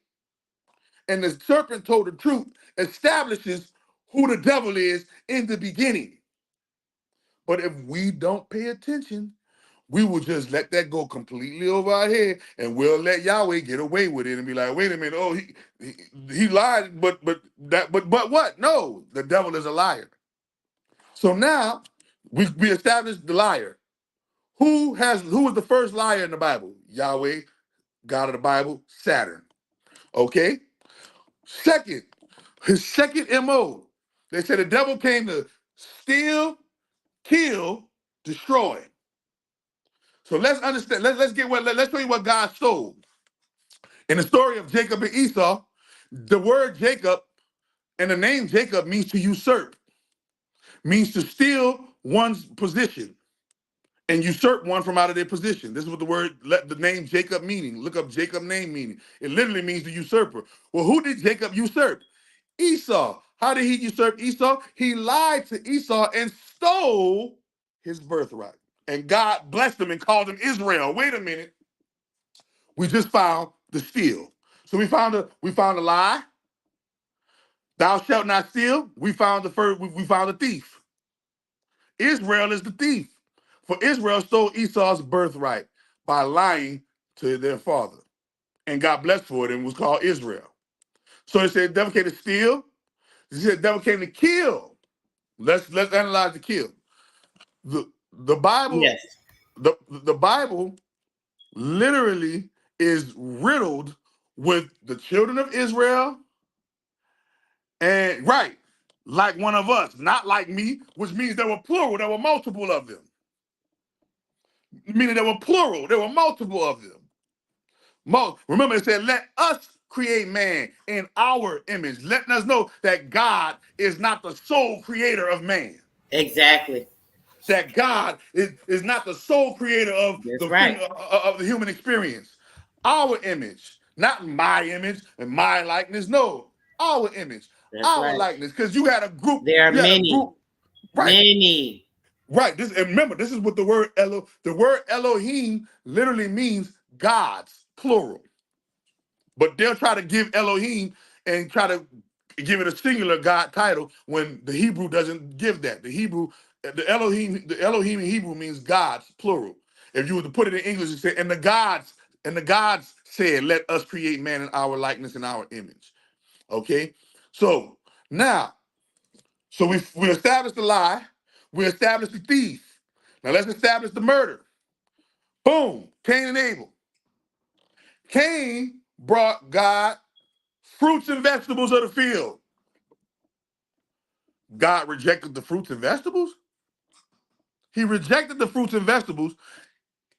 and the serpent told the truth establishes who the devil is in the beginning. But if we don't pay attention, we will just let that go completely over our head, and we'll let Yahweh get away with it and be like, wait a minute, oh, he lied, but what? No, the devil is a liar. So now we established the liar. Who was the first liar in the Bible? Yahweh, God of the Bible, Saturn. Okay? Second, his second MO. They said the devil came to steal, kill, destroy. So let's understand. Let's get let's show you what God stole. In the story of Jacob and Esau, the word Jacob and the name Jacob means to usurp, means to steal one's position and usurp one from out of their position. This is what the word, let the name Jacob meaning. Look up Jacob name meaning. It literally means the usurper. Well, who did Jacob usurp? Esau. How did he usurp Esau? He lied to Esau and stole his birthright. And God blessed him and called him Israel. Wait a minute. We just found the steal. So we found a lie. Thou shalt not steal. We found the first. We found the thief. Israel is the thief. For Israel stole Esau's birthright by lying to their father and got blessed for it and was called Israel. So it said devil came to steal. It said devil came to kill. Let's analyze the kill. The Bible, Yes. the Bible literally is riddled with the children of Israel and right, like one of us, not like me, which means there were plural, there were multiple of them. Meaning there were plural, there were multiple of them. Remember, it said, let us create man in our image, letting us know that God is not the sole creator of man. Exactly. That God is not the sole creator That's right. of the human experience. Our image, not my image and my likeness. No, our image, That's our right. likeness. Because you had a group, There are many, right? many. Right. This, and remember, this is what the word Elohim literally means gods, plural. But they'll try to give Elohim and try to give it a singular God title when the Hebrew doesn't give that. The Elohim in Hebrew means gods, plural. If you were to put it in English, it said, and the gods said, let us create man in our likeness and our image. Okay? So now, so we established the lie, we established the thief. Now let's establish the murder. Boom, Cain and Abel. Cain brought God fruits and vegetables of the field. God rejected the fruits and vegetables. He rejected the fruits and vegetables.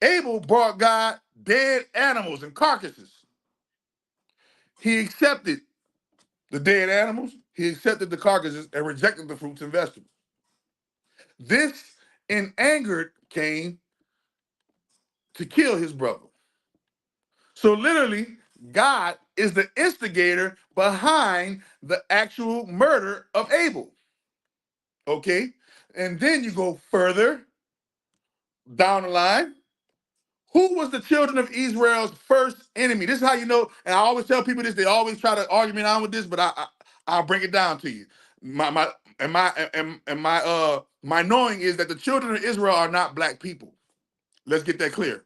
Abel brought God dead animals and carcasses. He accepted the dead animals, he accepted the carcasses, and rejected the fruits and vegetables. This angered Cain to kill his brother. So literally, God is the instigator behind the actual murder of Abel. Okay? And then you go further down the line. Who was the children of Israel's first enemy? This is how you know, and I always tell people this, they always try to argue me down with this, but I'll break it down to you. My knowing is that the children of Israel are not black people. Let's get that clear.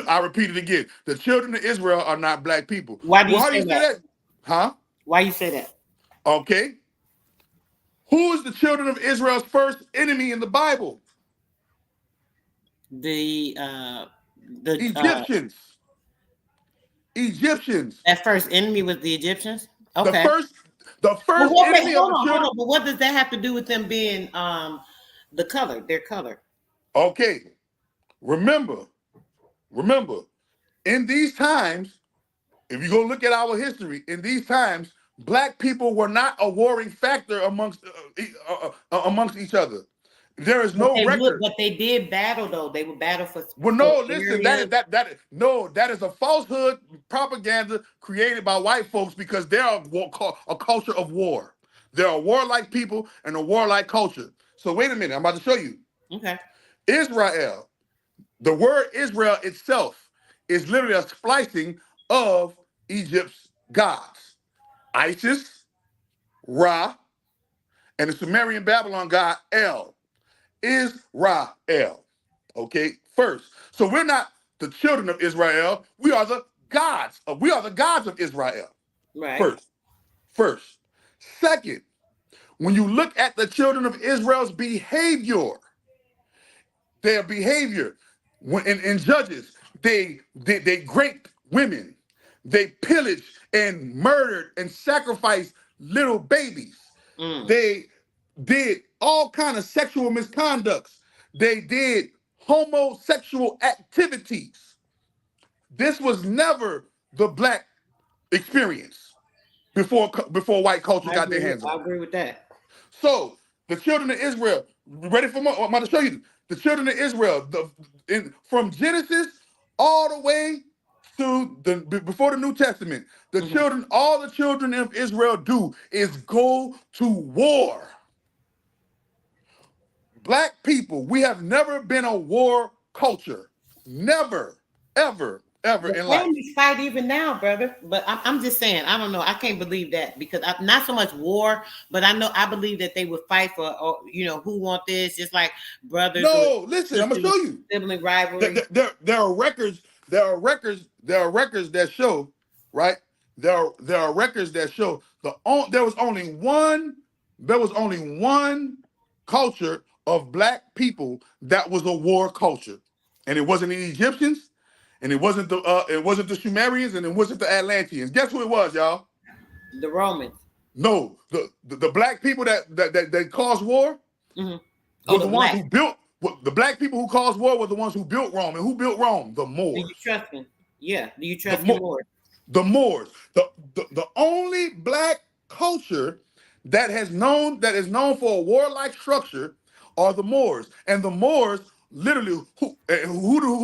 I repeat it again. The children of Israel are not black people. Why do you Well, how do say you say that? that? Huh? Why you say that? Okay. Who is the children of Israel's first enemy in the Bible? The the Egyptians. Egyptians. that first enemy was the Egyptians. The Okay. first, the But first what? Wait, enemy of hold the on, hold children. on. But what does that have to do with them being the color, their color? Okay. Remember, remember, in these times, if you go look at our history, in these times, black people were not a warring factor amongst each other. There is But no they would. record. But they did battle though. They would battle Well, for no, listen, areas. that is a falsehood propaganda created by white folks because they're a culture of war. They're a warlike people and a warlike culture. So wait a minute, I'm about to show you. Okay. Israel, the word Israel itself is literally a splicing of Egypt's gods. Isis, Ra, and the Sumerian Babylon god El. Israel. Okay, first. So we're not the children of Israel. We are the gods of Israel. Right. First. First. Second, when you look at the children of Israel's behavior, their behavior when in Judges, they raped women, they pillaged and murdered and sacrificed little babies. Mm. They did all kind of sexual misconducts. They did homosexual activities. This was never the black experience before white culture got their hands I on it. agree with that. So the children of Israel, Ready for more? I'm about to show you the children of Israel. From Genesis all the way to before the New Testament, Hmm. all the children of Israel do is go to war. Black people, we have never been a war culture. Never, ever, ever The in life. families fight even now, brother. But I'm just saying, I don't know. I can't believe that because not so much war, but I believe that they would fight for, who want this, just like brothers or No, listen, I'm gonna sisters, show you. sibling There, rivalry. there are records. There are records that show, right? There are records that show there was only one. There was only one culture of black people that was a war culture, and it wasn't the Egyptians, and it wasn't the Sumerians, and it wasn't the Atlanteans. Guess who it was, y'all? The Romans. No, the black people that caused war Hmm. Oh, were the the ones black. who built. The black people who caused war were the ones who built Rome. And who built Rome? The Do you Moors. trust him? Yeah. Do you The trust him Mo- more? the Moors. The only black culture that is known for a warlike structure are the Moors. And the Moors literally who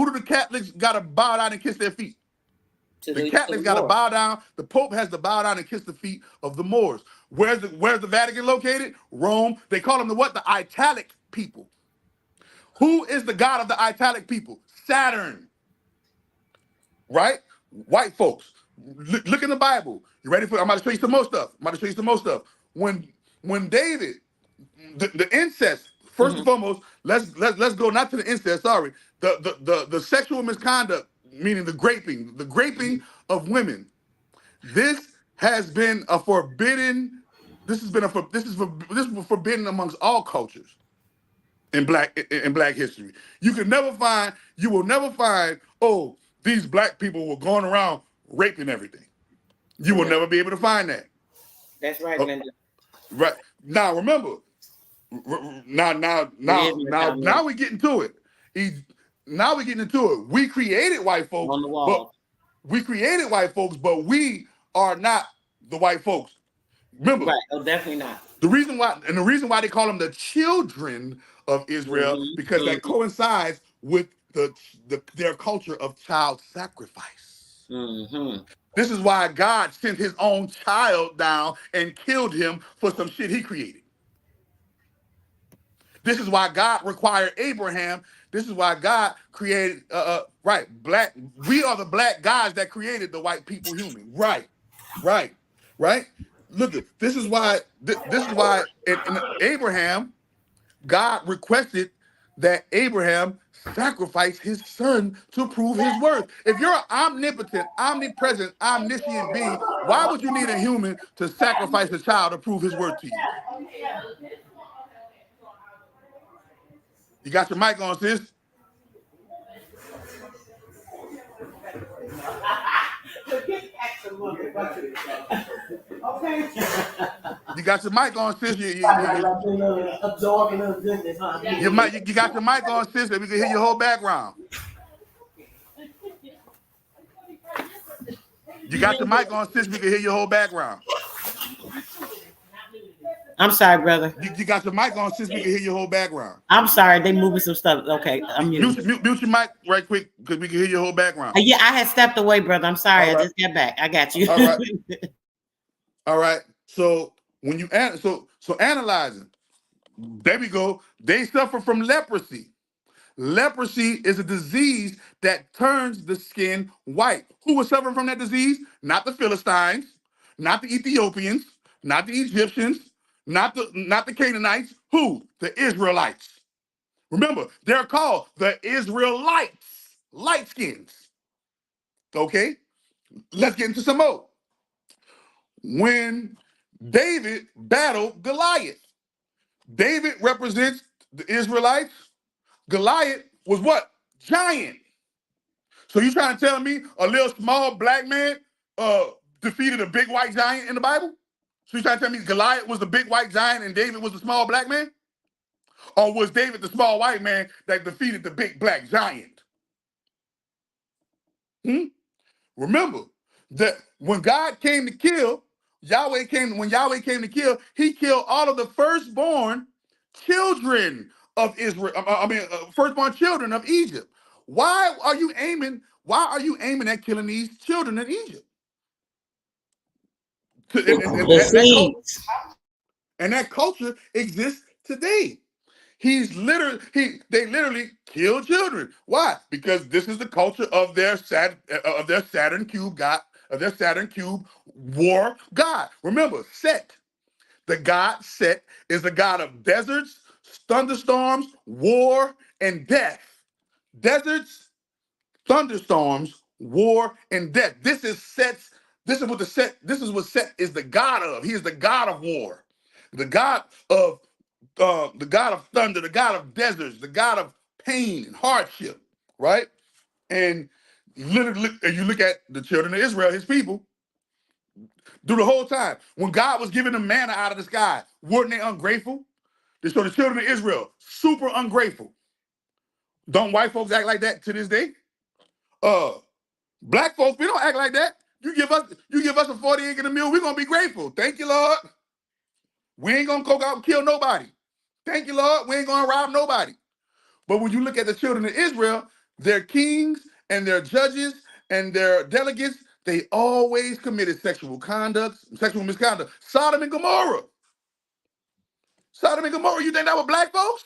do the Catholics gotta bow down and kiss their feet? To The the Catholics got to Lord. bow down. The Pope has to bow down and kiss the feet of the Moors. Where's the Vatican located? Rome. They call them the what? The Italic people. Who is the god of the Italic people? Saturn, right? White folks. Look in the Bible. You ready for? I'm about to show you some more stuff. I'm about to show you some more stuff. When David, the incest. First and Hmm. foremost, let's go not to the incest. Sorry, the sexual misconduct, meaning the graping of women. This has been a forbidden. This has been a this is forbidden amongst all cultures in black history. You will never find, oh, these black people were going around raping everything. You will No, never be able to find that. that's right, Oh, Glenda. right now, remember, It is my now comment we getting to it. He, now we getting into it. We created white folks, on the but wall. we are not the white folks. Remember, Right. Oh, definitely not. the reason why they call them the children of Israel, Hmm. because that Hmm. coincides with their culture of child sacrifice. Hmm. This is why God sent his own child down and killed him for some shit he created. This is why God required Abraham. This is why God created right, black. We are the black guys that created the white people human. Right, right, right. Look at this is why in Abraham, God requested that Abraham sacrifice his son to prove his worth. If you're an omnipotent, omnipresent, omniscient being, why would you need a human to sacrifice a child to prove his worth to you? You got your mic on, sis. Okay. You got your mic on, sis. Absorbing the goodness, huh? You got your mic on, sis, that we can hear your whole background. You got your mic on, sis, we can hear your whole background. I'm sorry, brother. You got your mic on, sis, we can hear your whole background. I'm sorry. They moving some stuff. Okay, I'm muted. Mute your mic right quick, because we can hear your whole background. Yeah, I had stepped away, brother. I'm sorry. All I right, just got back. I got you. all right, all right. So when you analyzing, there we go. They suffer from leprosy. Leprosy is a disease that turns the skin white. Who was suffering from that disease? Not the Philistines, not the Ethiopians, not the Egyptians, not the Canaanites. Who? The Israelites. Remember, they're called the Israelites, light skins. Okay, let's get into some more. When David battled Goliath, David represents the Israelites. Goliath was what? Giant. So you trying to tell me a little small black man uh defeated a big white giant in the Bible? So you trying to tell me Goliath was the big white giant and David was the small black man? Or was David the small white man that defeated the big black giant? Hmm? Remember that when God came to kill, when Yahweh came to kill, he killed all of the firstborn children of Israel. Firstborn children of Egypt. Why are you aiming at killing these children in Egypt? The And that cult seeds. and that culture exists today. They literally kill children. Why? Because this is the culture of their Saturn cube god, of their Saturn cube war god. Remember, the god Set is the god of deserts, thunderstorms, war, and death. Deserts, thunderstorms, war, and death. This is what Set is the god of. He is the god of war, the god of the god of thunder, the god of deserts, the god of pain and hardship, right? And literally, you look at the children of Israel, his people, through the whole time, when God was giving them manna out of the sky, weren't they ungrateful? So the children of Israel, super ungrateful. Don't white folks act like that to this day? Uh, Black folks, we don't act like that. You give us a 40 acre meal, we're gonna be grateful. Thank you, Lord. We ain't gonna go out and kill nobody. Thank you, Lord. We ain't gonna rob nobody. But when you look at the children of Israel, their kings and their judges and their delegates, they always committed sexual misconduct. Sodom and Gomorrah. Sodom and Gomorrah, you think that were black folks?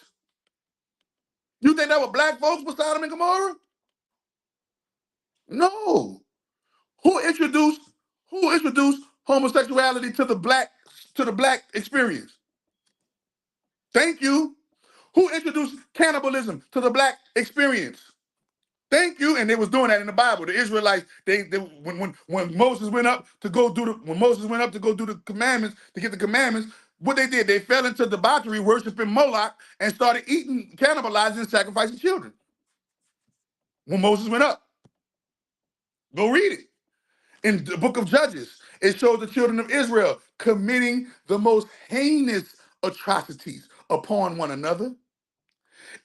You think that were black folks for Sodom and Gomorrah? No. Who introduced who introduced homosexuality to the black experience? Thank you. Who introduced cannibalism to the black experience? Thank you. And they was doing that in the Bible. The Israelites, when Moses went up to go do the commandments, to get the commandments, what they did, they fell into debauchery, worshiping Moloch, and started eating, cannibalizing, and sacrificing children. When Moses went up, go read it. In the book of Judges, it shows the children of Israel committing the most heinous atrocities upon one another.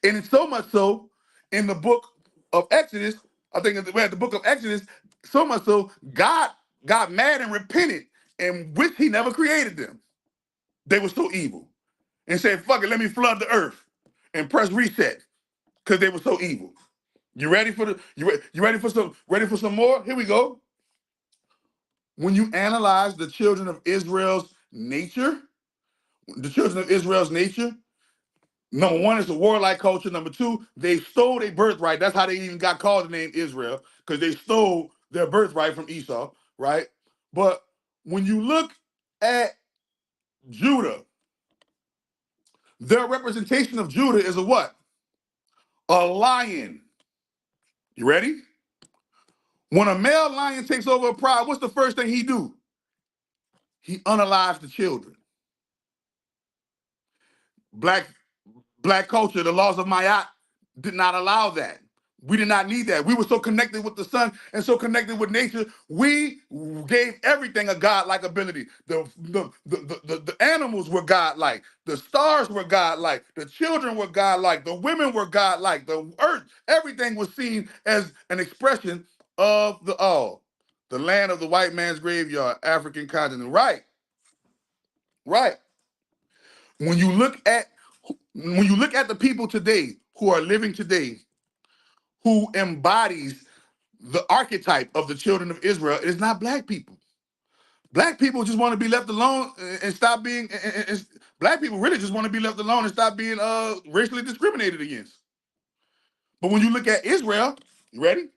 And it's so much so in the book of Exodus, I think we're at the book of Exodus, so much so God got mad and repented and wished he never created them. They were so evil. And said, fuck it, let me flood the earth and press reset because they were so evil. You ready for ready for some more? Here we go. When you analyze the children of Israel's nature, number one, it's a warlike culture. Number two, they stole their birthright. That's how they even got called the name Israel, because they stole their birthright from Esau, right? But when you look at Judah, their representation of Judah is a what? A lion. You ready? When a male lion takes over a pride, what's the first thing he do? He unalives the children. Black Black culture, the laws of Mayat did not allow that. We did not need that. We were so connected with the sun and so connected with nature. We gave everything a godlike ability. The animals were godlike. The stars were godlike. The children were godlike. The women were godlike. The earth, everything was seen as an expression of the all. The land of the white man's graveyard, African continent. Right, right. When you look at the people today who are living today, who embodies the archetype of the children of Israel, it is not black people. Black people just want to be left alone and stop being. Black people really just want to be left alone and stop being racially discriminated against. But when you look at Israel, you ready?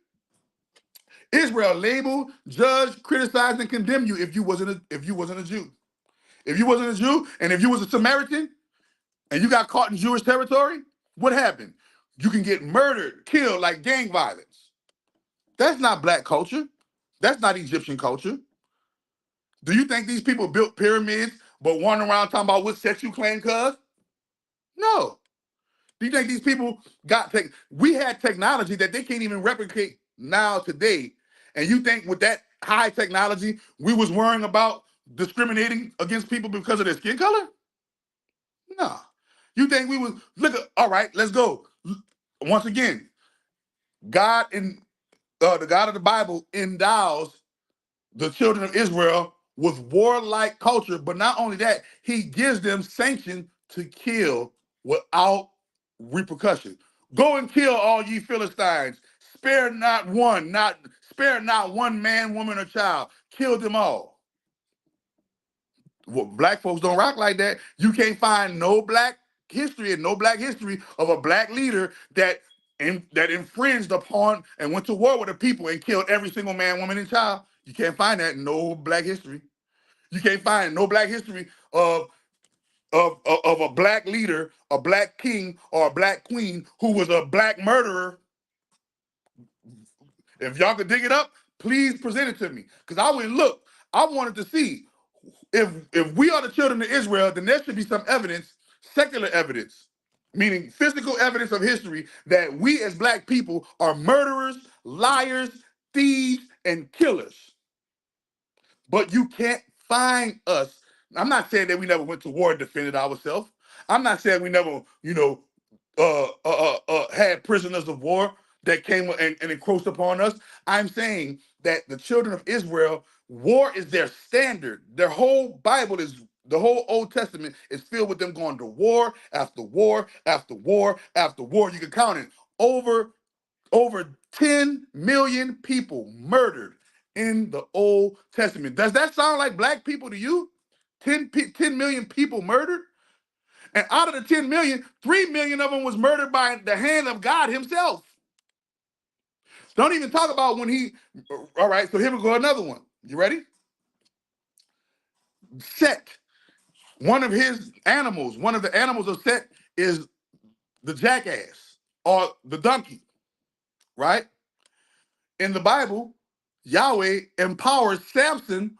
Israel labeled, judged, criticized, and condemned you if you wasn't a Jew. If you wasn't a Jew, and if you was a Samaritan, and you got caught in Jewish territory, what happened? You can get murdered, killed, like gang violence. That's not black culture. That's not Egyptian culture. Do you think these people built pyramids but wandering around talking about what sex you claim, cuz? No. Do you think these people we had technology that they can't even replicate now today. And you think with that high technology, we was worrying about discriminating against people because of their skin color? No. You think we was all right, let's go. Once again, God in the God of the Bible endows the children of Israel with warlike culture, but not only that, he gives them sanction to kill without repercussion. Go and kill all ye Philistines. Spare not one man, woman, or child. Kill them all. Well, black folks don't rock like that. You can't find no black history and no black history of a black leader that infringed upon and went to war with the people and killed every single man, woman, and child. You can't find that in no black history. You can't find no black history of a black leader, a black king, or a black queen who was a black murderer. If y'all could dig it up, please present it to me. Because I went look. I wanted to see if we are the children of Israel, then there should be some evidence, secular evidence, meaning physical evidence of history that we as black people are murderers, liars, thieves, and killers. But you can't find us. I'm not saying that we never went to war and defended ourselves. I'm not saying we never, had prisoners of war that came and encroached upon us. I'm saying that the children of Israel, war is their standard. Their whole Bible is the whole Old Testament is filled with them going to war after war after war after war. You can count it over 10 million people murdered in the Old Testament. Does that sound like black people to you? 10 million people murdered? And out of the 10 million, 3 million of them was murdered by the hand of God himself. Don't even talk about when all right, so here we go, another one. You ready? Set. One of the animals of Set is the jackass or the donkey, right? In the Bible, Yahweh empowers Samson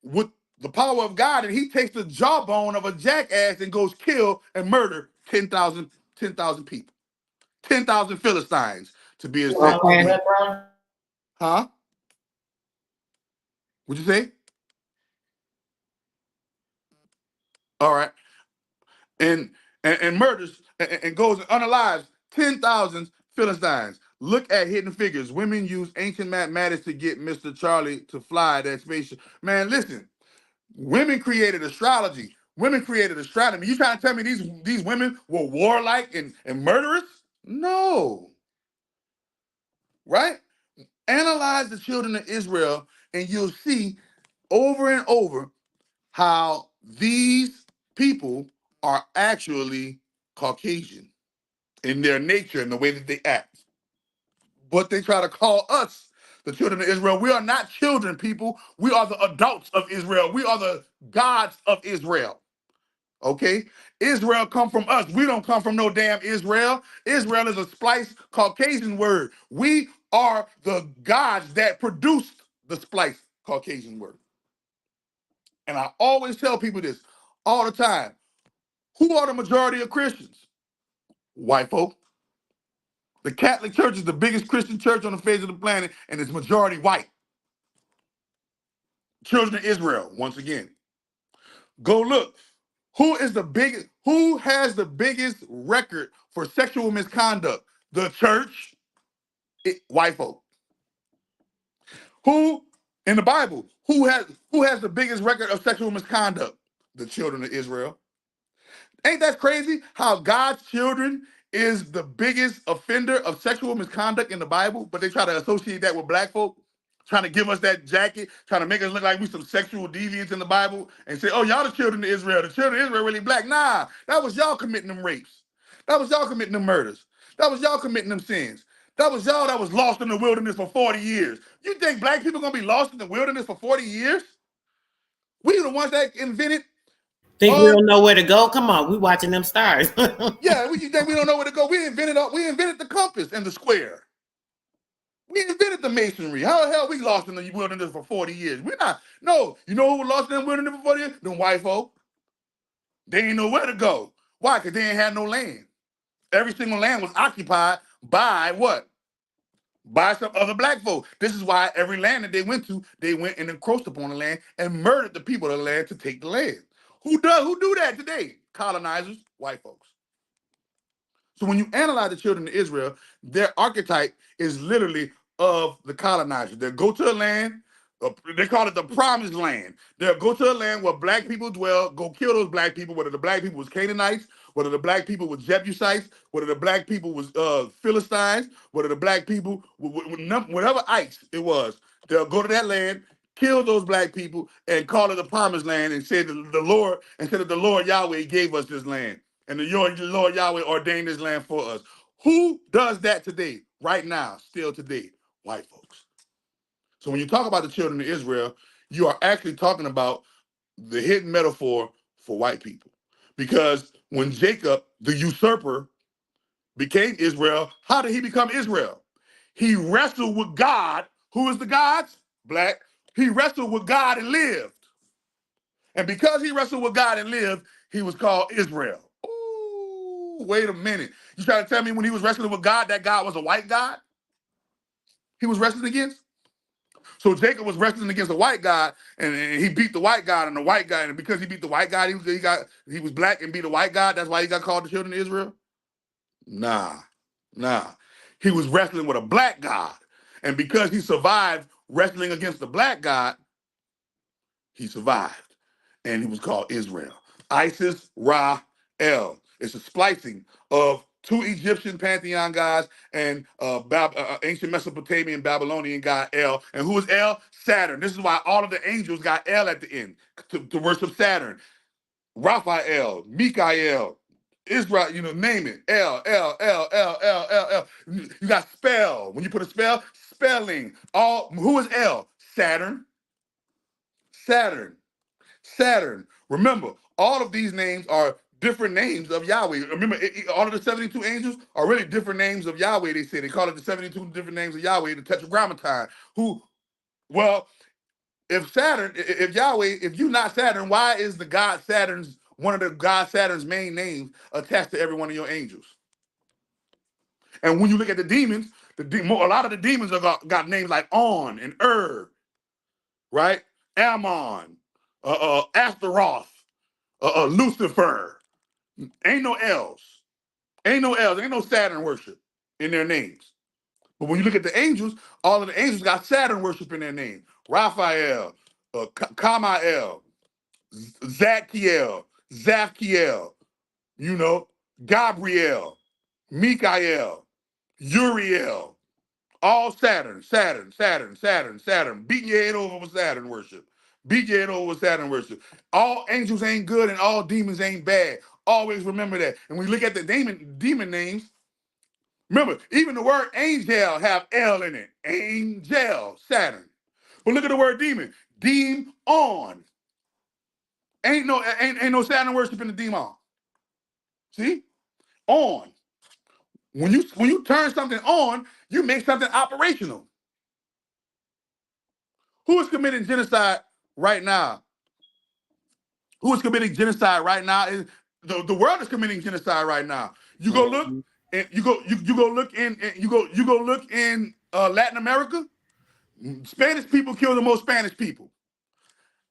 with the power of God, and he takes the jawbone of a jackass and goes kill and murder 10,000 people, 10,000 Philistines to be exact. Okay. Huh? What'd you say? All right. And murders and goes and unalives 10,000 Philistines. Look at Hidden Figures. Women use ancient mathematics to get Mr. Charlie to fly that spaceship. Man, listen. Women created astrology. Women created astronomy. You trying to tell me these women were warlike and murderous? No. Right? Analyze the children of Israel, and you'll see over and over how these people are actually Caucasian in their nature and the way that they act. But they try to call us the children of Israel. We are not children, people. We are the adults of Israel. We are the gods of Israel. Okay? Israel come from us. We don't come from no damn Israel. Israel is a spliced Caucasian word. We are the gods that produced the spliced Caucasian word. And I always tell people this all the time. Who are the majority of Christians? White folk. The Catholic Church is the biggest Christian church on the face of the planet, and it's majority white. Children of Israel, once again. Go look. Who has the biggest record for sexual misconduct? The church, white folk. Who in the Bible, who has the biggest record of sexual misconduct? The children of Israel. Ain't that crazy how God's children is the biggest offender of sexual misconduct in the Bible, but they try to associate that with black folk, trying to give us that jacket, trying to make us look like we some sexual deviants in the Bible and say, oh, y'all the children of Israel. The children of Israel really black. Nah, that was y'all committing them rapes. That was y'all committing them murders. That was y'all committing them sins. That was y'all that was lost in the wilderness for 40 years. You think black people gonna be lost in the wilderness for 40 years? We the ones that invented Think we um don't know where to go? Come on, we watching them stars. yeah, you think we don't know where to go? We invented the compass and the square. We invented the masonry. How the hell we lost in the wilderness for 40 years? We're not. No, you know who lost in the wilderness for 40 years? Them white folk. They ain't know where to go. Why? Because they ain't had no land. Every single land was occupied by what? By some other black folk. This is why every land that they went to, they went and encroached upon the land and murdered the people of the land to take the land. Who do that today? Colonizers, white folks. So when you analyze the children of Israel, their archetype is literally of the colonizer. They go to a land, They call it the promised land. They'll go to a land where black people dwell, go kill those black people, whether the black people was Canaanites, whether the black people was Jebusites, whether the black people was Philistines, whether the black people, whatever ites it was, they'll go to that land, kill those black people, and call it the promised land and say that the Lord, and say that the Lord Yahweh gave us this land. And the Lord Yahweh ordained this land for us. Who does that today, right now, still today? White folks. So when you talk about the children of Israel, you are actually talking about the hidden metaphor for white people. Because when Jacob, the usurper, became Israel, how did he become Israel? He wrestled with God. Who is the gods? Black. He wrestled with God and lived. And because he wrestled with God and lived, he was called Israel. Ooh, wait a minute. You trying to tell me when he was wrestling with God, that God was a white God he was wrestling against? So Jacob was wrestling against a white God, and he beat the white God, and the white guy, and because he beat the white God, he was black and beat the white God. That's why he got called the children of Israel. Nah, nah. He was wrestling with a black God, and because he survived wrestling against the black God, he survived, and he was called Israel. Isis Ra El. It's a splicing of two Egyptian pantheon gods and ancient Mesopotamian Babylonian god El. And who is El? Saturn. This is why all of the angels got El at the end to worship Saturn. Raphael, Mikael, Israel, name it. L. You got spell. When you put a spell, spelling. Who is El? Saturn. Saturn. Saturn. Remember, all of these names are different names of Yahweh. Remember, all of the 72 angels are really different names of Yahweh, they say. They call it the 72 different names of Yahweh, the Tetragrammaton. Well, if Yahweh, if you're not Saturn, why is the God Saturn's, one of the God Saturn's main names attached to every one of your angels? And when you look at the demons, a lot of the demons got names like On and right? Ammon, Astaroth, Lucifer. Ain't no L's. Ain't no L's. Ain't no Saturn worship in their names. But when you look at the angels, all of the angels got Saturn worship in their name. Raphael, Kamael, Zadkiel, Zafkiel, Gabriel, Mikael, Uriel, all Saturn. Beat your head over with Saturn worship. Beat your head over with Saturn worship. All angels ain't good and all demons ain't bad. Always remember that. And when we look at the demon names, remember, even the word angel have L in it. Angel, Saturn. But look at the word demon. Demon. Ain't no Saturn worship in the demon. See? On. When you turn something on, you make something operational. Who is committing genocide right now? Who is committing genocide right now? The world is committing genocide right now. You go look, Mhm. and you go look in, you go look in Latin America. Spanish people kill the most Spanish people.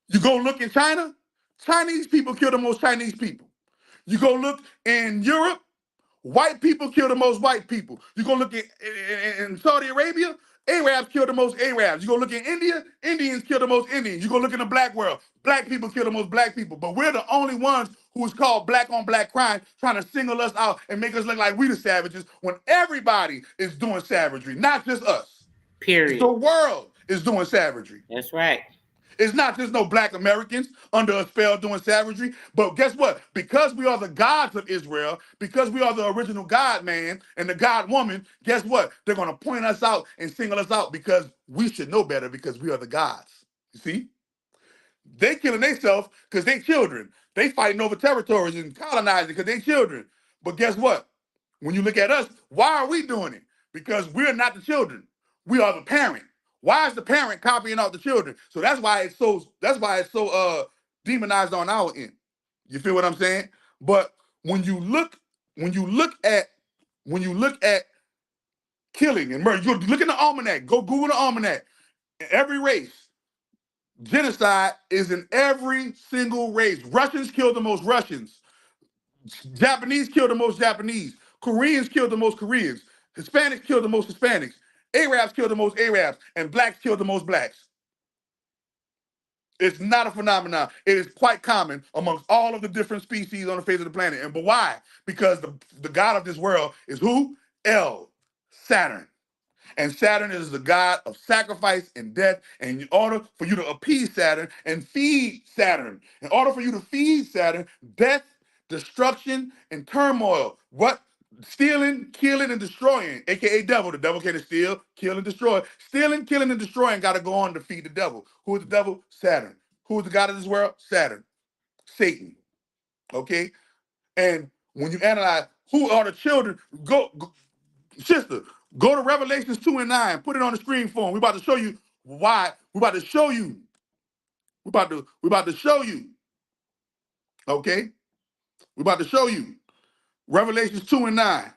You go look in China. Chinese people kill the most Chinese people. You go look in Europe. White people kill the most white people. You go look in Saudi Arabia, Arabs kill the most Arabs. You go look in India, Indians kill the most Indians. You go look in the black world, black people kill the most black people. But we're the only ones who is called black on black crime, trying to single us out and make us look like we the savages when everybody is doing savagery, not just us. Period. The world is doing savagery. That's right. It's not just no black Americans under a spell doing savagery. But guess what? Because we are the gods of Israel, because we are the original God man and the God woman, guess what? They're going to point us out and single us out because we should know better because we are the gods. You see? They killing themselves because they children. They fighting over territories and colonizing because they children. But guess what? When you look at us, why are we doing it? Because we're not the children. We are the parent. Why is the parent copying out the children? So that's why it's so demonized on our end. You feel what I'm saying? But when you look when you look at when you look at killing and murder, you look in the almanac, go Google the almanac. In every race, genocide is in every single race. Russians kill the most Russians. Japanese kill the most Japanese. Koreans kill the most Koreans. Hispanics kill the most Hispanics. Arabs kill the most Arabs. And blacks kill the most blacks. It's not a phenomenon. It is quite common amongst all of the different species on the face of the planet. And but why? Because the god of this world is who? El, Saturn. And Saturn is the god of sacrifice and death. And in order for you to appease Saturn and feed Saturn, in order for you to feed Saturn, death, destruction, and turmoil. What? Stealing, killing, and destroying, aka devil. The devil can steal, kill, and destroy. Stealing, killing, and destroying got to go on to feed the devil. Who is the devil? Saturn. Who is the god of this world? Saturn. Satan. Okay? And when you analyze who are the children, go sister, go to Revelations 2 and 9. Put it on the screen for him. We're about to show you why. We're about to show you. We're about to show you. Okay? We're about to show you. Revelations 2 and 9.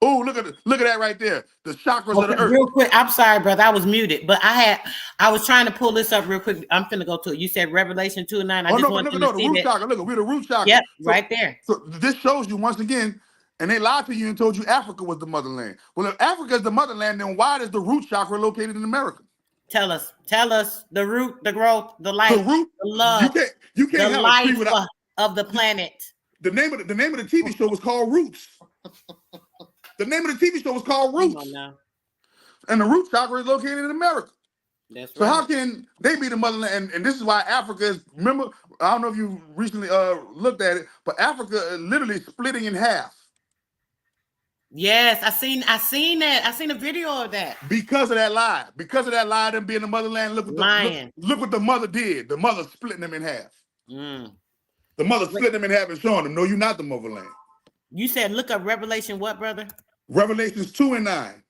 Oh, look at that right there. The chakras of Okay, the earth. real quick. I'm sorry, brother. I was muted, but I was trying to pull this up real quick. I'm finna go to it. You said Revelation 2 and 9. I Oh just no, but want look, them no, to the see root that. chakra. Look, we're the root chakra. Yep, right there. So this shows you once again, and they lied to you and told you Africa was the motherland. Well, if Africa is the motherland, then why is the root chakra located in America? Tell us the root, the growth, the The life, root, the you love, can't the have a tree life without of the planet. the name of the TV show was called Roots. The name of the TV show was called Come on Roots, now. and the root chakra is located in America. That's So how right. can they be the motherland? And this is why Africa is. Remember, I don't know if you recently looked at it, but Africa is literally splitting in half Yes, I seen that. I seen a video of that. because of that lie. Because of that lie, them being the motherland. Look what Lion. look what the mother did. The mother splitting them in half. Mm. The mother Wait, split them in half and showing them, no, you're not the motherland. you said look up Revelation what, brother? Revelations 2 and 9.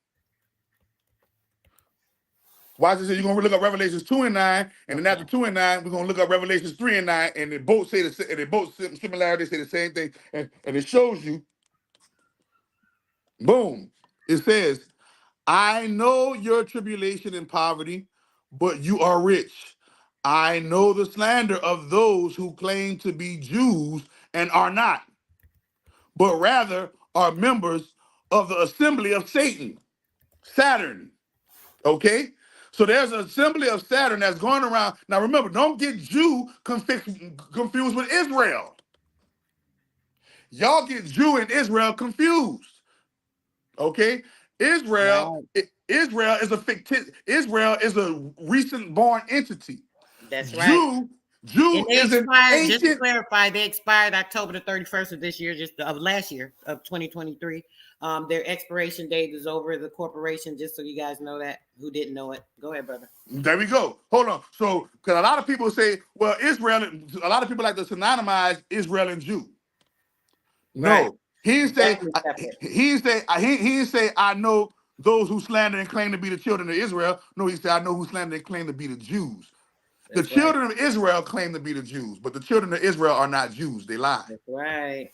Watch this. You're gonna look up Revelations 2 and 9, and then Okay. after 2 and 9, we're gonna look up Revelations 3 and 9, and they both say and they both similarities say the same thing, and it shows you, boom, it says, I know your tribulation and poverty, but you are rich. I know the slander of those who claim to be Jews and are not, but rather are members of the assembly of Satan, Saturn. Okay? So there's an assembly of Saturn that's going around. Now remember, don't get Jew confused with Israel. Y'all get Jew and Israel confused. Okay? Israel, Right. Israel is a fictitious, Israel is a recent born entity. That's right. Jew, And Jew they is an expired, just to ancient. clarify, they expired October the 31st of this year, just of last year of 2023. Their expiration date is over. The corporation, just so you guys know that, who didn't know it. Go ahead, brother. There we go. Hold on. So, because a lot of people say, well, Israel, a lot of people like to synonymize Israel and Jew. Right. No, he didn't say. Definitely separate. He didn't say. I know those who slander and claim to be the children of Israel. No, he said I know who slander and claim to be the Jews. The That's right. children of Israel claim to be the Jews, but the children of Israel are not Jews. They lie. That's right.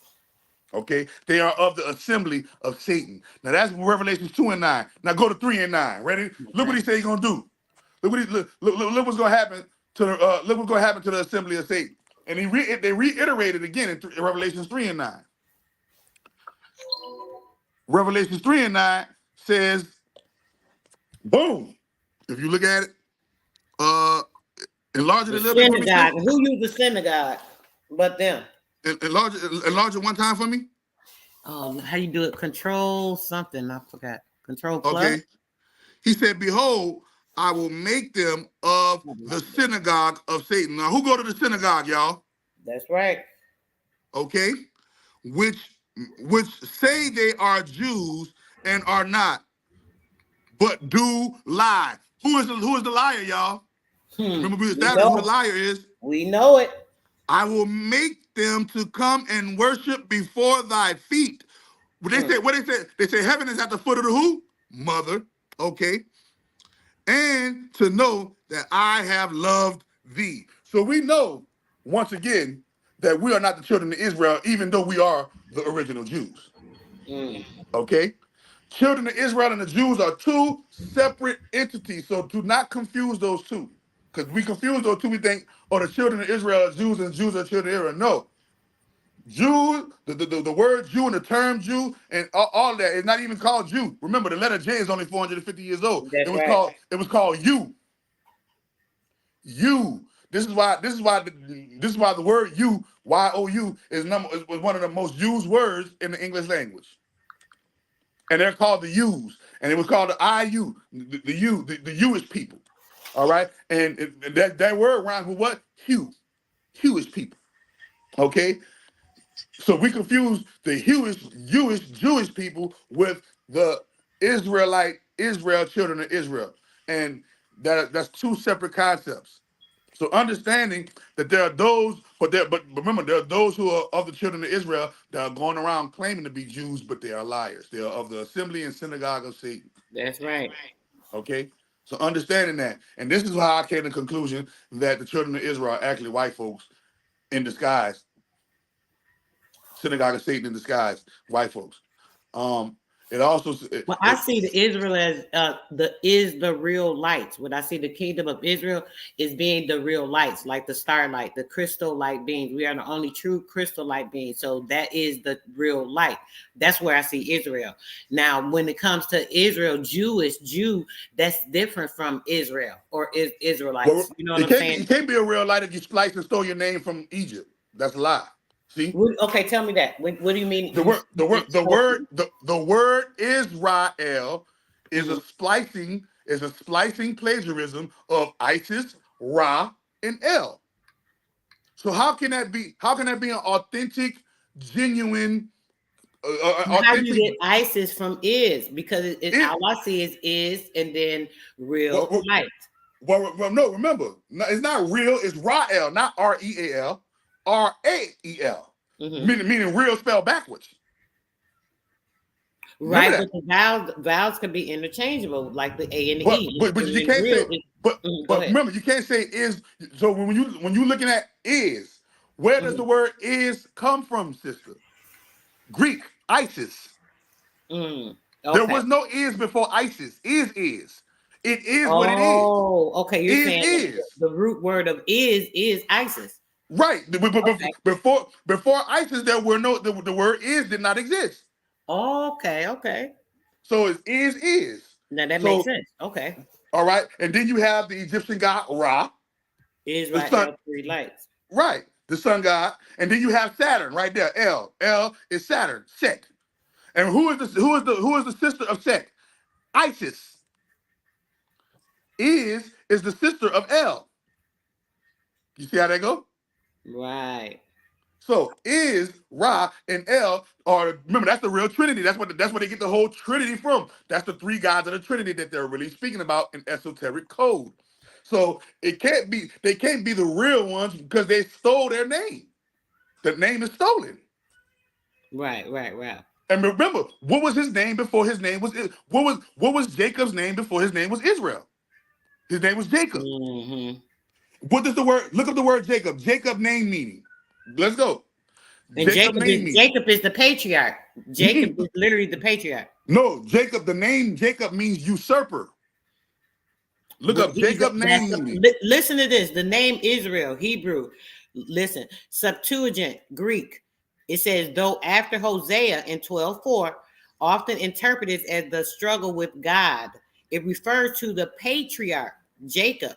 Okay, they are of the assembly of Satan. Now that's Revelations 2 and 9. Now go to 3 and 9. Ready? Look what Okay. he said he's gonna do. Look what's gonna happen to the look what's gonna happen to the assembly of Satan. And they reiterated again in Revelations 3 and 9. Revelations 3 and 9 says, boom. If you look at it, uh, enlarge it The a little bit for me, synagogue. sis. And who used the synagogue? But them. Enlarge it one time for me. How you do it? Control something. I forgot. Control plus. Okay. He said, behold, I will make them of the synagogue of Satan. Now, who go to the synagogue, y'all? That's right. Okay. Which which say they are Jews and are not, but do lie. Who is the liar, y'all? Remember, we We established who the know. liar is. We know it. I will make them to come and worship before thy feet. They say heaven is at the foot of the who? Mother. Okay. And to know that I have loved thee. So we know, once again, that we are not the children of Israel, even though we are the original Jews. Mm. Okay? Children of Israel and the Jews are two separate entities. So do not confuse those two. Because we confuse those two, we think, oh, the children of Israel are Jews and Jews are children of Israel. No. Jew, the word Jew and the term Jew and all that is not even called Jew. Remember, the letter J is only 450 years old. That's right. It was called you. You. This is why the word you, you is one of the most used words in the English language. And they're called the U's, and it was called the IU, the Jewish people. All right, and that word rhymes with what? Hugh, Jewish people. Okay, so we confuse the Jewish people with the Israel, children of Israel, and that's two separate concepts. So understanding that there are those, but remember there are those who are of the children of Israel that are going around claiming to be Jews, but they are liars. They are of the assembly and synagogue of Satan. That's right. Okay, so understanding that, and this is how I came to the conclusion that the children of Israel are actually white folks in disguise, synagogue of Satan in disguise, white folks. Um, it also Well, I see the Israel as the real lights. When I see the kingdom of Israel is being the real lights, like the starlight, the crystal light beings. We are the only true crystal light beings. So that is the real light. That's where I see Israel. Now, when it comes to Israel, Jew, that's different from Israel or well, Israelites. You know what I'm saying? you can't be a real light if you splice and stole your name from Egypt. That's a lie. See, Okay, tell me that. What do you mean? the word Israel is Mhm. a splicing plagiarism of Isis, Ra, and El. So how can that be? How can that be an authentic, genuine, How do you authentic? get ISIS from is? Because It all I see is and then well, real well, light. no. Remember, it's not real. It's Rael, not Real, Rael, Hmm. meaning real spelled backwards. Remember Right, that. but the vowels can be interchangeable, like the A and the E. But And you then can't real say is go but ahead. remember you can't say is. So when you looking at is, where does the Hmm. word is come from, sister? Greek, Isis. Mm. There Okay. was no is before Isis. Is. It is what it is. Oh, okay. You're saying that Is. the root word of is ISIS. Right. Okay. Before ISIS, there were no the word is did not exist. Okay. Okay. So it is. Now that makes So sense. Okay. all right, and then you have the Egyptian god Ra, the sun. Israel three lights. Right, the sun god, and then you have Saturn right there. El is Saturn. Set. And who is the sister of Set? Isis is the sister of El. You see how that go? Right. So is Ra and El are, remember, that's the real Trinity. That's where they get the whole Trinity from. That's the three gods of the Trinity that they're really speaking about in esoteric code. So they can't be the real ones because they stole their name. The name is stolen. Right. Right. Right. And remember, what was his name before his name was what was Jacob's name before his name was Israel? His name was Jacob. Hmm. What does the word? Look up the word Jacob. Jacob name meaning. Let's go. And Jacob name meaning. Jacob is the patriarch. Jacob Mm-mm. is literally the patriarch. No, Jacob. The name Jacob means usurper. Look Well, up Jacob name meaning. listen to this. The name Israel, Hebrew. Listen, Septuagint, Greek. It says, though after Hosea in 12:4, often interpreted as the struggle with God, it refers to the patriarch, Jacob,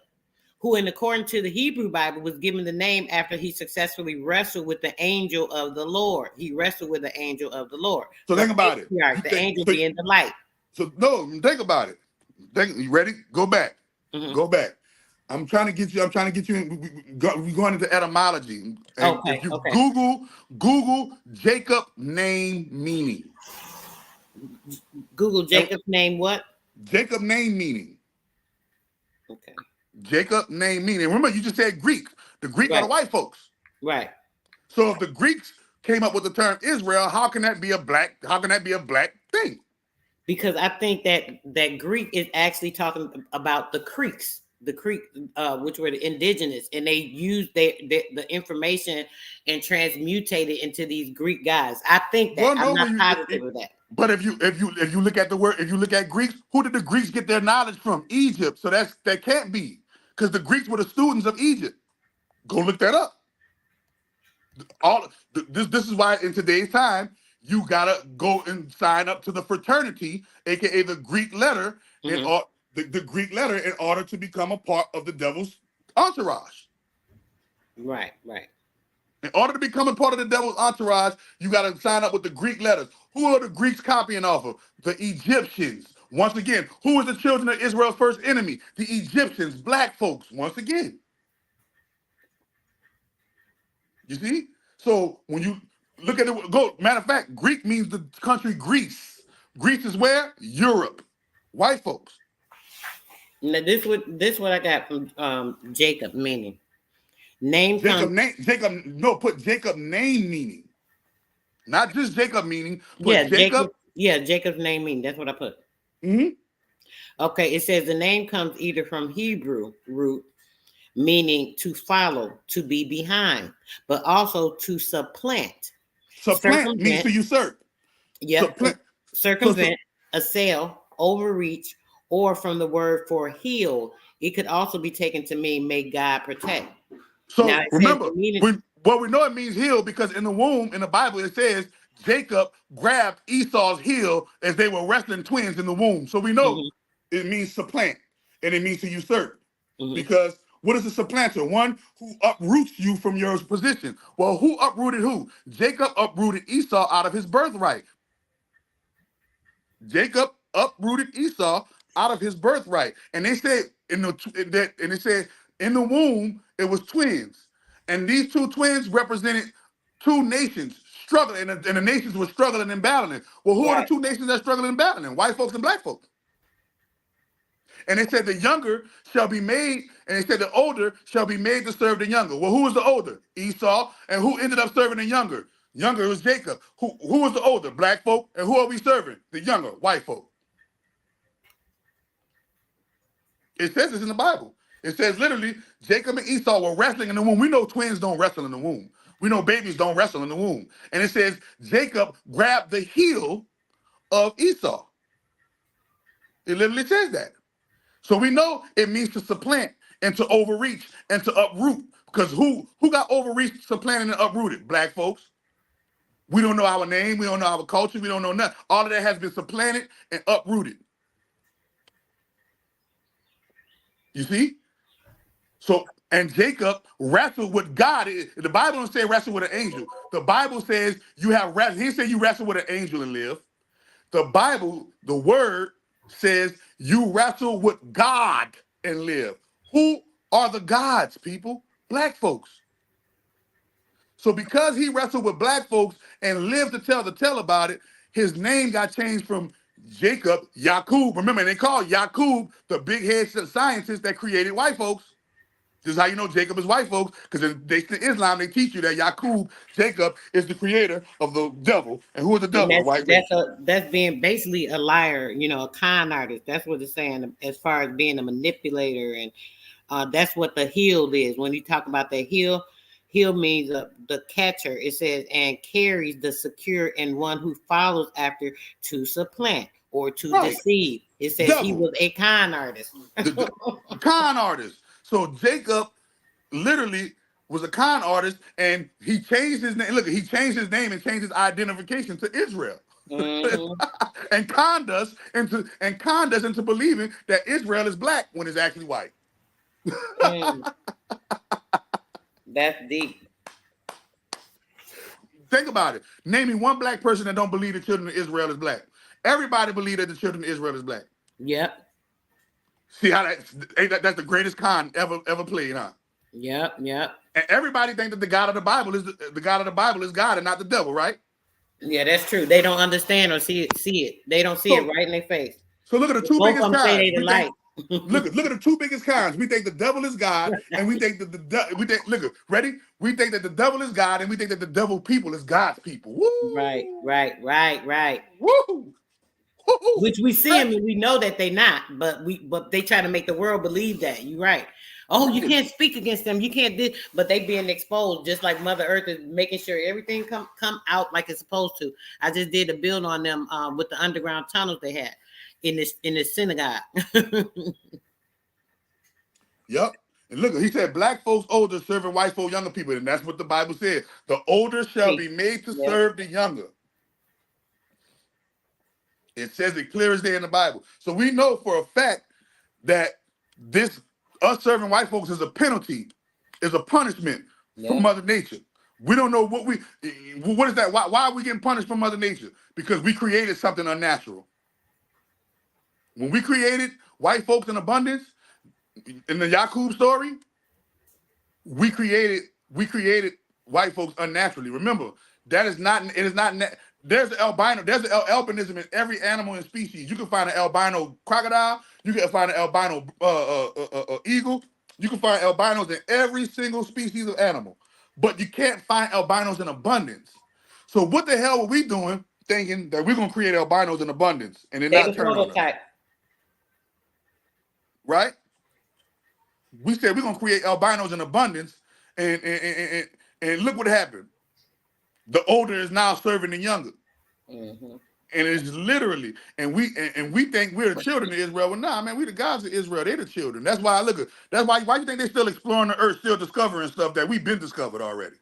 who, in according to the Hebrew Bible, was given the name after he successfully wrestled with the angel of the Lord. He wrestled with the angel of the Lord. So The think about it. You patriarch, the think angel so, being the light. so no, think about it. You ready? Go back. Mhm. Go back. I'm trying to get you. I'm trying to get you. We're going into etymology, and if Okay, you okay. Google Jacob name meaning, Google and Jacob's name what? Jacob name meaning, Okay. Jacob name meaning. Remember, you just said Greek. The Greek are Right, the white folks. right. So if the Greeks came up with the term Israel, how can that be a black? How can that be a black thing? Because I think that Greek is actually talking about the Creek, which were the indigenous, and they used the information and transmutate it into these Greek guys. I think that Well, I'm no, not positive of that. but if you look at the word, if you look at Greeks, who did the Greeks get their knowledge from? Egypt. So that can't be because the Greeks were the students of Egypt. Go look that up. This is why in today's time you gotta go and sign up to the fraternity, aka the Greek letter, Hmm. the Greek letter in order to become a part of the devil's entourage. Right, right. In order to become a part of the devil's entourage, you got to sign up with the Greek letters. Who are the Greeks copying off of? The Egyptians. Once again, who is the children of Israel's first enemy? The Egyptians, black folks. Once again, you see? So when you look at it, go, matter of fact, Greek means the country Greece. Greece is where? Europe. White folks. Now this what I got from Jacob meaning. Name comes Put Jacob name meaning. Not just Jacob meaning, put yeah, Jacob. Jacob. Yeah, Jacob's name meaning. That's what I put. Mhm. Okay, it says the name comes either from Hebrew root meaning to follow, to be behind, but also to supplant, Supplant means circumvent. to usurp. Yep, Supplant. So circumvent, assail, overreach, or from the word for heal. It could also be taken to mean may God protect. Now so it says remember, the meaning. we know it means heel because in the womb in the Bible it says Jacob grabbed Esau's heel as they were wrestling twins in the womb. So we know Mhm, it means supplant and it means to usurp. mhm. Because what is a supplanter? One who uproots you from your position. Well, who uprooted who? Jacob uprooted Esau out of his birthright. Jacob uprooted Esau out of his birthright, and they said and they said in the womb it was twins, and these two twins represented two nations struggling, and the nations were struggling and battling. Well, who are the Right. two nations that are struggling and battling? White folks and black folks. And they said the younger shall be made, and they said the older shall be made to serve the younger. Well, who was the older? Esau. And who ended up serving the younger? Younger was Jacob. Who was the older? Black folk. And who are we serving? The younger, white folk. It says this in the Bible. It says literally, Jacob and Esau were wrestling in the womb. We know twins don't wrestle in the womb. We know babies don't wrestle in the womb. And it says Jacob grabbed the heel of Esau. It literally says that. So we know it means to supplant and to overreach and to uproot. Because who got overreached, supplanted, and uprooted? Black folks. We don't know our name. We don't know our culture. We don't know nothing. All of that has been supplanted and uprooted. You see? So, and Jacob wrestled with God. The Bible don't say wrestle with an angel. The Bible says you have wrestled. He said you wrestle with an angel and live. The Bible, the word says you wrestle with God and live. Who are the gods, people? Black folks. So because he wrestled with black folks and lived to tell the tale about it, his name got changed from Jacob, Yakub. Remember, they call Yakub the big head scientist that created white folks. This is how you know Jacob is white folks, because in Islam, they teach you that Yakub, Jacob, is the creator of the devil. And who is the And devil? A white man. that's being basically a liar, a con artist. That's what it's saying as far as being a manipulator, and that's what the heel is. When you talk about the heel means the catcher. It says and carries the secure and one who follows after to supplant or to Right. deceive. It says he Devil. was a con artist. The con artist. So Jacob literally was a con artist, and he changed his name. Look, he changed his name and changed his identification to Israel, Hmm. and conned us into believing that Israel is black when it's actually white. Mm, that's deep. Think about it. Name me one black person that don't believe the children of Israel is black. Everybody believe that the children of Israel is black. Yep. See how that's the greatest con ever played, huh? Yep. Yep. And everybody think that the God of the Bible is the God of the Bible is God and not the devil, right? Yeah, that's true. They don't understand or see it. They don't see it So right in their face. so look at the two Both biggest of them say cons. they the We think light. look at the two biggest cons. We think the devil is God, and we think that we think ready? We think that the devil is God, and we think that the devil people is God's people. Right, Woo! right, right, right. Woo! Woo! Which we see them and we know that they not, but they try to make the world believe that. You're right. Oh, you Right. can't speak against them. You can't do, but they being exposed, just like Mother Earth is making sure everything come out like it's supposed to. I just did a build on them with the underground tunnels they had in this synagogue. Yep. And look, he said black folks older serving white folk younger people, and that's what the Bible said. The older shall be made to Yep. serve the younger. It says it clear as day in the Bible. So we know for a fact that this us serving white folks is a penalty, is a punishment from Yeah. Mother Nature. We don't know what is that? Why are we getting punished from Mother Nature? Because we created something unnatural. When we created white folks in abundance in the Yakub story, we created we created white folks unnaturally. Remember, that is not it is not there's albino, there's albinism in every animal and species. You can find an albino crocodile, you can find an albino eagle, you can find albinos in every single species of animal, but you can't find albinos in abundance. So what the hell were we doing thinking that we're gonna create albinos in abundance and then They not the turn on us, prototype. right? We said we're gonna create albinos in abundance, and look what happened. The older is now serving the younger, Hmm. and it's literally, and we think we're the children of Israel. Well, nah, man, we the gods of Israel. They the children. That's why I look at. That's why you think they still exploring the earth, still discovering stuff that we've been discovered already.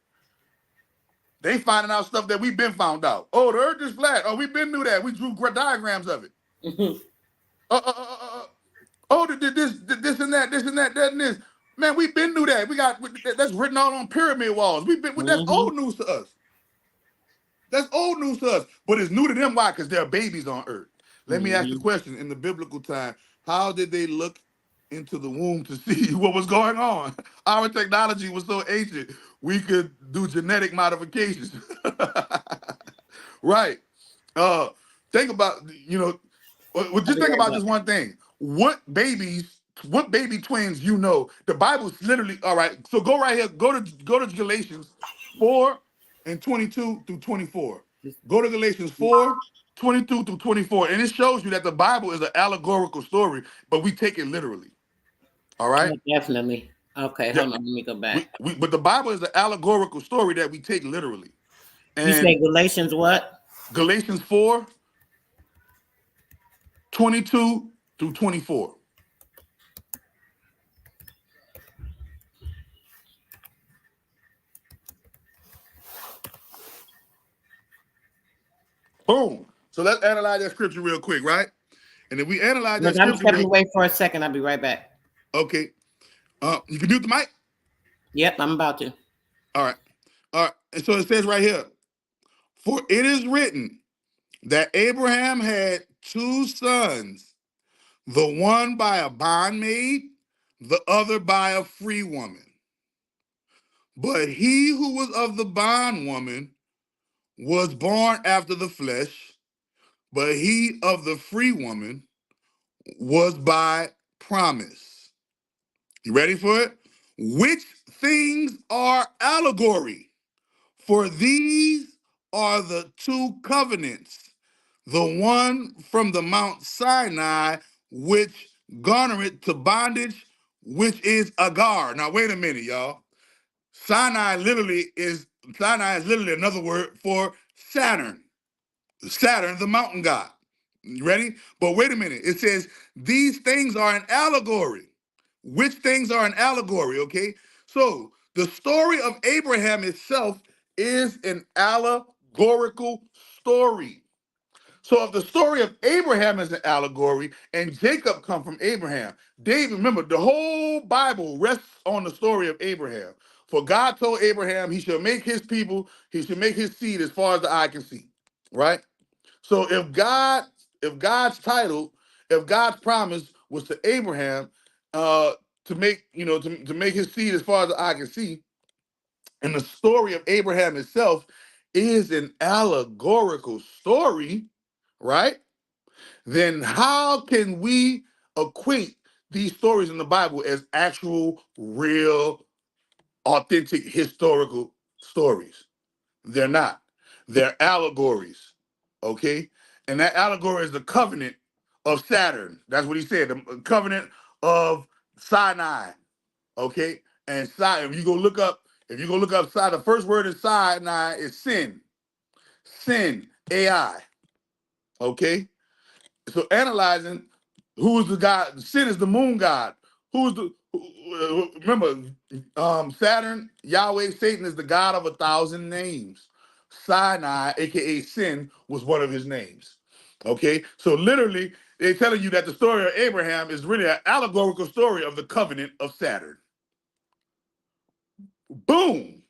They finding out stuff that we've been found out. Oh, the earth is flat. Oh, we've been knew that. We drew diagrams of it. Hmm. Uh, uh, uh, uh, uh, oh, this and that, this and that, that and this. Man, we've been knew that. We got that's written out on pyramid walls. We've been that's Hmm. old news to us. That's old news to us, but it's new to them. Why? Because they're babies on earth. Let me ask the Hmm. question: in the biblical time, how did they look into the womb to see what was going on? Our technology was so ancient, we could do genetic modifications. Right. Uh, think about just I'll be think right about back. just one thing. What baby twins you know? The Bible's literally all right. So go right here. Go to Galatians 4:22 through 24. Go to Galatians 4:22 through 24, and it shows you that the Bible is an allegorical story, but we take it literally. All right. Oh, definitely. Okay, Yeah. hold on. Let me go back. But the Bible is an allegorical story that we take literally. You say And Galatians what? Galatians 4:22 through 24. Boom. So let's analyze that scripture real quick, right? And if we analyze that Look, I'm scripture stepping real away for a second. I'll be right back. okay. You can mute the mic? Yep, I'm about to. All right. All right. And so it says right here, for it is written that Abraham had two sons, the one by a bondmaid, the other by a free woman. But he who was of the bondwoman was born after the flesh, but he of the free woman was by promise. You ready for it? Which things are allegory? For these are the two covenants, the one from the Mount Sinai, which garnereth to bondage, which is Agar. Now wait a minute, y'all. Sinai is literally another word for Saturn. Saturn, the mountain god. You ready? But wait a minute. It says these things are an allegory. Which things are an allegory? Okay. So the story of Abraham itself is an allegorical story. So if the story of Abraham is an allegory and Jacob come from Abraham, David, remember the whole Bible rests on the story of Abraham. For God told Abraham he should make his people, he should make his seed as far as the eye can see. Right? So if God's title, if God's promise was to Abraham, to make, to make his seed as far as the eye can see, and the story of Abraham itself is an allegorical story, right? Then how can we equate these stories in the Bible as actual, real, authentic historical stories? They're not. They're allegories. Okay? And that allegory is the covenant of Saturn. That's what he said. The covenant of Sinai. Okay? And if you go look up, the first word in Sinai is sin. Sin. AI. Okay? So analyzing who's the god, sin is the moon god. Remember, Saturn, Yahweh, Satan is the god of 1,000 names. Sinai, aka sin, was one of his names. Okay, so literally, they're telling you that the story of Abraham is really an allegorical story of the covenant of Saturn. Boom.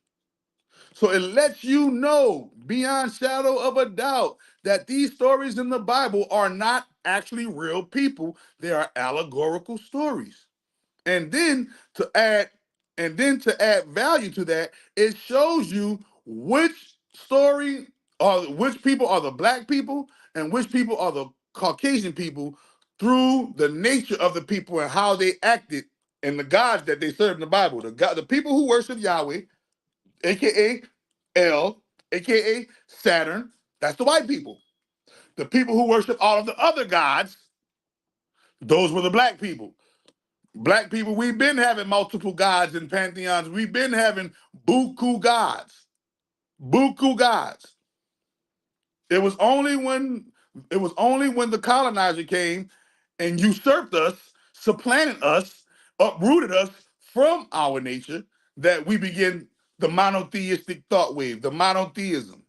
So it lets you know beyond shadow of a doubt that these stories in the Bible are not actually real people. They are allegorical stories. And then to add to add value to that, it shows you which story or which people are the black people and which people are the Caucasian people through the nature of the people and how they acted and the gods that they served in the Bible. The people who worship Yahweh, aka El, aka Saturn, that's the white people. The people who worship all of the other gods, those were the black people. Black people, we've been having multiple gods and pantheons. We've been having buku gods. Buku gods. It was only when the colonizer came and usurped us, supplanted us, uprooted us from our nature that we begin the monotheistic thought wave, the monotheism,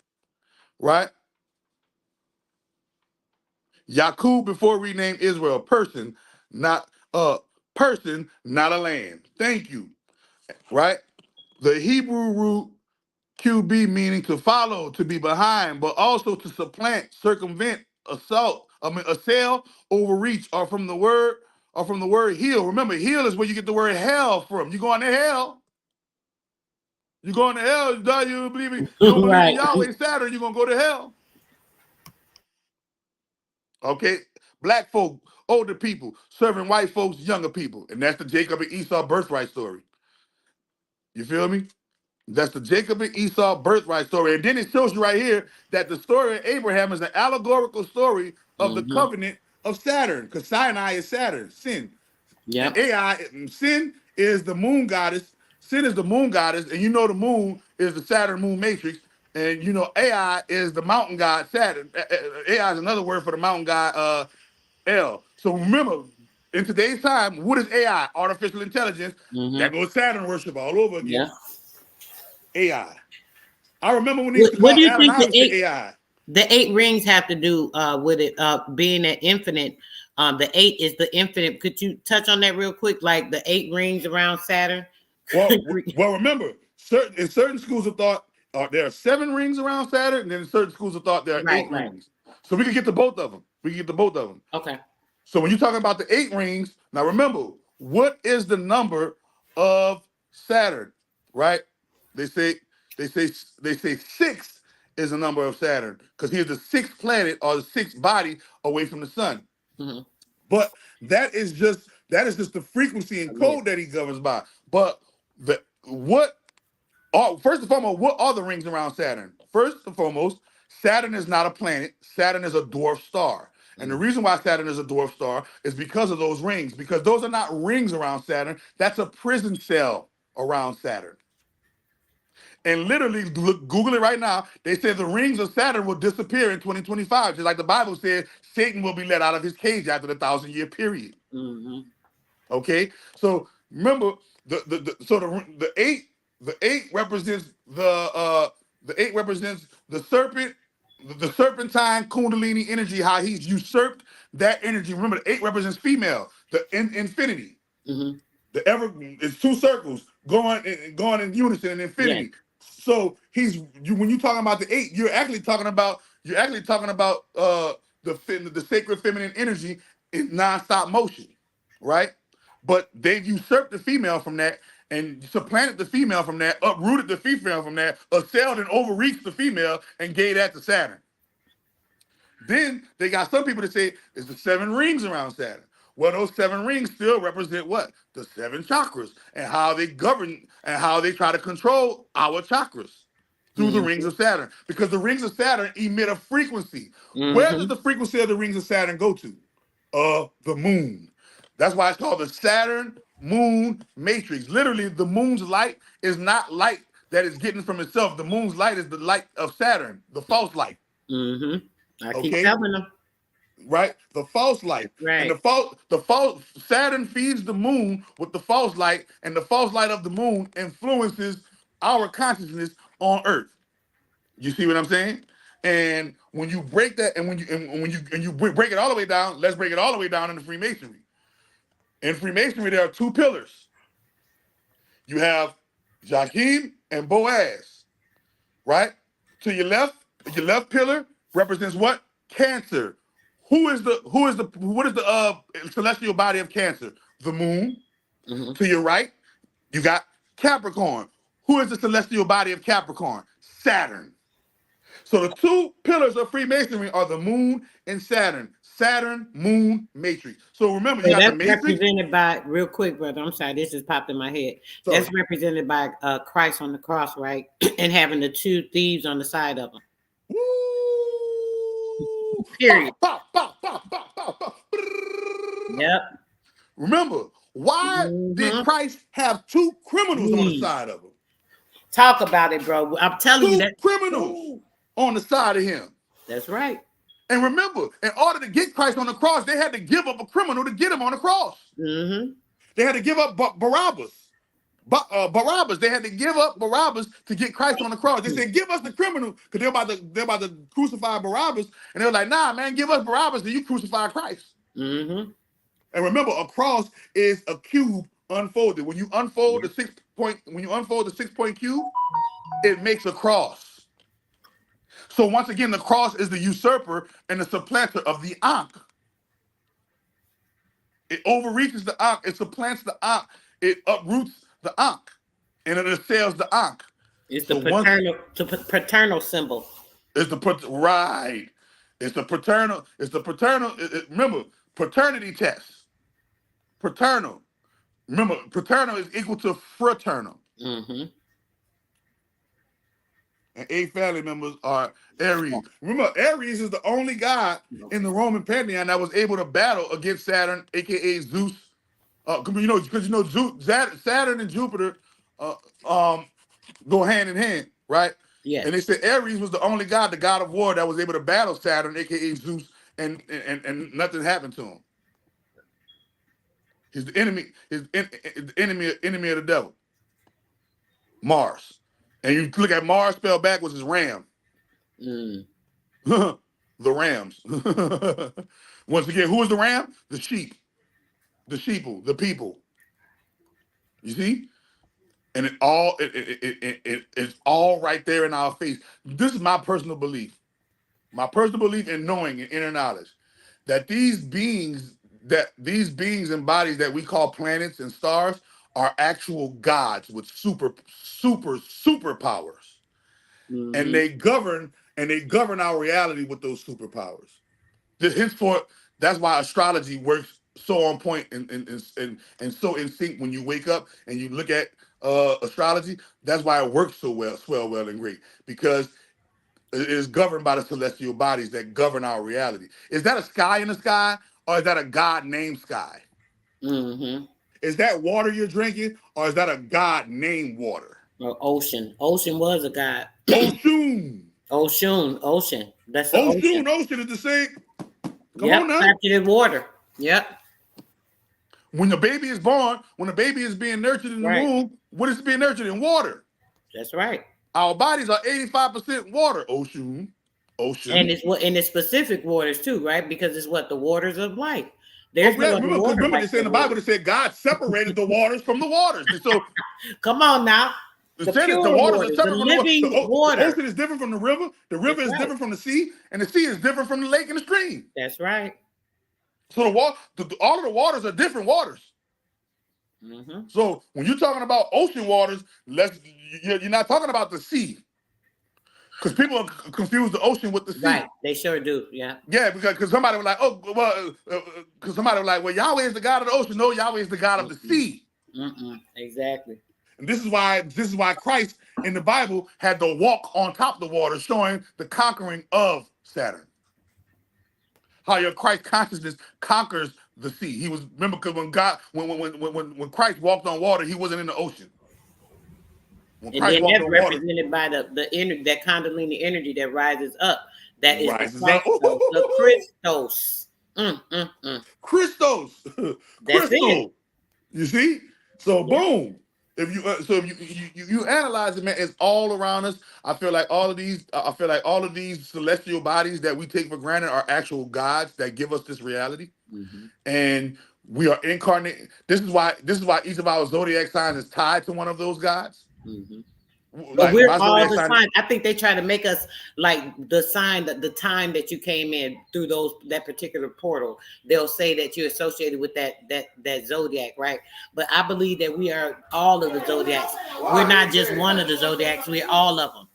right? Yakub before renamed Israel, person, not a land. Thank you, right? The Hebrew root QB meaning to follow, to be behind, but also to supplant, circumvent, assail, overreach, or from the word heal. Remember, heal is where you get the word hell from. You going to hell, you going to hell, you don't believe in Right. Yahweh Saturn, you're gonna go to hell. Okay? Black folk, older people, serving white folks, younger people. And that's the Jacob and Esau birthright story. You feel me? That's the Jacob and Esau birthright story. And then it shows you right here that the story of Abraham is an allegorical story of the Mm-hmm. covenant of Saturn, because Sinai is Saturn, sin. And Yep. Ai, sin is the moon goddess. Sin is the moon goddess, and you know the moon is the Saturn moon matrix. And you know Ai is the mountain god Saturn. Ai is another word for the mountain god El. So remember, in today's time, what is AI? Artificial intelligence. That Mm-hmm. goes Saturn worship all over Yeah. again. AI. I remember when they used to What call do you Allen think Iverson AI. the eight rings have to do with it being an infinite? The eight is the infinite. Could you touch on that real quick? Like the eight rings around Saturn. Well, remember, in certain schools of thought, there are 7 rings around Saturn, and then in certain schools of thought, there are Right. eight Right. rings. So we can get to both of them. We can get to both of them. Okay. So when you're talking about the 8 rings, now remember, what is the number of Saturn? Right? They say they say they say 6 is the number of Saturn because he's the 6th planet or the 6th body away from the sun. Mm-hmm. But that is just the frequency and Yeah. code that he governs by. But the what are first and foremost, what are the rings around Saturn? First and foremost, Saturn is not a planet. Saturn is a dwarf star. And the Mm-hmm. reason why Saturn is a dwarf star is because of those rings, because those are not rings around Saturn. That's a prison cell around Saturn. And literally, look, Google it right now. They say the rings of Saturn will disappear in 2025. Just like the Bible says, Satan will be let out of his cage after the 1,000-year period. Mm-hmm. Okay, so remember the eight represents the serpent, the serpentine kundalini energy. How he's usurped that energy. Remember, the 8 represents female, the infinity. Mm-hmm. The ever it's 2 circles going in unison in Yes. infinity. So when you're talking about the 8, you're actually talking about the sacred feminine energy in nonstop motion, right? But they've usurped the female from that and supplanted the female from that, uprooted the female from that, assailed and overreached the female and gave that to Saturn. Then they got some people that say it's the 7 rings around Saturn. Well, those 7 rings still represent what? The 7 chakras and how they govern and how they try to control our chakras through the rings Mm-hmm. of Saturn. Because the rings of Saturn emit a frequency. Where does Mm-hmm. the frequency of the rings of Saturn go to? The moon. That's why it's called the Saturn Moon Matrix. Literally, the moon's light is not light that is getting from itself. The moon's light is the light of Saturn, the false light. Mm-hmm. I keep Okay, telling them. right? The false light. And Right. the false Saturn feeds the moon with the false light, and the false light of the moon influences our consciousness on Earth. You see what I'm saying? And when you break that, and when you break it all the way down, let's break it all the way down into Freemasonry. In Freemasonry, there are 2 pillars. You have Joachim and Boaz. right? To your left pillar represents what? Cancer. What is the celestial body of Cancer? The moon. Hmm. To your right, you got Capricorn. Who is the celestial body of Capricorn? Saturn. So the two pillars of Freemasonry are the moon and Saturn. Saturn, moon, matrix. So remember, you So got the that's matrix. represented by, real quick, brother. I'm sorry, this just popped in my head. So, That's represented by Christ on the cross, right? And having the two thieves on the side of him. woo, Period. pop, pop, pop, pop, pop, pop, pop. Yep. Remember, why did Hmm. Christ have two criminals on the Please side of him? talk about it, bro. I'm telling you Two that. criminals Ooh, on the side of him. that's right. And remember, in order to get Christ on the cross, they had to give up a criminal to get him on the cross. Hmm. They had to give up Barabbas. Barabbas. They had to give up Barabbas to get Christ on the cross. They said, "Give us the criminal," because they're about to crucify Barabbas, and they're like, "Nah, man, give us Barabbas, then you crucify Christ." Hmm. And remember, a cross is a cube unfolded. When you unfold the 6 point cube, it makes a cross. So once again, the cross is the usurper and the supplanter of the Ankh. It overreaches the Ankh. It supplants the Ankh. It uproots the Ankh, and it assails the Ankh. It's the So once paternal symbol. it's the right, it's the paternal. It's the paternal. Remember, paternity test. Paternal. Remember, paternal is equal to fraternal. Hmm. And 8 family members are Aries. Remember, Aries is the only god in the Roman pantheon that was able to battle against Saturn, aka Zeus. Because Zeus, Saturn and Jupiter uh, um, go hand in hand, right? And Yes. they said Ares was the only god, the god of war, that was able to battle Saturn, aka Zeus, and nothing happened to him. He's the enemy, enemy of the devil, Mars. And you look at Mars spelled backwards as Ram. Mm. The Rams. Once again, who is the ram? The sheep, the sheeple, the people. You see? And it's all right there in our face. This is my personal belief. My personal belief in knowing and inner knowledge that these beings and bodies that we call planets and stars are actual gods with superpowers. And Hmm. they govern our reality with those superpowers. Henceforth, that's why astrology works so on point and so in sync when you wake up and you look at astrology. That's why it works so well and great, because it is governed by the celestial bodies that govern our reality. Is that a sky in the sky, or is that a God named sky? Hmm. Is that water you're drinking, or is that a God named water? Or ocean. Ocean was a god. Oshun. Ocean. Ocean. That's the ocean. Oshun, ocean is the same. Come Yep. on now. Captured in water. Yep. When the baby is born, when the baby is being nurtured in the Right. womb, what is it being nurtured in? Water. That's right. Our bodies are 85% water. Ocean. And Ocean. it's what in the specific waters too, right? Because it's what the waters of life. Oh, There's yeah, no other remember, because water remember like they say the in the water. Bible, they said God separated the waters from the waters. And so Come on now. it The said it, the pure waters are waters, the separate from the water. living The water. ocean is different from the river. The That's river is right. different from the sea, and the sea is different from the lake and the stream. That's right. So all of the waters are different waters. Hmm. So when you're talking about ocean waters, you're not talking about the sea, because people confuse the ocean with the Right. sea. They sure do. Yeah. Yeah, because somebody was like, oh, well, because somebody was like, well, Yahweh is the God of the ocean. No, Yahweh is the God of the Mm-mm. sea. Mm-mm. Exactly. And this is why Christ in the Bible had to walk on top of the water, showing the conquering of Saturn. How your Christ consciousness conquers the sea. He was, remember, because when Christ walked on water, he wasn't in the ocean. When And Christ then walked that's on water, represented by the energy, that Kundalini energy that rises up. That is the rises up. Christos, the Christos. Mm, mm, mm. Christos, That's it. crystal. You see? So Yeah. boom. If you analyze it, man, it's all around us. I feel like all of these celestial bodies that we take for granted are actual gods that give us this reality. Hmm. And we are incarnate. This is why each of our zodiac signs is tied to one of those gods. Hmm. But Like we're my all zodiac the sign. sign. I think they try to make us like the sign that the time that you came in through that particular portal. They'll say that you're associated with that zodiac, right? But I believe that we are all of the zodiacs. We're not just one of the zodiacs. We're all of them.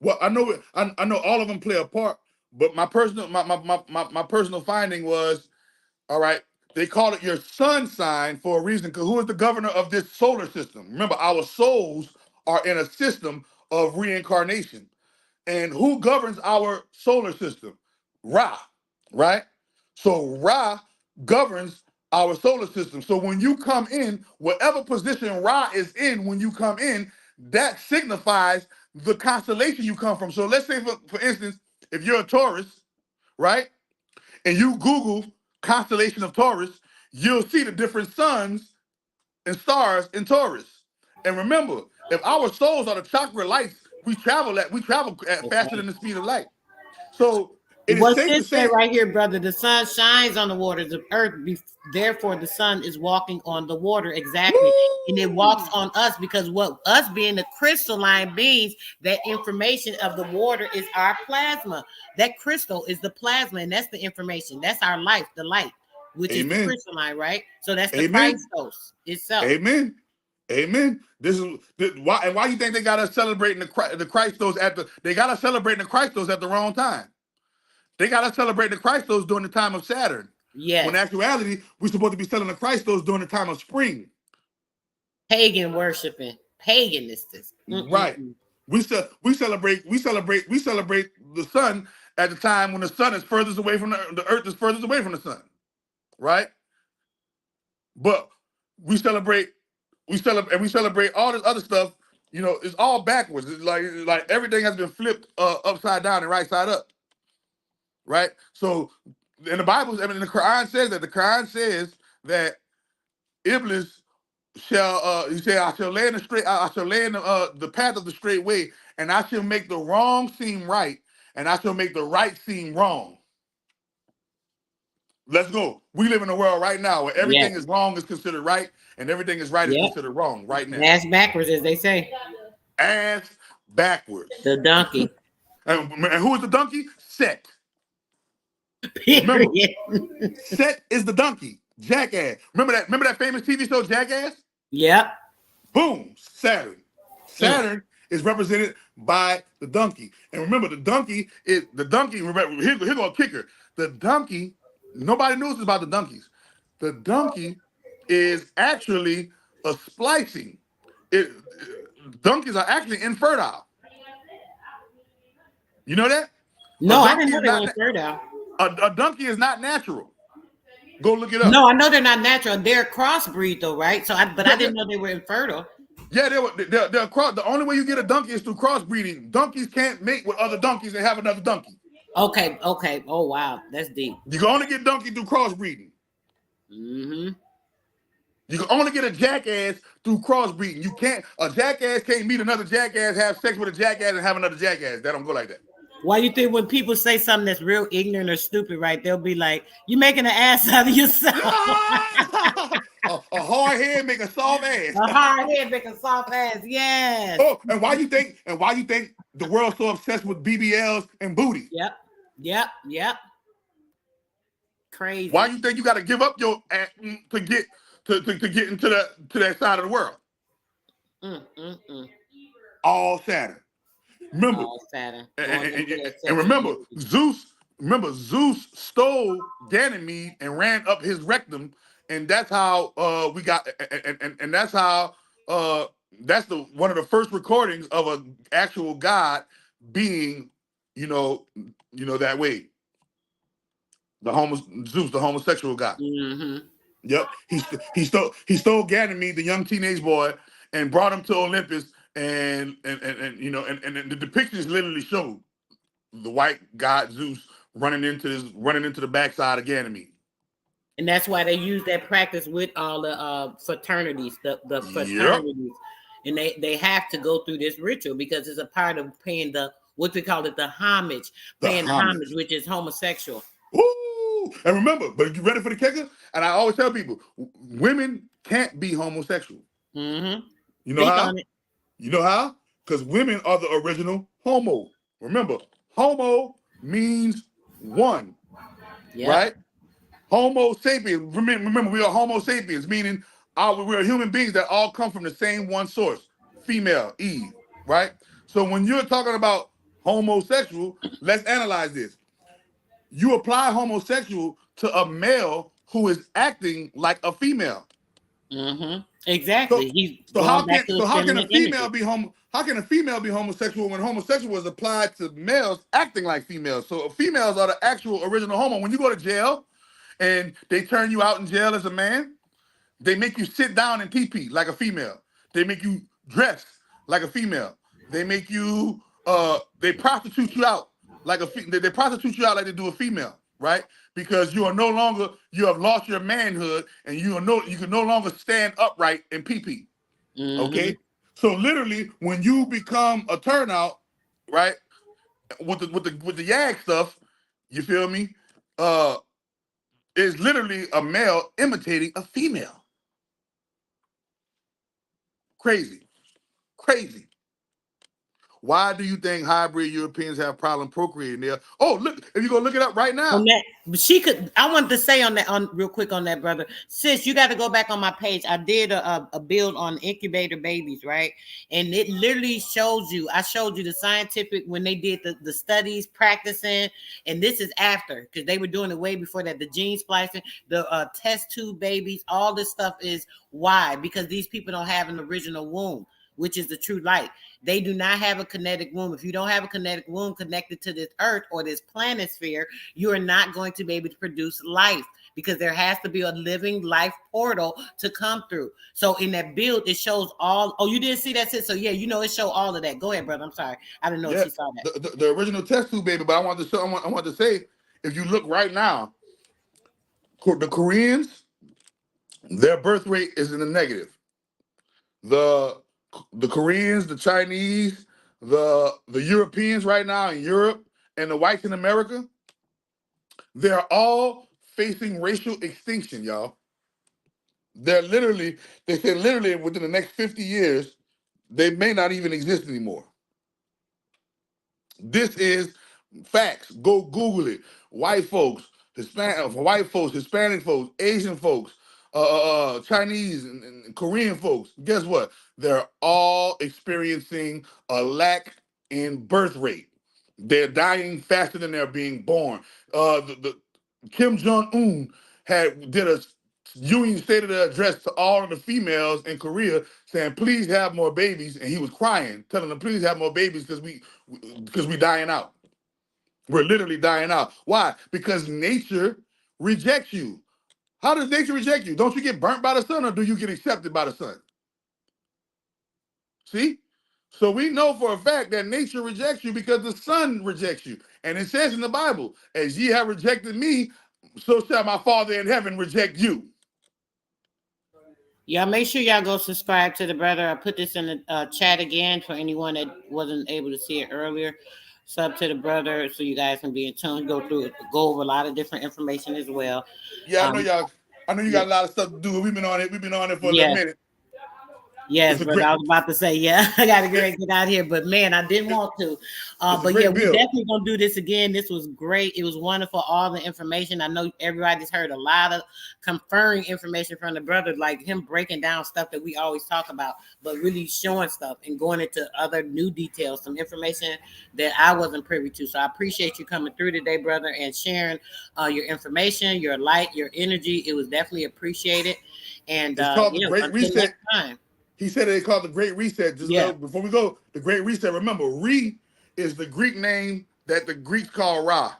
Well, I know I know all of them play a part, but my personal finding was, all right, they call it your sun sign for a reason, because who is the governor of this solar system? Remember, our souls are in a system of reincarnation. And who governs our solar system? Ra, right? So Ra governs our solar system. So when you come in, whatever position Ra is in when you come in, that signifies the constellation you come from. So let's say, for instance, if you're a Taurus, right? And you Google constellation of Taurus, you'll see the different suns and stars in Taurus. And remember, if our souls are the chakra lights, we travel at faster than the speed of light. So it is What's safe to this say say, right here, brother? The sun shines on the waters of earth. Therefore, the sun is walking on the water. Exactly. And it walks woo, on us because what us being the crystalline beings, that information of the water is our plasma. That crystal is the plasma, and that's the information. That's our life, the light, which is the amen, crystalline, right? So that's the amen, Christos itself. amen, amen. Why, and why you think they got us celebrating the Christos they got us celebrating the Christos at the wrong time. They got us celebrating the Christos during the time of Saturn. When Yes. in actuality, we're supposed to be celebrating the Christos during the time of spring. Pagan worshiping. Pagan is this. Right. We celebrate the sun at the time when the sun is furthest away from the earth is furthest away from the sun. Right? But we celebrate all this other stuff, it's all backwards. It's like everything has been flipped upside down and right side up. Right? So in the Bible, I mean, the Quran says that Iblis shall he said, I shall lay in the path of the straight way, and I shall make the wrong seem right, and I shall make the right seem wrong. Let's go. We live in a world right now where Yes. everything is wrong is considered right, and everything is right is Yep. considered wrong right now. Ass backwards, as they say. Ass backwards. The donkey. And who is the donkey? Set. Remember, Period. Set is the donkey. Jackass. Remember that famous TV show Jackass? Yep. Boom, Saturn. Mm. Saturn is represented by the donkey. And remember, remember, here go a kicker. The donkey, nobody knows about the donkeys. The donkey is actually a splicing. It Donkeys are actually infertile. You know that? A No, I didn't donkey know is they were not in third out. a donkey is not natural. Go look it up. No, I know they're not natural. They're a crossbreed, though, right? But I Yeah, yeah, didn't know they were infertile. yeah, they're cross. The only way you get a donkey is through crossbreeding. Donkeys can't mate with other donkeys and have another donkey. Okay, okay. Oh wow, that's deep. You can only get donkey through crossbreeding. Mm-hmm. You can only get a jackass through crossbreeding. A jackass can't meet another jackass, have sex with a jackass, and have another jackass. That don't go like that. Why you think when people say something that's real ignorant or stupid, right? They'll be like, "You making an ass out of yourself." A hard head make a soft ass. A hard head make a soft ass. Yes. Oh, and why you think the world's so obsessed with BBLs and booty? Yep. Yep. Yep. Why Crazy. you think you got to give up your ass to get into that side of the world? Mm, mm, mm. All Saturn. Remember, All Saturn. and, Going and, into and- that and sex remember, activity. Zeus stole Ganymede and ran up his rectum, and that's how we got, and that's how that's the one of the first recordings of an actual god being, you know, that way. Zeus, the homosexual god. Mm-hmm. Yep, he stole Ganymede, the young teenage boy, and brought him to Olympus, and the depictions literally showed the white god Zeus running into the backside of Ganymede. And that's why they use that practice with all the fraternities, the Yep, fraternities, and they have to go through this ritual because it's a part of paying the what we call it the homage, the paying homage, homage. which is homosexual. Ooh, and remember, but you ready for the kicker? And I always tell people, women can't be homosexual. Mm-hmm. You know Speak how? on it. You know how? because women are the original homo. Remember, homo means one, Yep. right? Homo sapiens. Remember, we are Homo sapiens, meaning we're human beings that all come from the same one source, female, Eve, right? So when you're talking about homosexual, let's analyze this. You apply homosexual to a male who is acting like a female. Mm-hmm. So Exactly. He's so going how back can to so his how can a feminine female energy. be how can a female be homosexual when homosexual was applied to males acting like females? So females are the actual original homo. When you go to jail and they turn you out in jail as a man, they make you sit down and pee pee like a female. They make you dress like a female. They make you they prostitute you out like they prostitute you out like they do a female, right? Because you have lost your manhood and you can no longer stand upright and pee pee. Mm-hmm. Okay? So literally when you become a turnout, right? With the yag stuff, you feel me? Uh is literally a male imitating a female. Crazy. Crazy. Why do you think hybrid Europeans have problem procreating there? Oh, look, if you go look it up right On now. that, but she could. I wanted to say on that, on real quick on that, brother. Sis, you got to go back on my page. I did a build on incubator babies, right? And it literally shows you. I showed you the scientific when they did the studies, practicing, and this is after because they were doing it way before that. The gene splicing, the test tube babies, all this stuff is why because these people don't have an original womb, which is the true light. They do not have a kinetic womb. If you don't have a kinetic womb connected to this earth or this planisphere, you are not going to be able to produce life because there has to be a living life portal to come through. So in that build, it shows all. Oh, you didn't see that? So yeah, it showed all of that. Go ahead, brother. I'm sorry. I didn't know if Yeah, she saw that. the original test tube baby. But I want to say, if you look right now, the Koreans, their birth rate is in the negative. The the Koreans, the Chinese, the Europeans right now in Europe, and the whites in America, they're all facing racial extinction, y'all. They're literally, they say literally within the next 50 years, they may not even exist anymore. This is facts. Go Google it. White folks, Hispanic folks, Asian folks, Chinese and Korean folks. Guess what? They're all experiencing a lack in birth rate. They're dying faster than they're being born. The Kim Jong Un did a Union State of the Address to all of the females in Korea, saying, "Please have more babies," and he was crying, telling them, "Please have more babies because we dying out. We're literally dying out. Why? Because nature rejects you. How does nature reject you? Don't you get burnt by the sun, or do you get accepted by the sun? See? So we know for a fact that nature rejects you because the sun rejects you. And it says in the Bible, as ye have rejected me, so shall my Father in heaven reject you. Y'all make sure y'all go subscribe to the brother. I put this in the chat again for anyone that wasn't able to see it earlier. Sub to the brother so you guys can be in tune. Go over a lot of different information as well. Yeah, I know Um, y'all. I know you yeah, got a lot of stuff to do. We've been on it. We've been on it for a little yes, minute. yes, It's a brother. great, I was about to say, yeah, I got to get out here, but man, I didn't want to. it's a But yeah, great we bill. definitely gonna do this again. This was great. It was wonderful. All the information. I know everybody's heard a lot of confirming information from the brother, like him breaking down stuff that we always talk about, but really showing stuff and going into other new details, some information that I wasn't privy to. So I appreciate you coming through today, brother, and sharing your information, your light, your energy. It was definitely appreciated. And It's called the yeah, Great until next Reset. time. He said they called the Great Reset. Just Yeah. before we go, the Great Reset. Remember, is the Greek name that the Greeks call Ra.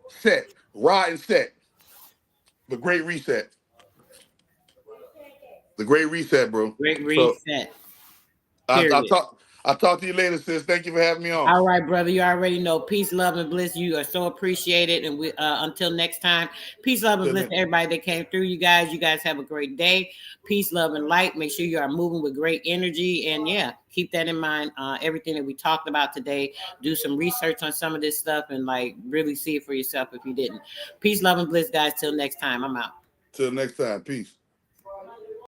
Set. Ra and Set. The Great Reset. The Great Reset, bro. Great So reset. I'll Period. talk to you later, sis. Thank you for having me on. All right, brother. You already know. Peace, love, and bliss. You are so appreciated. And we until next time, peace, love, and Till bliss to then. everybody that came through. You guys. You guys have a great day. Peace, love, and light. Make sure you are moving with great energy. And yeah, keep that in mind. Everything that we talked about today. Do some research on some of this stuff and like really see it for yourself if you didn't. Peace, love, and bliss, guys. Till next time. I'm out. Till next time. Peace.